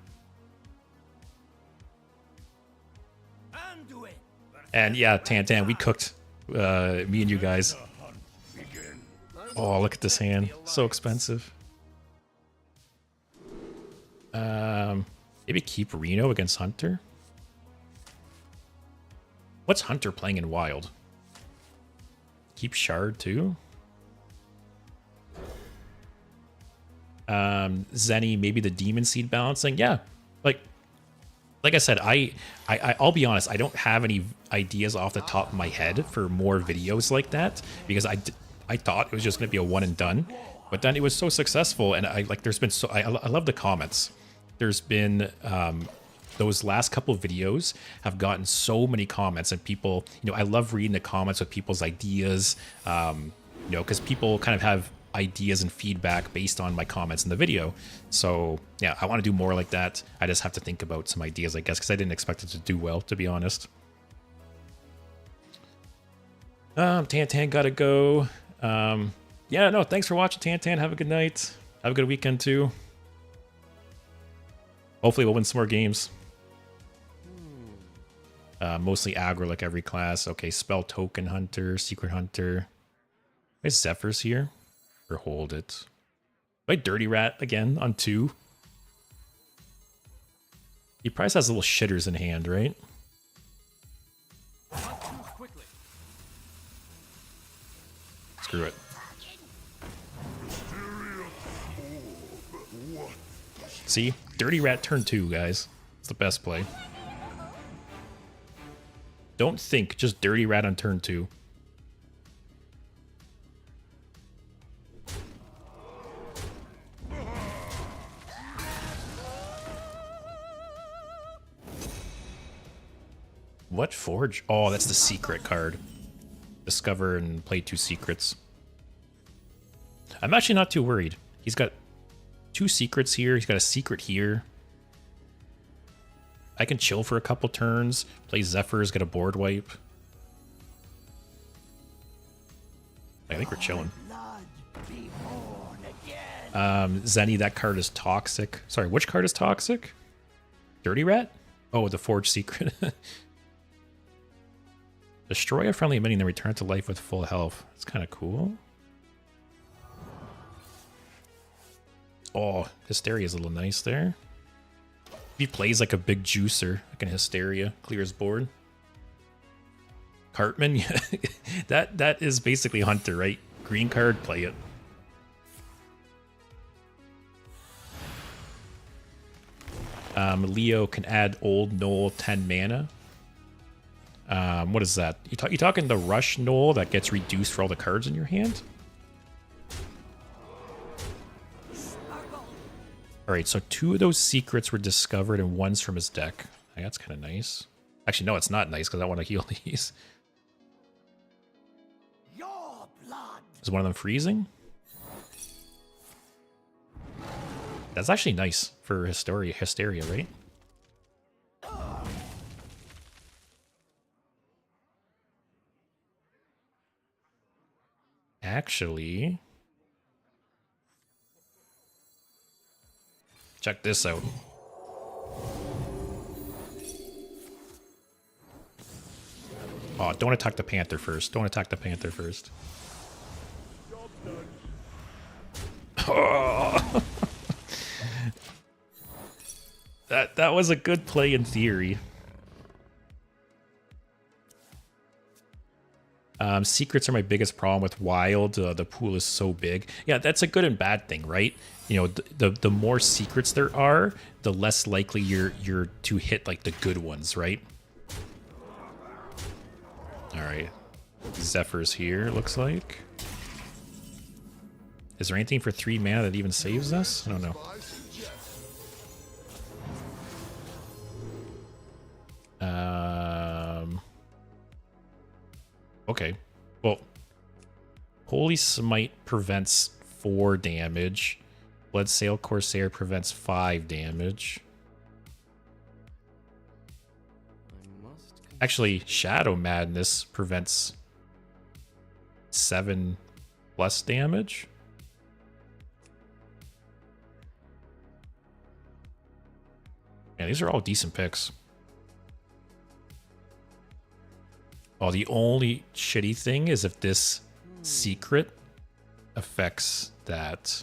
And yeah, Tantan, we cooked, me and you guys. Oh, look at this hand. So expensive. Maybe keep Reno against Hunter. What's Hunter playing in Wild? Keep Shard too. Zenny, maybe the Demon Seed balancing. Yeah, like I said, I'll be honest. I don't have any ideas off the top of my head for more videos like that because I thought it was just going to be a one and done, but then it was so successful, and there's been so I love the comments. There's been those last couple of videos have gotten so many comments, and people, I love reading the comments with people's ideas, because people kind of have ideas and feedback based on my comments in the video. So yeah, I want to do more like that. I just have to think about some ideas, I guess, because I didn't expect it to do well, to be honest. Tantan gotta go. Yeah, no, thanks for watching, Tantan. Have a good night. Have a good weekend too. Hopefully we'll win some more games. Mostly aggro like every class. Okay, spell token hunter, secret hunter. Is Zephyr's here? Or hold it. Wait, Dirty Rat again on 2. He probably has little shitters in hand, right? Screw it. See? Dirty Rat turn 2, guys. It's the best play. Don't think, just Dirty Rat on turn 2. What forge? Oh, that's the secret card. Discover and play 2 secrets. I'm actually not too worried. He's got 2 secrets here. He's got a secret here. I can chill for a couple turns. Play Zephyrs, get a board wipe. I think we're chilling. Zenny, that card is toxic. Sorry, which card is toxic? Dirty Rat? Oh, the Forge Secret. Destroy a friendly minion, then return to life with full health. That's kind of cool. Oh, Hysteria is a little nice there. If he plays like a big juicer, like an Hysteria, clears board. Cartman, yeah, that is basically Hunter, right? Green card, play it. Leo can add Old Knoll 10 mana. What is that? You talking the Rush Knoll that gets reduced for all the cards in your hand? Alright, so 2 of those secrets were discovered and one's from his deck. That's kind of nice. Actually, no, it's not nice because I want to heal these. Your blood. Is one of them freezing? That's actually nice for Hysteria, right? Actually, check this out. Oh, don't attack the Panther first. Don't attack the Panther first. Oh. That was a good play in theory. Secrets are my biggest problem with Wild. The pool is so big. Yeah, that's a good and bad thing, right? You know, the more secrets there are, the less likely you're to hit like the good ones, right? All right, Zephyr's here. Looks like. Is there anything for 3 mana that even saves us? I don't know. Okay. Well, Holy Smite prevents 4 damage. Bloodsail Corsair prevents 5 damage. Actually, Shadow Madness prevents 7 plus damage. Yeah, these are all decent picks. Oh, the only shitty thing is if this secret affects that.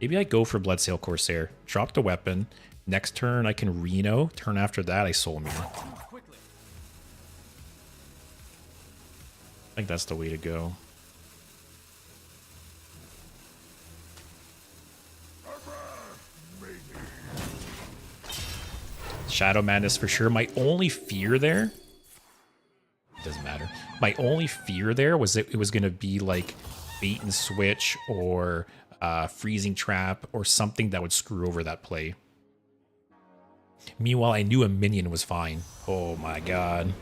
Maybe I go for Bloodsail Corsair. Drop the weapon. Next turn I can Reno. Turn after that I Soul Mirror. I think that's the way to go. Shadow Madness for sure. My only fear there, doesn't matter. My only fear there was that it was going to be like bait and switch or freezing trap or something that would screw over that play. Meanwhile, I knew a minion was fine. Oh my god.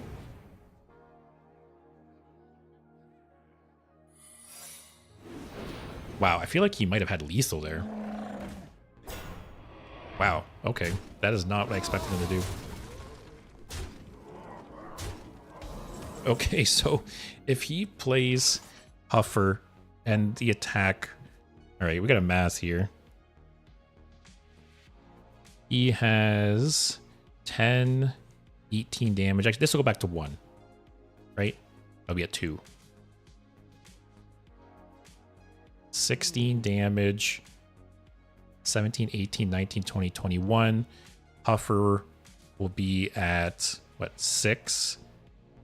Wow, I feel like he might have had lethal there. Wow, okay. That is not what I expected him to do. Okay, so if he plays Huffer and the attack... Alright, we got a math here. He has 10, 18 damage. Actually, this will go back to 1. Right? I'll be at 2. 16 damage. 17, 18, 19, 20, 21. Huffer will be at, what, 6?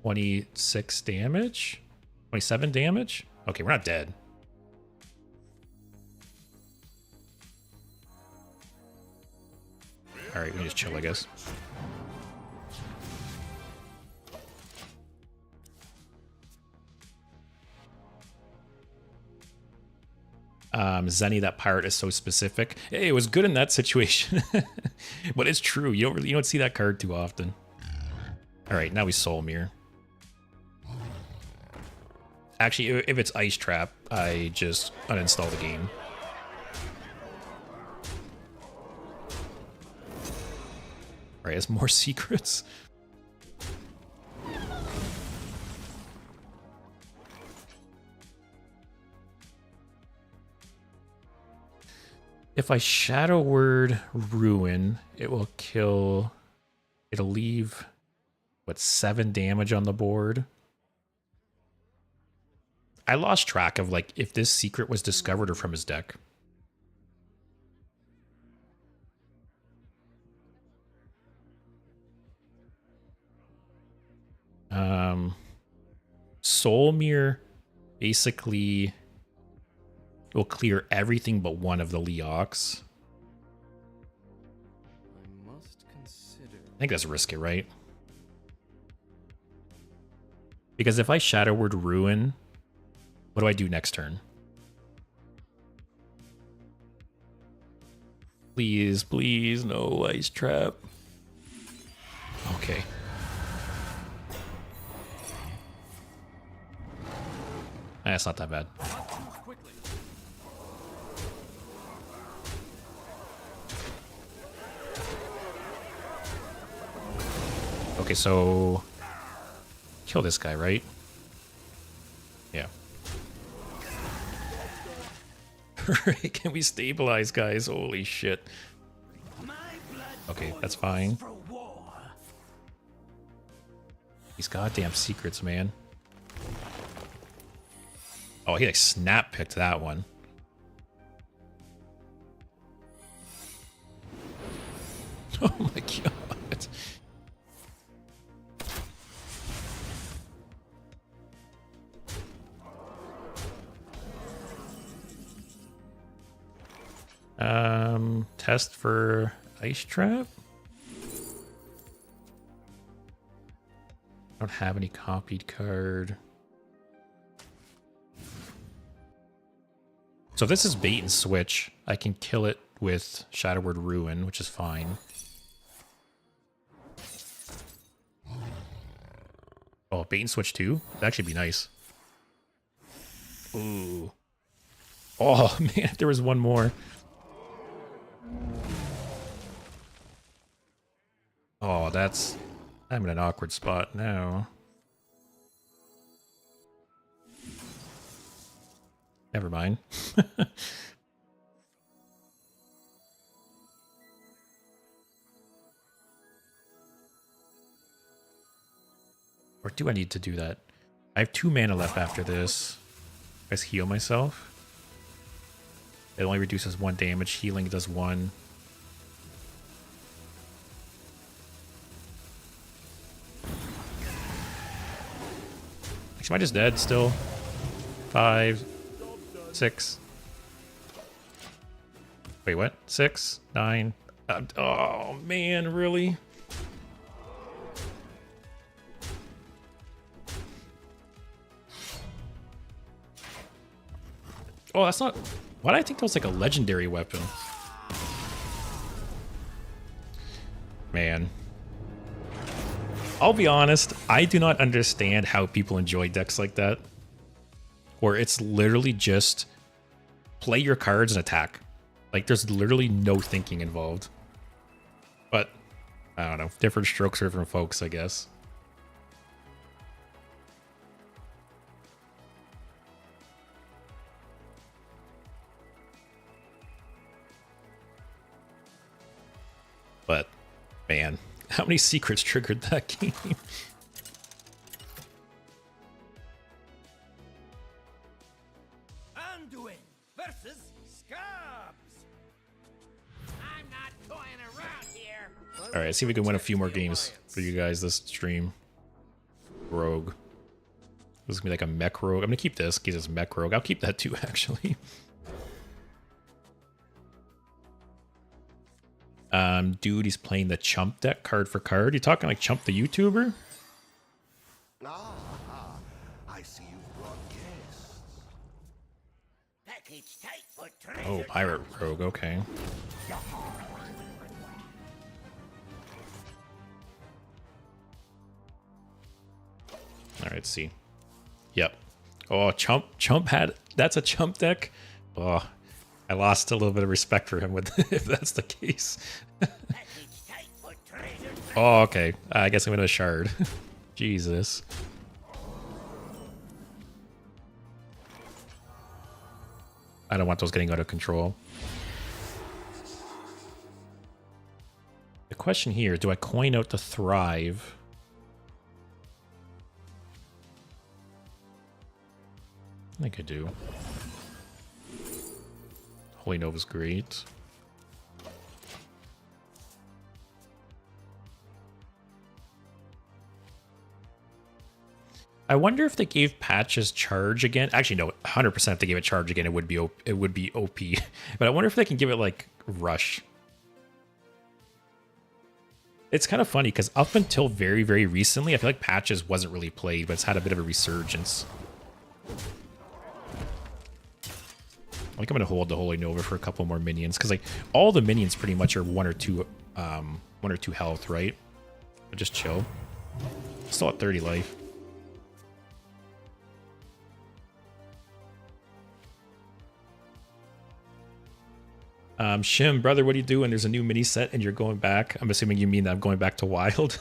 26 damage? 27 damage? Okay, we're not dead. Alright, we can just chill, I guess. Zenny, that pirate is so specific. Hey, it was good in that situation. But it's true. You don't see that card too often. Alright, now we Soul Mirror. Actually, if it's Ice Trap, I just uninstall the game. Alright, has more secrets. If I Shadow Word Ruin, it will kill... It'll leave, what, 7 damage on the board? I lost track of, like, if this secret was discovered or from his deck. Soul Mirror basically will clear everything but one of the Leox. I must consider. I think that's risky, right? Because if I Shadow Word Ruin, what do I do next turn? Please, please, no Ice Trap. Okay. That's not that bad. Okay, so kill this guy, right? Yeah. Can we stabilize, guys? Holy shit. Okay, that's fine. These goddamn secrets, man. Oh, he like snap picked that one. Oh my god. Test for Ice Trap. I don't have any copied card. So if this is bait and switch, I can kill it with Shadow Word Ruin, which is fine. Oh, bait and switch too? That'd actually be nice. Ooh. Oh man, if there was one more. Oh, I'm in an awkward spot now. Never mind. Or do I need to do that? I have 2 mana left after this. I just heal myself. It only reduces 1 damage. Healing does 1. Am I just dead still? 5, 6. Wait, what? 6, 9. Oh man, really? Oh, that's not... Why did I think that was like a legendary weapon? Man. I'll be honest, I do not understand how people enjoy decks like that. Where it's literally just play your cards and attack. Like, there's literally no thinking involved. But, I don't know. Different strokes for different folks, I guess. But, man, how many secrets triggered that game? Anduin versus Scabs. I'm not toying around here. All right, see if we can win a few more games for you guys this stream. Rogue. This is gonna be like a mech rogue. I'm gonna keep this because it's mech rogue. I'll keep that too, actually. Dude, he's playing the Chump deck card for card. You talking like Chump the YouTuber? Ah, I see you brought guests. Package tight for treasure. Oh, pirate rogue. Okay. All right, see. Yep. Oh, Chump had. That's a Chump deck. Oh, I lost a little bit of respect for him with if that's the case. Package tight for treasure. Oh, okay. I guess I'm gonna shard. Jesus. I don't want those getting out of control. The question here, do I coin out the Thrive? I think I do. Holy Nova's great. I wonder if they gave Patches charge again. Actually, no, 100% if they gave it charge again, it would be OP. But I wonder if they can give it like Rush. It's kind of funny because up until very, very recently, I feel like Patches wasn't really played, but it's had a bit of a resurgence. I think I'm gonna hold the Holy Nova for a couple more minions because like all the minions pretty much are one or two health, right? But just chill. Still at 30 life. Shim, brother, what are you doing? There's a new mini set and you're going back. I'm assuming you mean that I'm going back to Wild.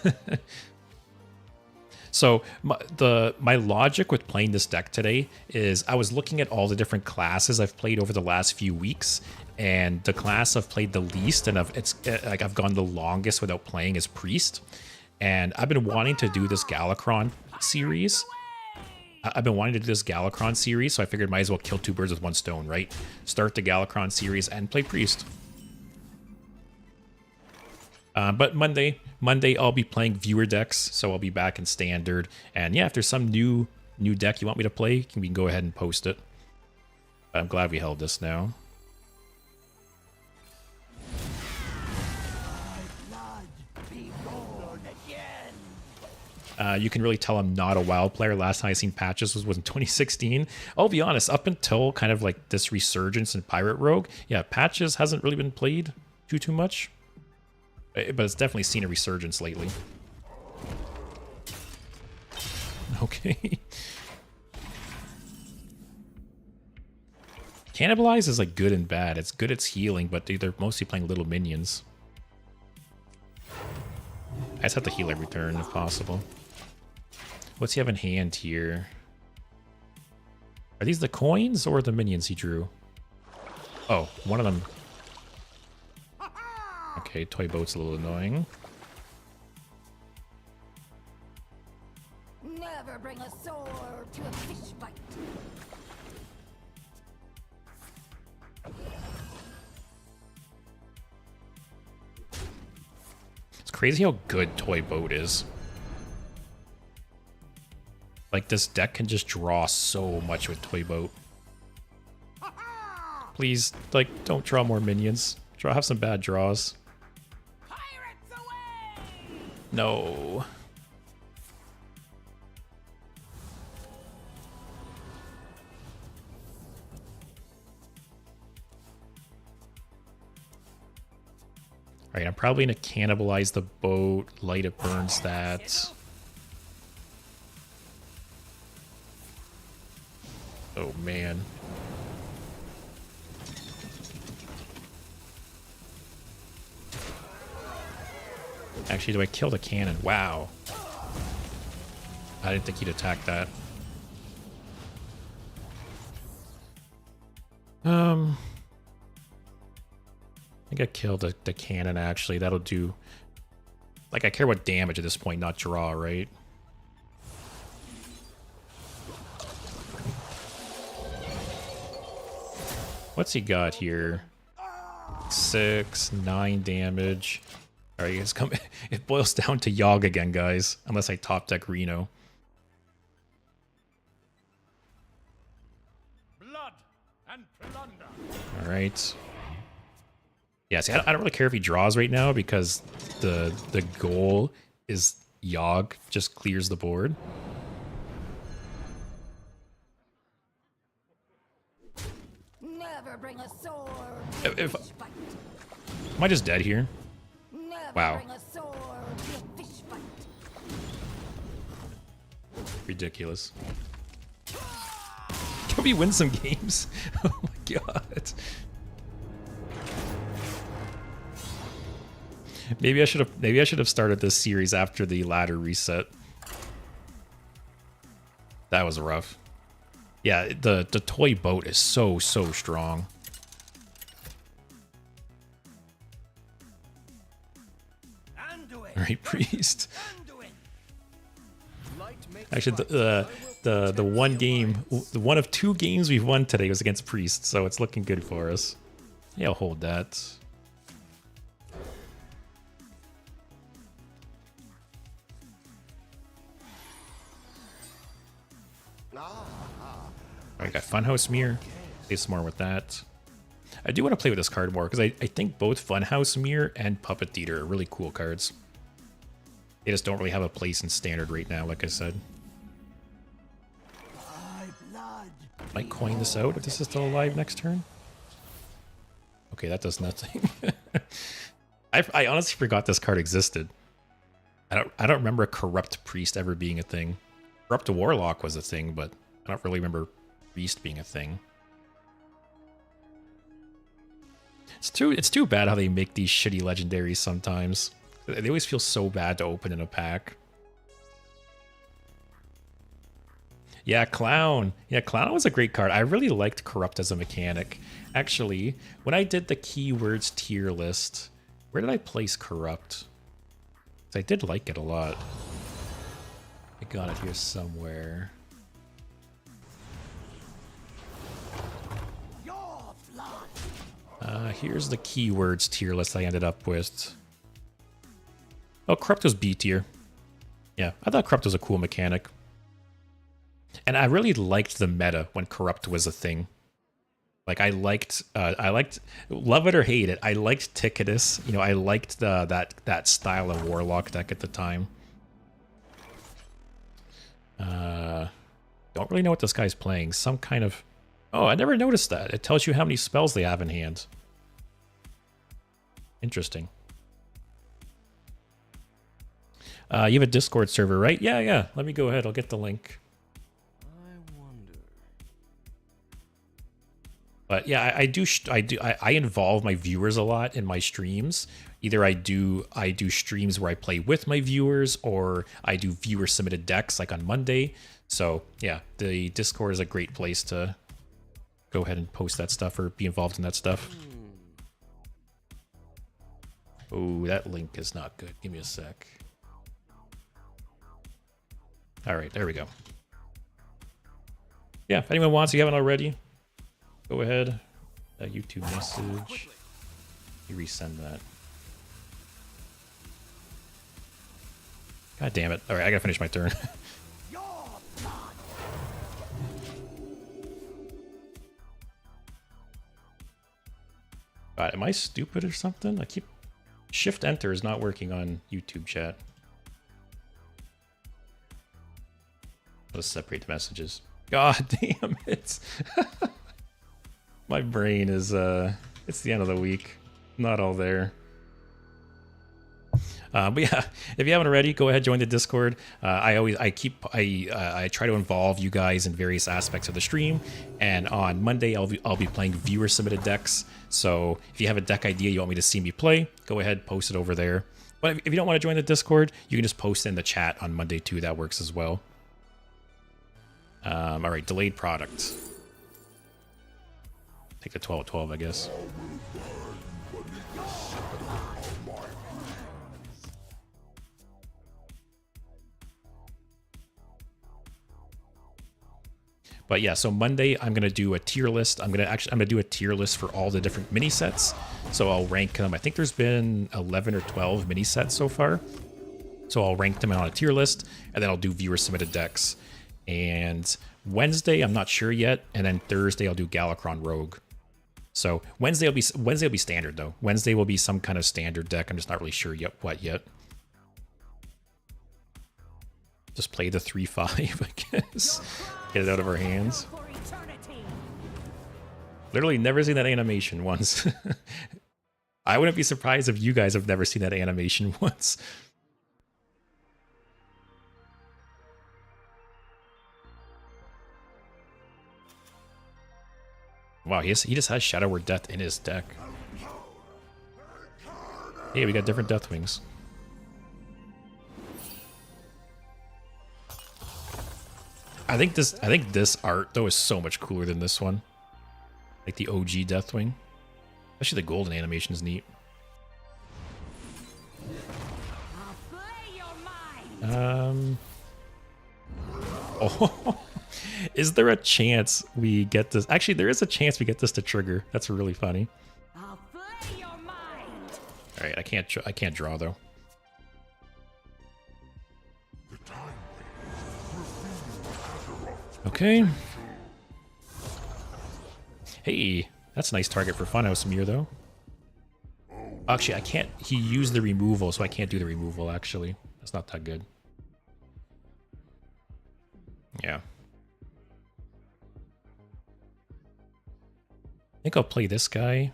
So my logic with playing this deck today is I was looking at all the different classes I've played over the last few weeks, and the class I've played the least and I've gone the longest without playing is Priest. And I've been wanting to do this Galakrond series. So I figured might as well kill two birds with one stone, right? Start the Galakrond series and play Priest. But Monday I'll be playing viewer decks, so I'll be back in standard. And yeah, if there's some new deck you want me to play, we can go ahead and post it. But I'm glad we held this now. You can really tell I'm not a WoW player. Last time I seen Patches was in 2016. I'll be honest, up until kind of like this resurgence in Pirate Rogue, yeah, Patches hasn't really been played too much. But it's definitely seen a resurgence lately. Okay. Cannibalize is like good and bad. It's good, it's healing, but they're mostly playing little minions. I just have to heal every turn if possible. What's he have in hand here? Are these the coins or the minions he drew? Oh, one of them. Okay, Toy Boat's a little annoying. Never bring a sword to a fish fight. It's crazy how good Toy Boat is. Like, this deck can just draw so much with Toy Boat. Please, like, don't draw more minions. Have some bad draws. Pirates away! No. Alright, I'm probably going to cannibalize the boat. Light it burns that. Oh, man. Actually, do I kill the cannon? Wow. I didn't think he'd attack that. I think I killed the cannon, actually. That'll do... Like, I care about damage at this point, not draw, right? What's he got here? 6, 9 damage. Alright, guys, come. It boils down to Yogg again, guys. Unless I top deck Reno. Blood and plunder. Alright. Yeah, see, I don't really care if he draws right now because the goal is Yogg just clears the board. Never bring a sword. If am I just dead here? Never Wow. bring a sword to a fish fight. Ridiculous. Can we win some games? Oh my god. Maybe I should have started this series after the ladder reset. That was rough. Yeah, the toy boat is so strong. Alright, priest. Actually, the one game, the one of 2 games we've won today was against priest, so it's looking good for us. Yeah, I'll hold that. Alright, got Funhouse Mirror. Play some more with that. I do want to play with this card more, because I think both Funhouse Mirror and Puppet Theater are really cool cards. They just don't really have a place in Standard right now, like I said. Might coin this out if this is still alive next turn. Okay, that does nothing. I honestly forgot this card existed. I don't remember a Corrupt Priest ever being a thing. Corrupt Warlock was a thing, but I don't really remember Priest being a thing. It's too bad how they make these shitty legendaries sometimes. They always feel so bad to open in a pack. Yeah, Clown. Yeah, Clown was a great card. I really liked Corrupt as a mechanic. Actually, when I did the keywords tier list, where did I place Corrupt? 'Cause I did like it a lot. I got it here somewhere. Here's the keywords tier list I ended up with. Oh, Corrupt was B tier. Yeah, I thought Corrupt was a cool mechanic. And I really liked the meta when Corrupt was a thing. Like, I liked, love it or hate it, I liked Ticketus. You know, I liked that style of Warlock deck at the time. Don't really know what this guy's playing. Some kind of... Oh, I never noticed that. It tells you how many spells they have in hand. Interesting. You have a Discord server, right? Yeah. Let me go ahead. I'll get the link. I wonder. But yeah, I involve my viewers a lot in my streams. Either I do streams where I play with my viewers, or I do viewer submitted decks like on Monday. So yeah, the Discord is a great place to go ahead and post that stuff or be involved in that stuff. Oh, that link is not good. Give me a sec. All right, there we go. Yeah, if anyone wants, you haven't already, go ahead. That YouTube message. You resend that. God damn it. All right, I gotta finish my turn. God, am I stupid or something? I keep... Shift Enter is not working on YouTube chat. Let's separate the messages. God damn it. My brain is, it's the end of the week. Not all there. But yeah, if you haven't already, go ahead, join the Discord. I try to involve you guys in various aspects of the stream. And on Monday, I'll be playing viewer submitted decks. So if you have a deck idea you want me to see me play, go ahead, post it over there. But if you don't want to join the Discord, you can just post in the chat on Monday too. That works as well. All right, delayed product. Take the 12-12, I guess. But yeah, so Monday I'm gonna do a tier list. I'm gonna do a tier list for all the different mini sets. So I'll rank them. I think there's been 11 or 12 mini sets so far. So I'll rank them on a tier list, and then I'll do viewer submitted decks. And Wednesday I'm not sure yet, and then Thursday I'll do Galakrond Rogue. So Wednesday will be standard though. Wednesday will be some kind of standard deck. I'm just not really sure yet what yet. Just play the 3/5, I guess. Get it out of our hands. Literally never seen that animation once. I wouldn't be surprised if you guys have never seen that animation once. Wow, he just has Shadow Word Death in his deck. Hey, we got different Deathwings. I think this art though is so much cooler than this one. Like the OG Deathwing. Especially the golden animation is neat. Oh, is there a chance we get this? Actually, there is a chance we get this to trigger. That's really funny. All right, I can't draw though. Okay. Hey, that's a nice target for Funhouse Mirror though. Actually, I can't. He used the removal, so I can't do the removal. Actually, that's not that good. Yeah. I think I'll play this guy.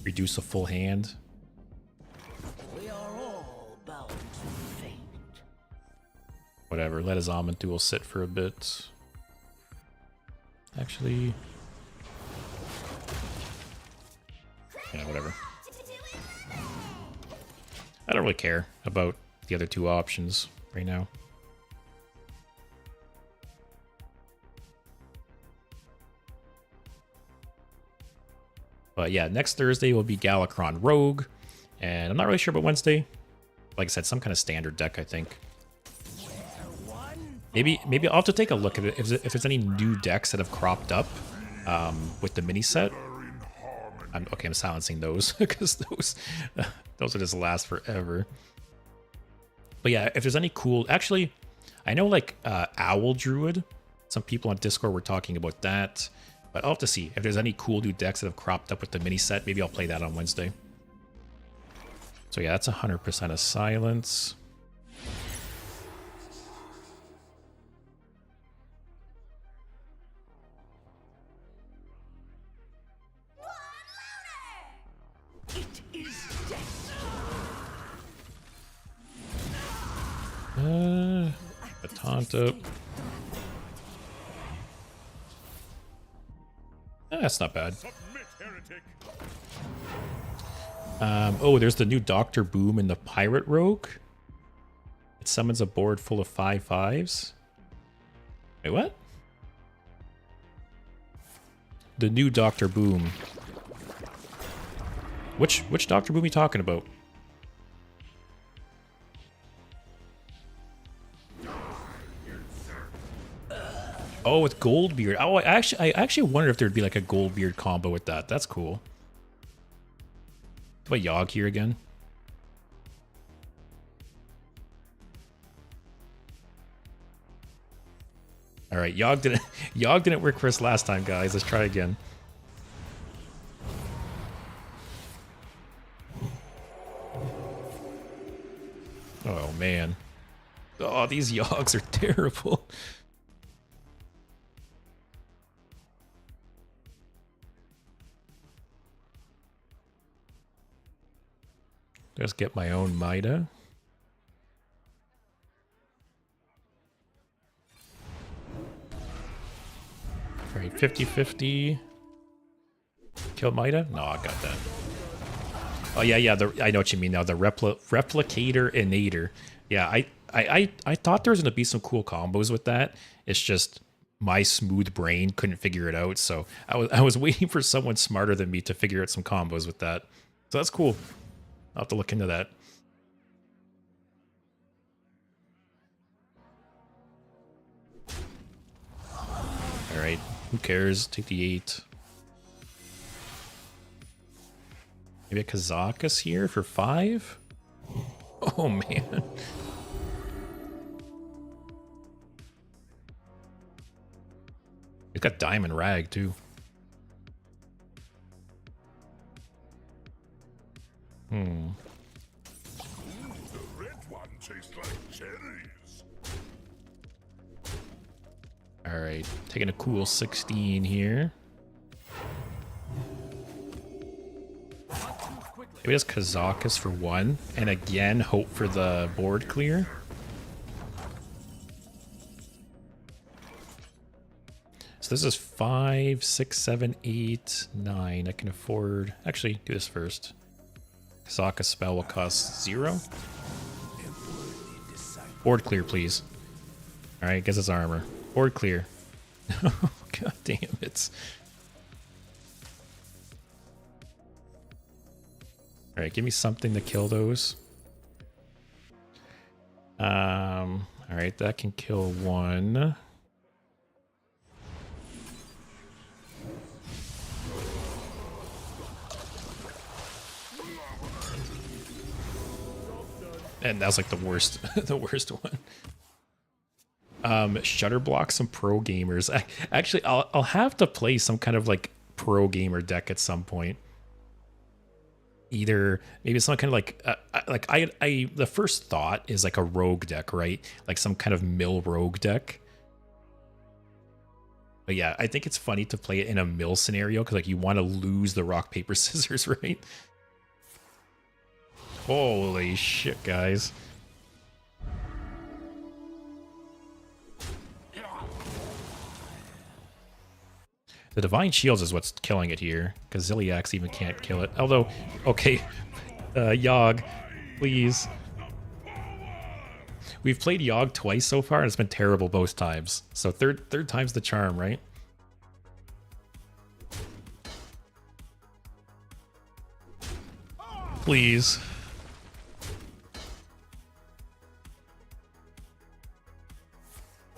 Reduce a full hand. We are all bound to fate. Whatever, let his Almond Duel sit for a bit. Actually... yeah, whatever. I don't really care about the other two options right now. But yeah, next Thursday will be Galakrond Rogue, and I'm not really sure about Wednesday. Like I said, some kind of standard deck, I think. Maybe I'll have to take a look at it if there's any new decks that have cropped up with the mini set. I'm silencing those because those will just last forever. But yeah, if there's any cool, actually, I know like Owl Druid. Some people on Discord were talking about that. But I'll have to see if there's any cool new decks that have cropped up with the mini set. Maybe I'll play that on Wednesday. So yeah, that's 100% of silence. It is death. A taunt up. That's not bad. Oh, there's the new Dr. Boom in the Pirate Rogue. It summons a board full of 5/5s. Wait, what? The new Dr. Boom. Which Dr. Boom are you talking about? Oh, with Goldbeard. Oh, I actually wonder if there'd be like a Goldbeard combo with that. That's cool. Do I Yogg here again? All right, Yogg didn't work for us last time, guys. Let's try again. Oh man. Oh, these Yoggs are terrible. Just get my own Mida. Alright, 50-50. Kill Mida? No, I got that. Oh yeah, yeah. I know what you mean now. The replicator innator. Yeah, I thought there was gonna be some cool combos with that. It's just my smooth brain couldn't figure it out. So I was waiting for someone smarter than me to figure out some combos with that. So that's cool. I'll have to look into that. All right, who cares? Take the 8. Maybe a Kazakus here for 5? Oh, man. He's got Diamond Rag, too. Hmm. The red one tastes like cherries. All right, taking a cool 16 here. Maybe it's Kazakus for 1, and again, hope for the board clear. So this is 5, 6, 7, 8, 9. I can afford... Actually, do this first. Kazakus spell will cost 0. Board clear, please. All right, guess it's armor. Board clear. God damn it. All right, give me something to kill those. All right, that can kill 1. And that was like the worst, the worst one. Shutter block some pro gamers. Actually, I'll have to play some kind of like pro gamer deck at some point. Either maybe it's not kind of like I the first thought is like a rogue deck, right? Like some kind of mill rogue deck. But yeah, I think it's funny to play it in a mill scenario because like you want to lose the rock paper scissors, right? Holy shit, guys. The Divine Shields is what's killing it here, because Ziliax even can't kill it. Although, okay, Yogg, please. We've played Yogg twice so far, and it's been terrible both times. So third time's the charm, right? Please.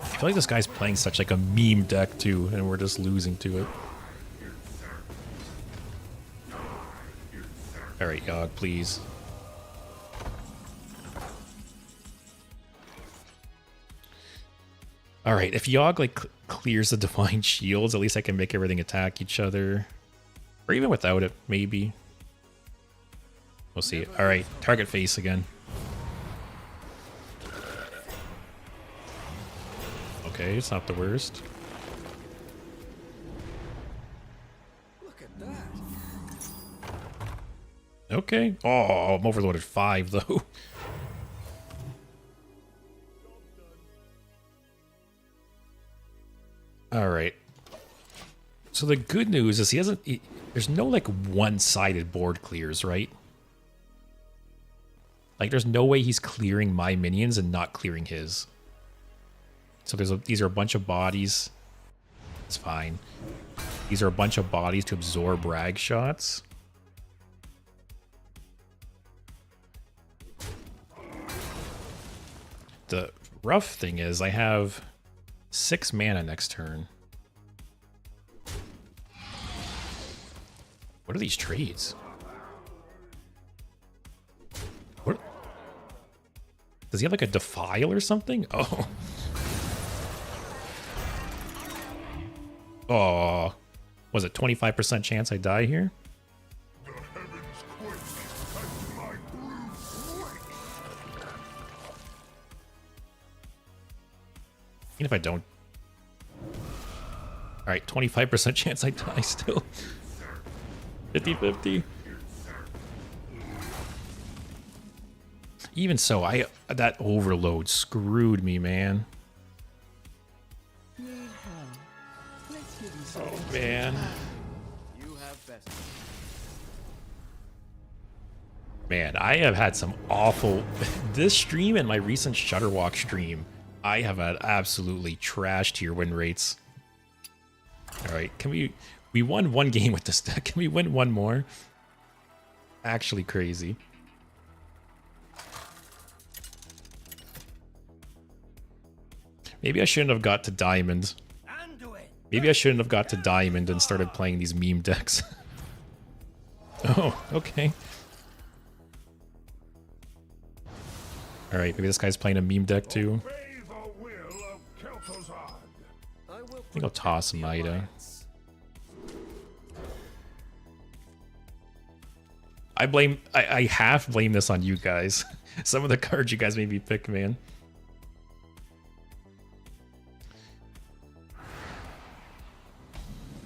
I feel like this guy's playing such like a meme deck too, and we're just losing to it. All right, Yogg, please. All right, if Yogg like clears the Divine Shields, at least I can make everything attack each other, or even without it, maybe. We'll see. All right, target face again. Okay, it's not the worst. Look at that. Okay. Oh, I'm overloaded 5 though. All right. So the good news is there's no like one-sided board clears, right? Like there's no way he's clearing my minions and not clearing his. So these are a bunch of bodies. It's fine. These are a bunch of bodies to absorb rag shots. The rough thing is I have 6 mana next turn. What are these trades? What? Does he have like a defile or something? Oh. Oh. Was it 25% chance I die here? The heavens quake at my bruised flesh. Even if I don't. Alright, 25% chance I die still. 50-50. Even so, that overload screwed me, man. Oh man. You have best. Man, I have had some awful... This stream and my recent Shutterwalk stream, I have had absolutely trash tier win rates. Alright, can we... We won one game with this deck. Can we win one more? Actually crazy. Maybe I shouldn't have got to Diamond. Maybe I shouldn't have got to Diamond and started playing these meme decks. Oh, okay. Alright, maybe this guy's playing a meme deck too. I think I'll toss Mida. I half blame this on you guys. Some of the cards you guys made me pick, man.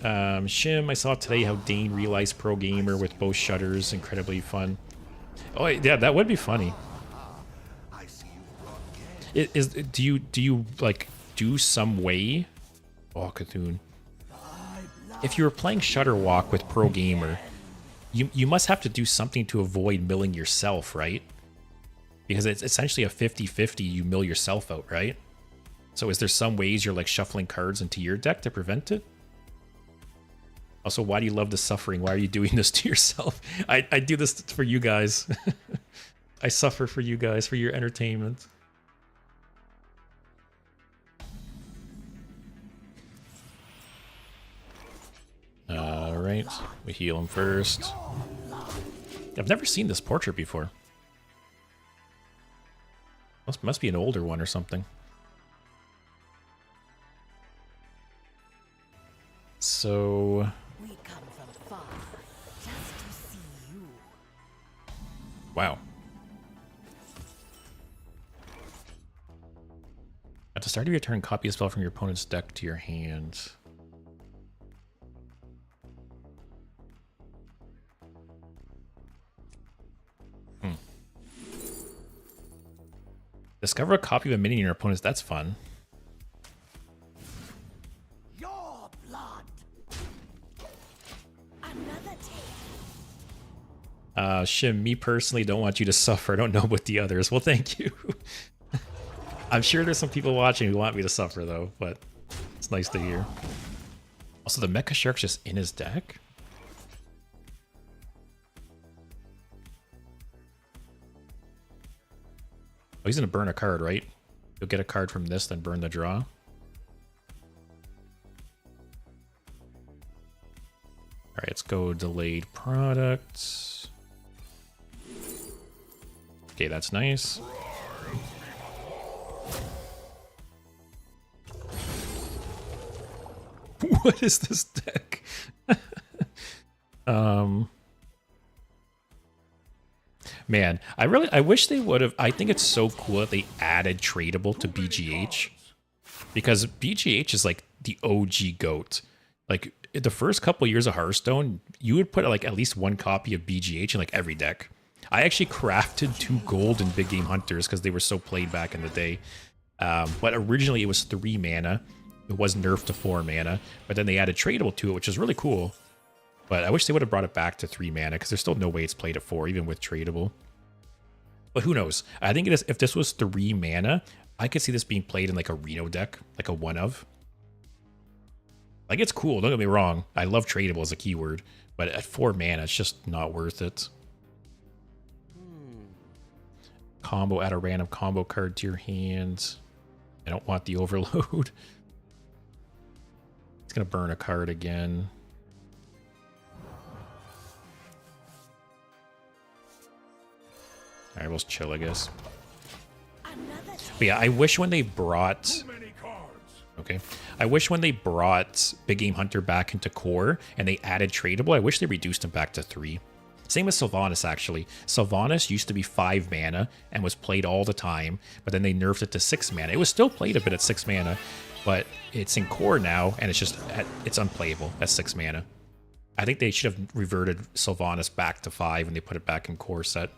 Shim, I saw today how Dane realized Pro Gamer with both shutters. Incredibly fun. Oh yeah, that would be funny. Do you like do some way? Oh, Cthulhu. If you were playing Shutterwalk with Pro Gamer, you must have to do something to avoid milling yourself, right? Because it's essentially a 50-50, you mill yourself out, right? So is there some ways you're like shuffling cards into your deck to prevent it? Also, why do you love the suffering? Why are you doing this to yourself? I do this for you guys. I suffer for you guys, for your entertainment. Alright, we heal him first. I've never seen this portrait before. Must be an older one or something. So... We come from far just to see you. Wow. At the start of your turn, copy a spell from your opponent's deck to your hand. Discover a copy of a minion in your opponent's. That's fun. Your blood. Another tale. Shim, me personally don't want you to suffer. I don't know about the others. Well, thank you. I'm sure there's some people watching who want me to suffer, though, but it's nice to hear. Also, the Mecha Shark's just in his deck? Oh, he's gonna burn a card, right? You'll get a card from this, then burn the draw. Alright, let's go delayed products. Okay, that's nice. What is this deck? Man, I wish they would have. I think it's so cool that they added tradable to BGH, because BGH is like the OG GOAT. Like the first couple years of Hearthstone, you would put like at least one copy of BGH in like every deck. I actually crafted 2 gold in Big Game Hunters because they were so played back in the day. But originally it was 3 mana. It was nerfed to 4 mana, but then they added tradable to it, which is really cool. But I wish they would have brought it back to 3 mana, because there's still no way it's played at 4, even with tradable. But who knows? I think it is, if this was 3 mana, I could see this being played in like a Reno deck, like a one of. Like, it's cool, don't get me wrong. I love tradable as a keyword, but at 4 mana, it's just not worth it. Combo, add a random combo card to your hand. I don't want the overload. It's gonna burn a card again. Alright, we'll chill, I guess. But yeah, I wish when they brought... Okay. I wish when they brought Big Game Hunter back into core and they added tradable, I wish they reduced him back to 3. Same with Sylvanas, actually. Sylvanas used to be 5 mana and was played all the time, but then they nerfed it to 6 mana. It was still played a bit at 6 mana, but it's in core now, and it's unplayable at 6 mana. I think they should have reverted Sylvanas back to 5 when they put it back in core set.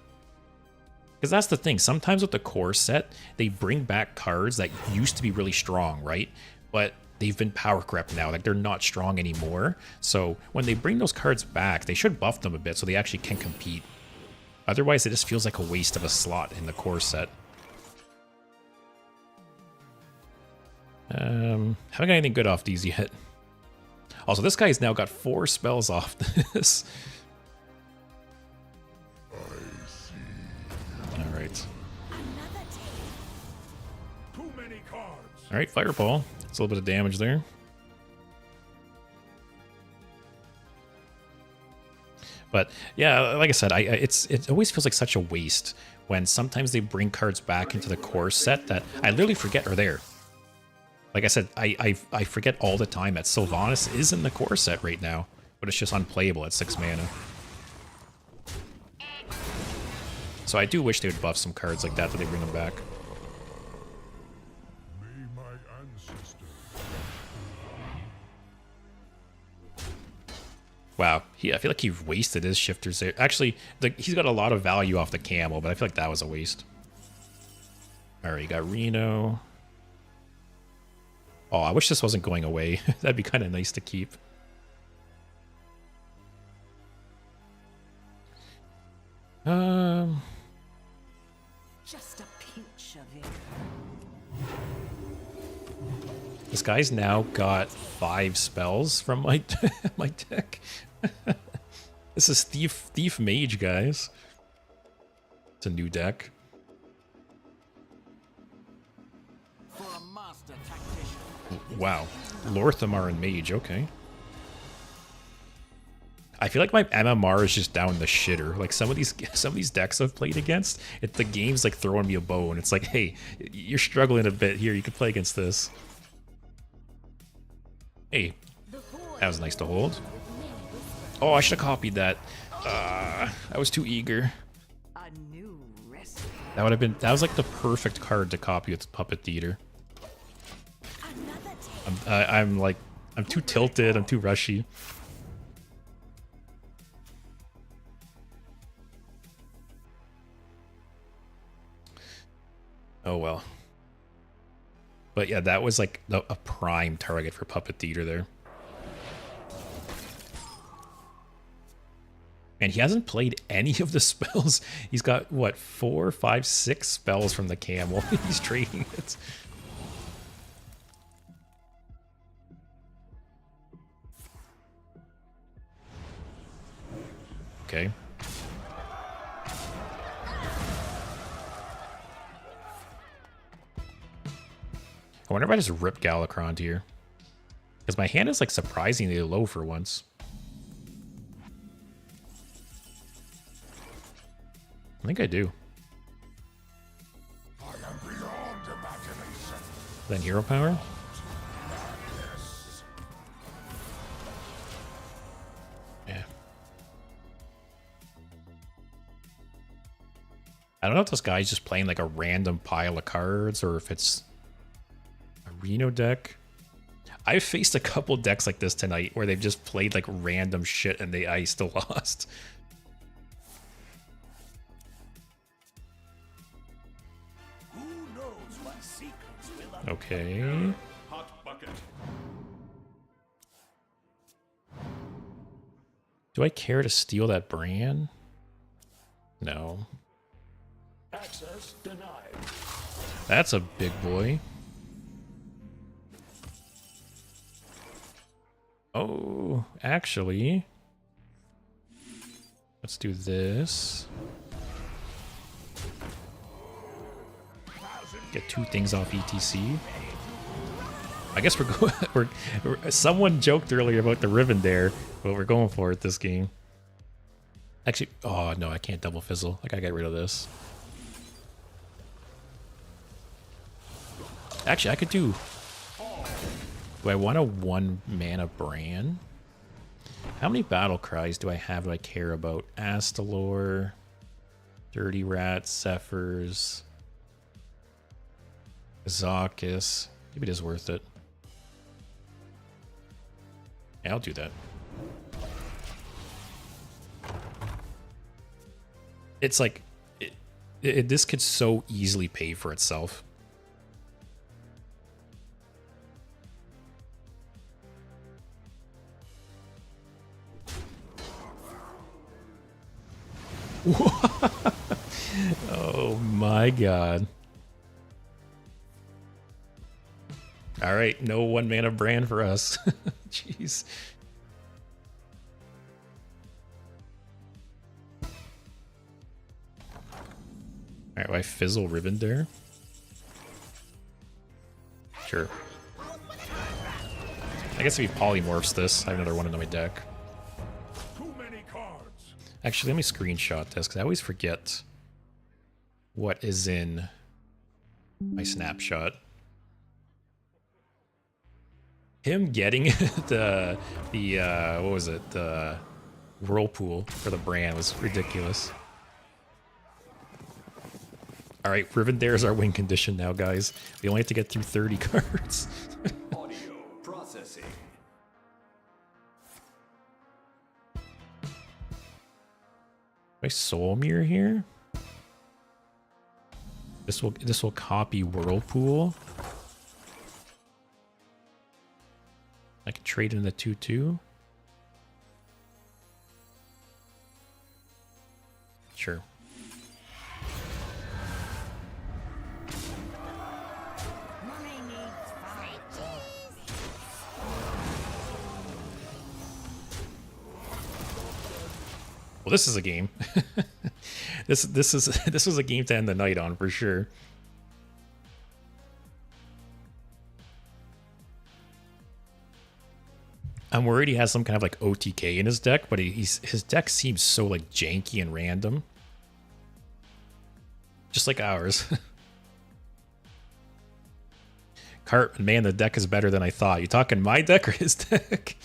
Because that's the thing. Sometimes with the core set, they bring back cards that used to be really strong, right? But they've been power crept now. Like, they're not strong anymore. So when they bring those cards back, they should buff them a bit so they actually can compete. Otherwise, it just feels like a waste of a slot in the core set. Haven't got anything good off these yet. Also, this guy's now got 4 spells off this. Alright. Too many cards. Alright, Fireball. That's a little bit of damage there. But yeah, like I said, it always feels like such a waste when sometimes they bring cards back into the core set that I literally forget are there. Like I said, I forget all the time that Sylvanas is in the core set right now, but it's just unplayable at 6 mana. So I do wish they would buff some cards like that they bring them back. May my ancestors. Wow, I feel like he wasted his shifters there. Actually, he's got a lot of value off the camel, but I feel like that was a waste. Alright, you got Reno. Oh, I wish this wasn't going away. That'd be kind of nice to keep. Just a pinch of it. This guy's now got 5 spells from my my deck. This is Thief Mage, guys. It's a new deck. For a master tactician. Wow, Lorthamar and Mage. Okay. I feel like my MMR is just down the shitter. Like some of these decks I've played against, the game's like throwing me a bone. It's like, hey, you're struggling a bit here. You could play against this. Hey, that was nice to hold. Oh, I should have copied that. I was too eager. A new recipe. That was like the perfect card to copy with Puppet Theater. I'm too tilted. I'm too rushy. Oh well. But yeah, that was like a prime target for Puppet Theater there. And he hasn't played any of the spells. He's got, what, 4, 5, 6 spells from the camel. He's trading it. Okay. I wonder if I just rip Galakrond here. Because my hand is like surprisingly low for once. I think I do. I am beyond imagination. Then hero power? Yes. Yeah. I don't know if this guy's just playing like a random pile of cards or if it's a Reno deck. I've faced a couple decks like this tonight where they've just played like random shit and I still lost. Who knows what secrets will Okay. Hot bucket. Do I care to steal that brand? No. access denied. That's a big boy. Oh, actually, let's do this. Get 2 things off ETC. I guess we're going. Someone joked earlier about the Rivendare, but we're going for it this game. Actually, oh no, I can't double fizzle. I gotta get rid of this. Actually, I could do. Do I want a 1 mana brand? How many battle cries do I have that I care about? Astalor, Dirty Rat, Zephyrs, Zakis. Maybe it is worth it. Yeah, I'll do that. It's like this could so easily pay for itself. What? god. Alright, no 1 mana brand for us. Jeez. Alright, well, I fizzle Ribbon there. Sure. I guess if he polymorphs this, I have another one in my deck. Too many cards. Actually, let me screenshot this, because I always forget what is in my snapshot. Him getting the what was it? The Whirlpool for the brand was ridiculous. Alright, Riven there is our win condition now, guys. We only have to get through 30 cards. Audio processing. My Soul Mirror here. This will copy Whirlpool. I can trade in the 2/2. Sure. Well, this is a game. this was a game to end the night on for sure. I'm worried he has some kind of like OTK in his deck, but his deck seems so like janky and random, just like ours. Cartman, man, the deck is better than I thought. You talking my deck or his deck?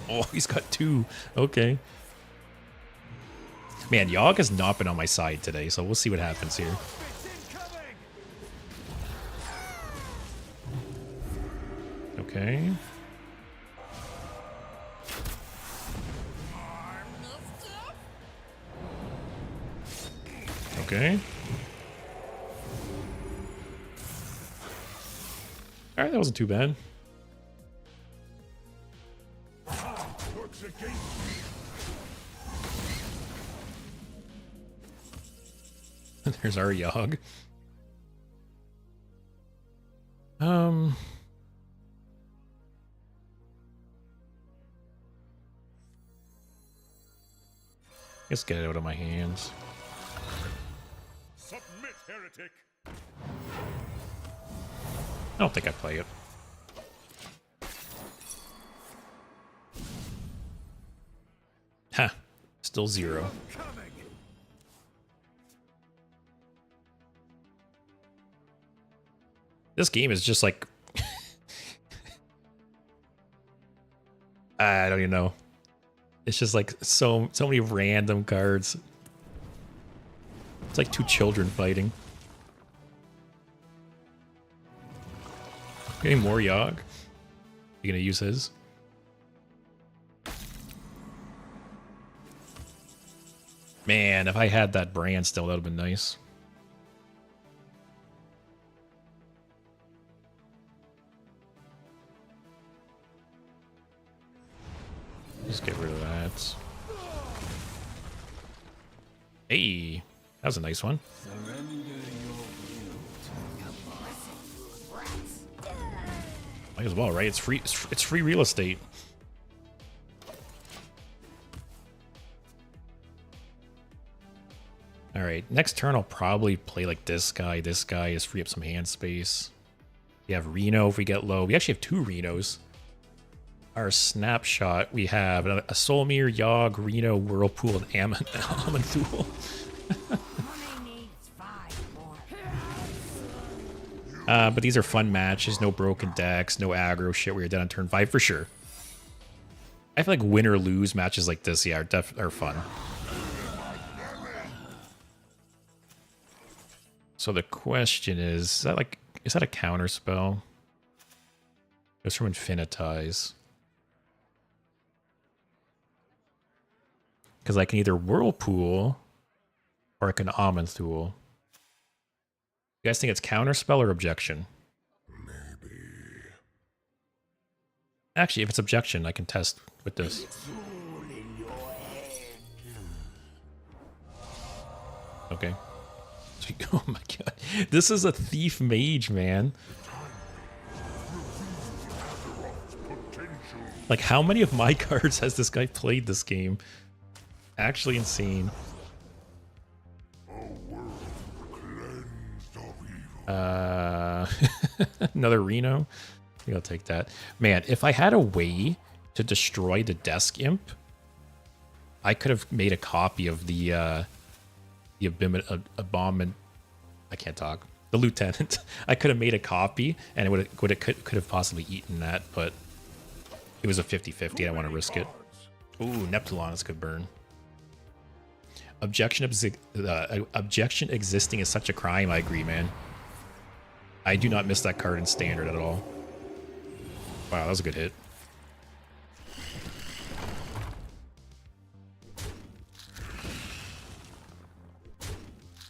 Oh, he's got 2. Okay. Man, Yogg has not been on my side today, so we'll see what happens here. Okay. Okay. Alright, that wasn't too bad. Works against me. There's our Yogg. Let's get it out of my hands. Submit, heretic. I don't think I play it. Ha! Still 0. Coming. This game is just like... I don't even know. It's just like so many random cards. It's like 2 children fighting. Getting more Yogg. You gonna use his? Man, if I had that brand still, that would have been nice. Just get rid of that. Hey, that was a nice one. Might as well, right? It's free. It's free real estate. All right, next turn I'll probably play like this guy. This guy is free up some hand space. We have Reno if we get low. We actually have 2 Renos. Our snapshot, we have a Soulmere, Yogg, Reno, Whirlpool, and Amanthul. But these are fun matches, no broken decks, no aggro shit where you're dead on turn 5 for sure. I feel like win or lose matches like this, yeah, are fun. So the question is that a counter spell? It's from Infinitize. Because I can either Whirlpool or I can Amanthul. You guys think it's counterspell or objection? Maybe. Actually, if it's objection, I can test with this. Okay. Oh my god. This is a thief mage, man. Like, how many of my cards has this guy played this game? Actually insane. Another Reno? I think I'll take that. Man, if I had a way to destroy the desk imp, I could have made a copy of the abomin. I can't talk. The lieutenant. I could have made a copy, and it could have possibly eaten that, but it was a 50-50. I don't want to risk it. Ooh, Neptulon is good burn. Objection existing is such a crime. I agree, man. I do not miss that card in standard at all. Wow, that was a good hit.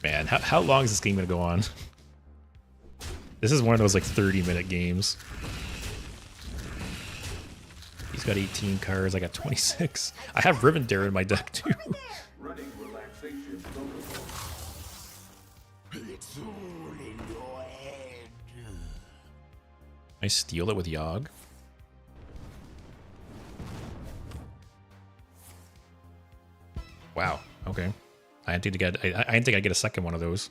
Man, how long is this game gonna go on? This is one of those like 30-minute games. He's got 18 cards. I got 26. I have Rivendare in my deck too. Running relaxation protocol. It's all in your head. I steal it with Yogg. Wow. Okay. I didn't think I'd get a second one of those.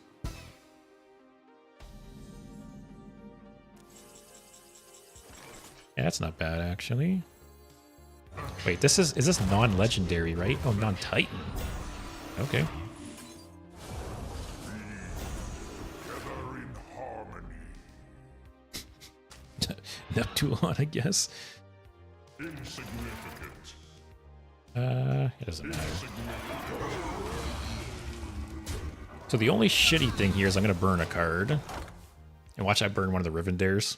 Yeah, that's not bad actually. Wait, is this non-legendary, right? Oh, non-Titan. Okay. Together in harmony. Neptulon, I guess. Insignificant. It doesn't matter. So the only shitty thing here is I'm gonna burn a card. And watch I burn one of the Rivendares.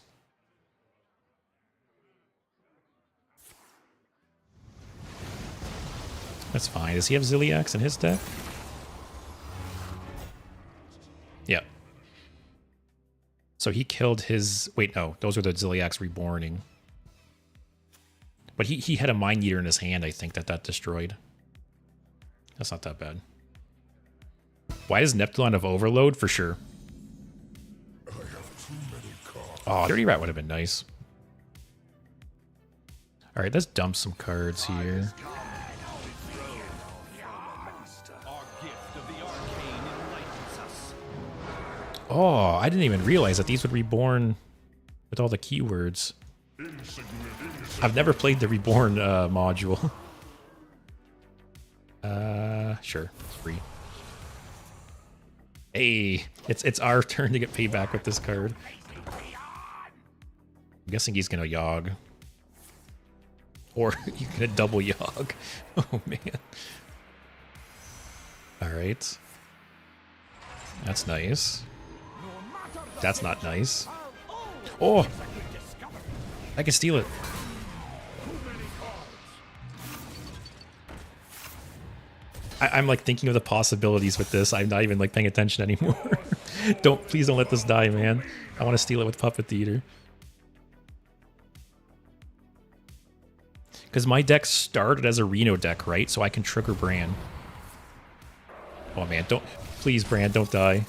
That's fine. Does he have Ziliax in his deck? Yeah. So he killed his... Wait, no. Those were the Ziliax Reborning. But he had a Mind Eater in his hand, I think, that destroyed. That's not that bad. Why does Neptulon have Overload? For sure. I have too many cards. Oh, Dirty Rat would have been nice. Alright, let's dump some cards here. Oh, I didn't even realize that these would reborn with all the keywords. I've never played the reborn module. Sure, it's free. Hey, it's our turn to get payback with this card. I'm guessing he's gonna Yogg. Or you're gonna double Yogg. Oh man. Alright. That's nice. That's not nice. Oh! I can steal it. I'm like thinking of the possibilities with this. I'm not even like paying attention anymore. Please don't let this die, man. I want to steal it with Puppet Eater. Because my deck started as a Reno deck, right? So I can trigger Bran. Oh man, please Bran, don't die.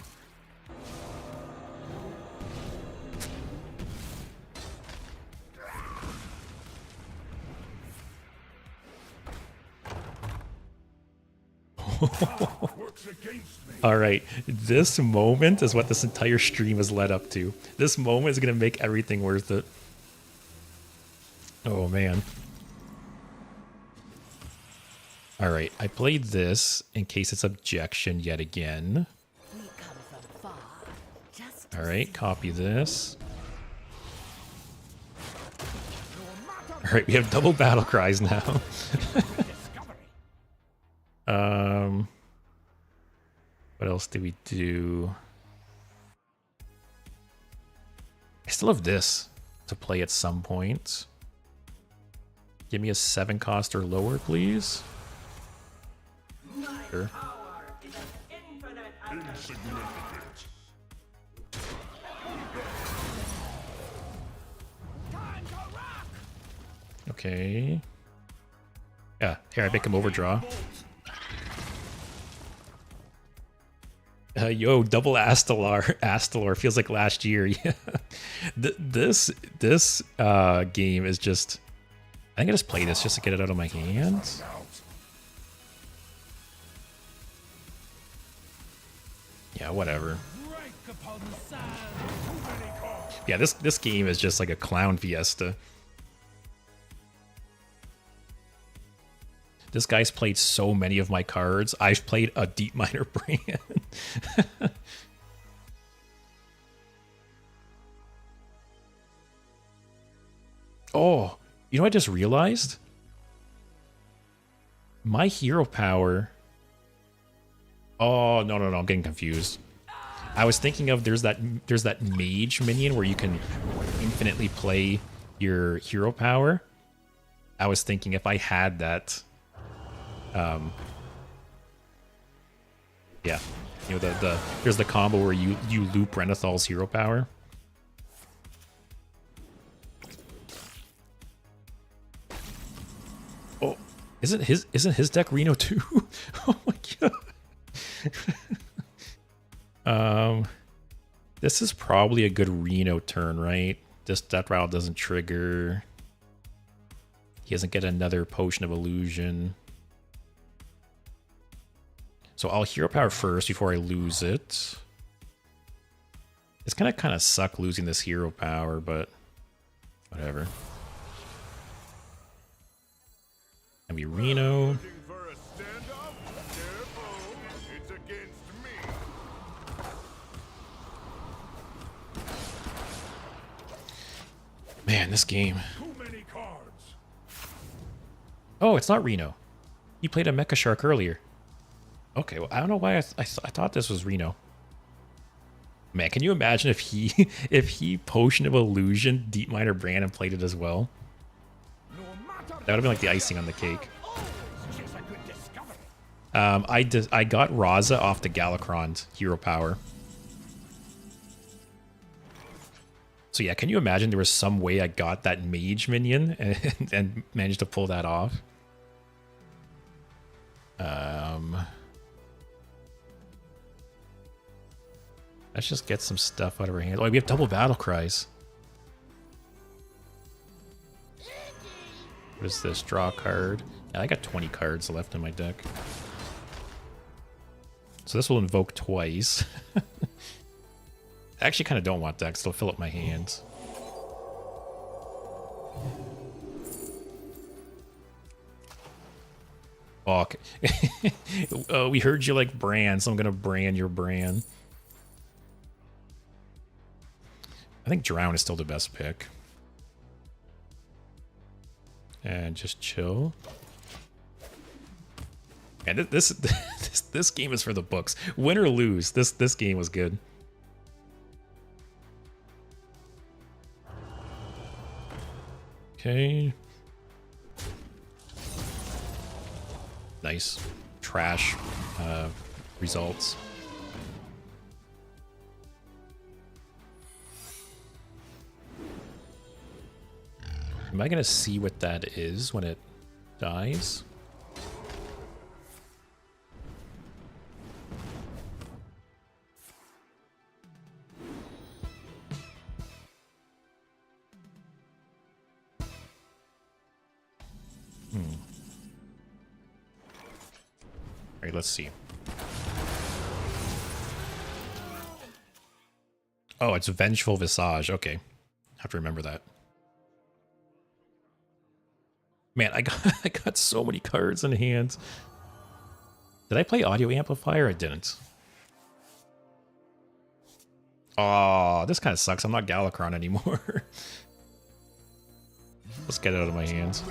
All right, this moment is what this entire stream has led up to. This moment is going to make everything worth it. Oh, man. All right, I played this in case it's objection yet again. All right, copy this. All right, we have double battle cries now. What else do we do? I still have this to play at some point. Give me a 7 cost or lower, please. Sure. Okay. Yeah, here I make him overdraw. Yo, double Astalar feels like last year. Yeah, this game is just. I think I just play this just to get it out of my hands. Yeah, whatever. Yeah, this game is just like a clown fiesta. This guy's played so many of my cards. I've played a Deep Miner Brand. Oh, you know what I just realized? My hero power... Oh, no, I'm getting confused. I was thinking of there's that mage minion where you can infinitely play your hero power. I was thinking if I had that... yeah, you know there's the combo where you loop Renathal's hero power. Oh, isn't his deck Reno too? Oh my god. This is probably a good Reno turn, right? That rattle doesn't trigger. He doesn't get another Potion of Illusion. So I'll hero power first before I lose it. It's gonna kind of suck losing this hero power, but whatever. And we Reno. Man, this game. Oh, it's not Reno. You played a Mecha Shark earlier. Okay, well, I don't know why I thought this was Reno. Man, can you imagine if he Potion of Illusion, Deep Miner Brand, and played it as well? That would have been like the icing on the cake. I got Raza off the Galakrond hero power. So yeah, can you imagine there was some way I got that mage minion and managed to pull that off? Let's just get some stuff out of our hands. Oh, we have double battle cries. What is this? Draw a card. Yeah, I got 20 cards left in my deck. So this will invoke twice. I actually kind of don't want that because it'll fill up my hands. Fuck. We heard you like Bran, so I'm going to brand your Bran. I think Drown is still the best pick. And just chill. And this game is for the books. Win or lose, this game was good. Okay. Nice. Trash results. Am I gonna see what that is when it dies? Alright, let's see. Oh, it's Vengeful Visage. Okay. Have to remember that. Man, I got so many cards in hand. Did I play Audio Amplifier? I didn't. Oh, this kind of sucks. I'm not Galakrond anymore. Let's get it out of my hands.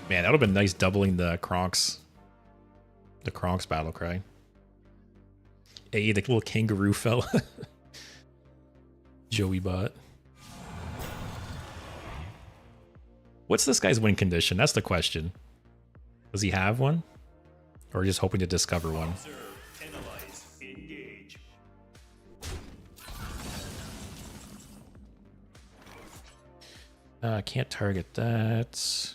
Man, that would have been nice doubling the Kronk's battle cry. Hey, the little kangaroo fella. Joey bot. What's this guy's win condition? That's the question. Does he have one? Or just hoping to discover one? Can't target that.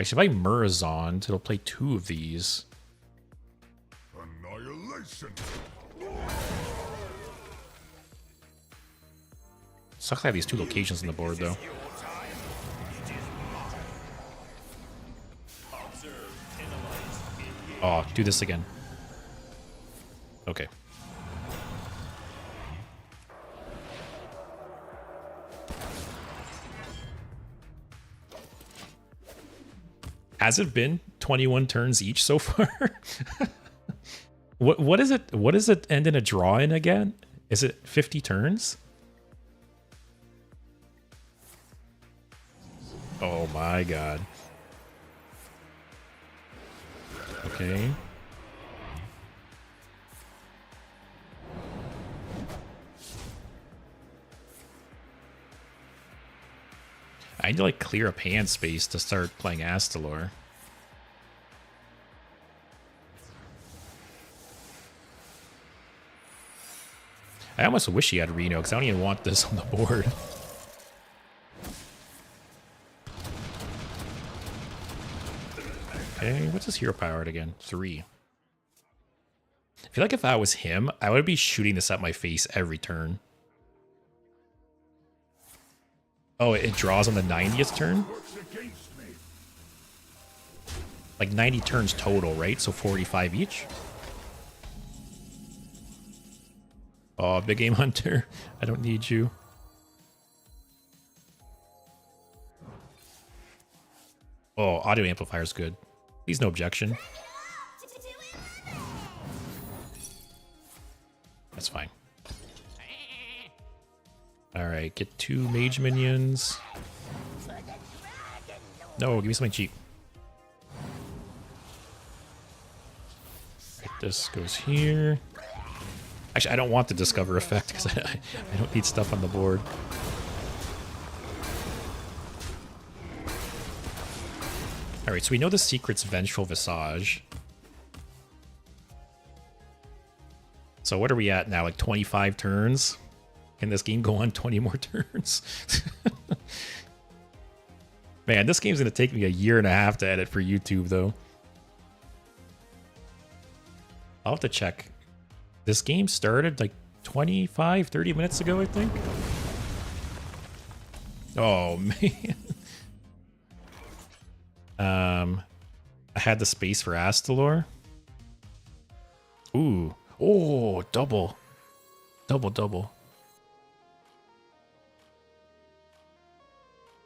Actually, if I Murazond, it'll play 2 of these. Annihilation. Sucks I have these 2 locations on the board, though. Oh, do this again. Okay. Has it been 21 turns each so far? What is it? What does it end in a draw in again? Is it 50 turns? Oh my god. Okay. I need to like clear up hand space to start playing Astalor. I almost wish he had Reno because I don't even want this on the board. Okay, what's his hero power at again? 3. I feel like if I was him, I would be shooting this at my face every turn. Oh, it draws on the 90th turn? Like 90 turns total, right? So 45 each? Oh, big game hunter. I don't need you. Oh, audio amplifier is good. Please no objection. That's fine. Alright, get 2 mage minions. No, give me something cheap. Right, this goes here. Actually, I don't want the discover effect because I don't need stuff on the board. Alright, so we know the secret's Vengeful Visage. So what are we at now? Like 25 turns? Can this game go on 20 more turns? Man, this game's going to take me a year and a half to edit for YouTube, though. I'll have to check. This game started like 25, 30 minutes ago, I think. Oh, man. I had the space for Astalor. Ooh. Oh, double. Double.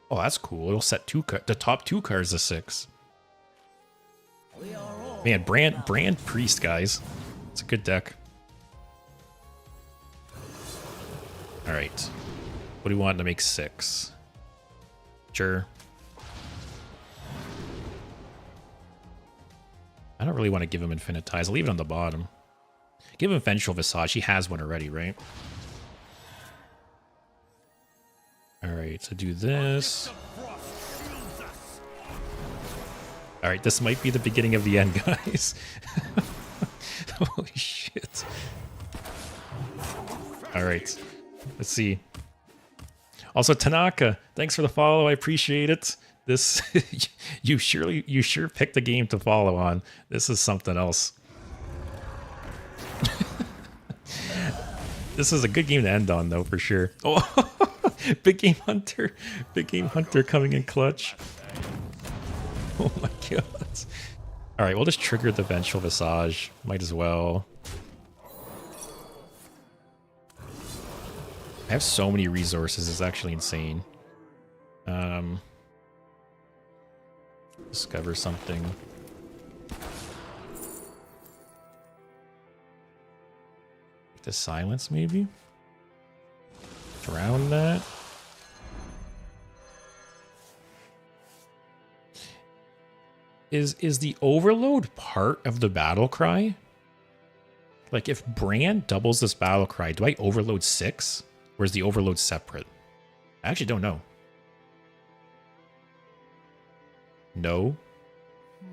Oh, that's cool. It'll set the top 2 cards to 6. Man, Brand Priest, guys. It's a good deck. Alright. What do we want to make 6? Sure. I don't really want to give him Infinitize. I'll leave it on the bottom. Give him Vengeful Visage. He has one already, right? Alright, so do this. Alright, this might be the beginning of the end, guys. Holy shit. Alright, let's see. Also, Tanaka, thanks for the follow. I appreciate it. This, you sure picked a game to follow on. This is something else. This is a good game to end on, though, for sure. Oh, Big Game Hunter coming in clutch. Oh my god. All right, we'll just trigger the Vengeful Visage. Might as well. I have so many resources. It's actually insane. Discover something. The silence, maybe? Drown that. Is the overload part of the battle cry? Like, if Brand doubles this battle cry, do I overload 6? Or is the overload separate? I actually don't know. No?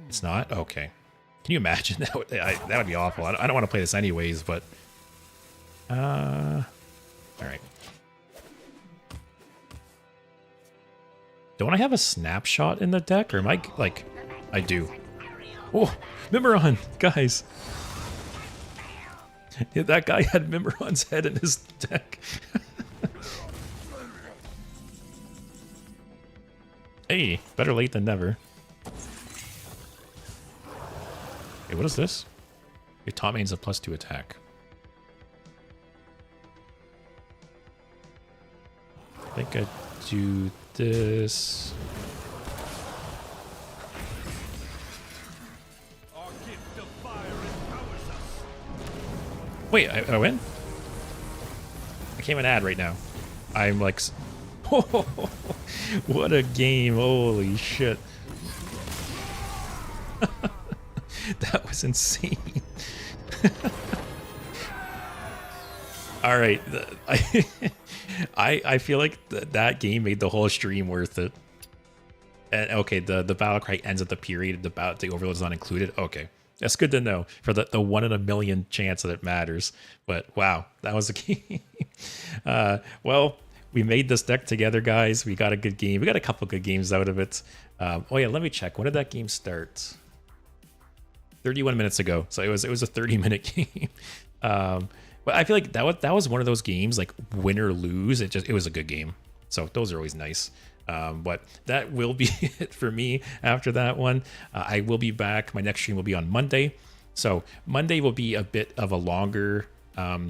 It's not? Okay. Can you imagine? That would be awful. I don't want to play this anyways, but... Alright. Don't I have a snapshot in the deck? Or am I, like... I do. Oh, Mimiron, guys. Yeah, that guy had Mimiron's head in his deck. Hey, better late than never. Hey, what is this? Your top main's a +2 attack. I think I do this. Our gift of fire empowers us. Wait, I win? I can't even add right now. I'm like... What a game. Holy shit. That was insane. All right. I feel like that game made the whole stream worth it. And okay, the battle cry ends at the period. The overload is not included. Okay. That's good to know for the 1 in a million chance that it matters. But wow, that was a game. Well, we made this deck together, guys. We got a good game. We got a couple good games out of it. Oh yeah, let me check. When did that game start? 31 minutes ago. So it was a 30-minute game. But I feel like that was one of those games, like win or lose. It was a good game. So those are always nice. But that will be it for me after that one. I will be back. My next stream will be on Monday. So Monday will be a bit of a longer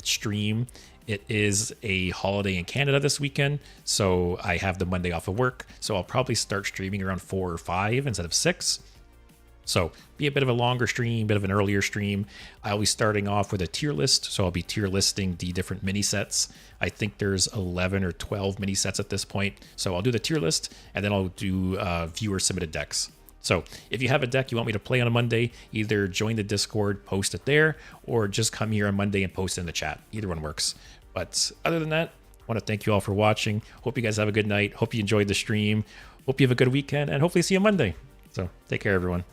stream. It is a holiday in Canada this weekend, so I have the Monday off of work. So I'll probably start streaming around 4 or 5 instead of 6. So be a bit of a longer stream, bit of an earlier stream. I'll be starting off with a tier list. So I'll be tier listing the different mini sets. I think there's 11 or 12 mini sets at this point. So I'll do the tier list and then I'll do viewer submitted decks. So if you have a deck you want me to play on a Monday, either join the Discord, post it there, or just come here on Monday and post it in the chat. Either one works. But other than that, I want to thank you all for watching. Hope you guys have a good night. Hope you enjoyed the stream. Hope you have a good weekend and hopefully see you Monday. So take care, everyone.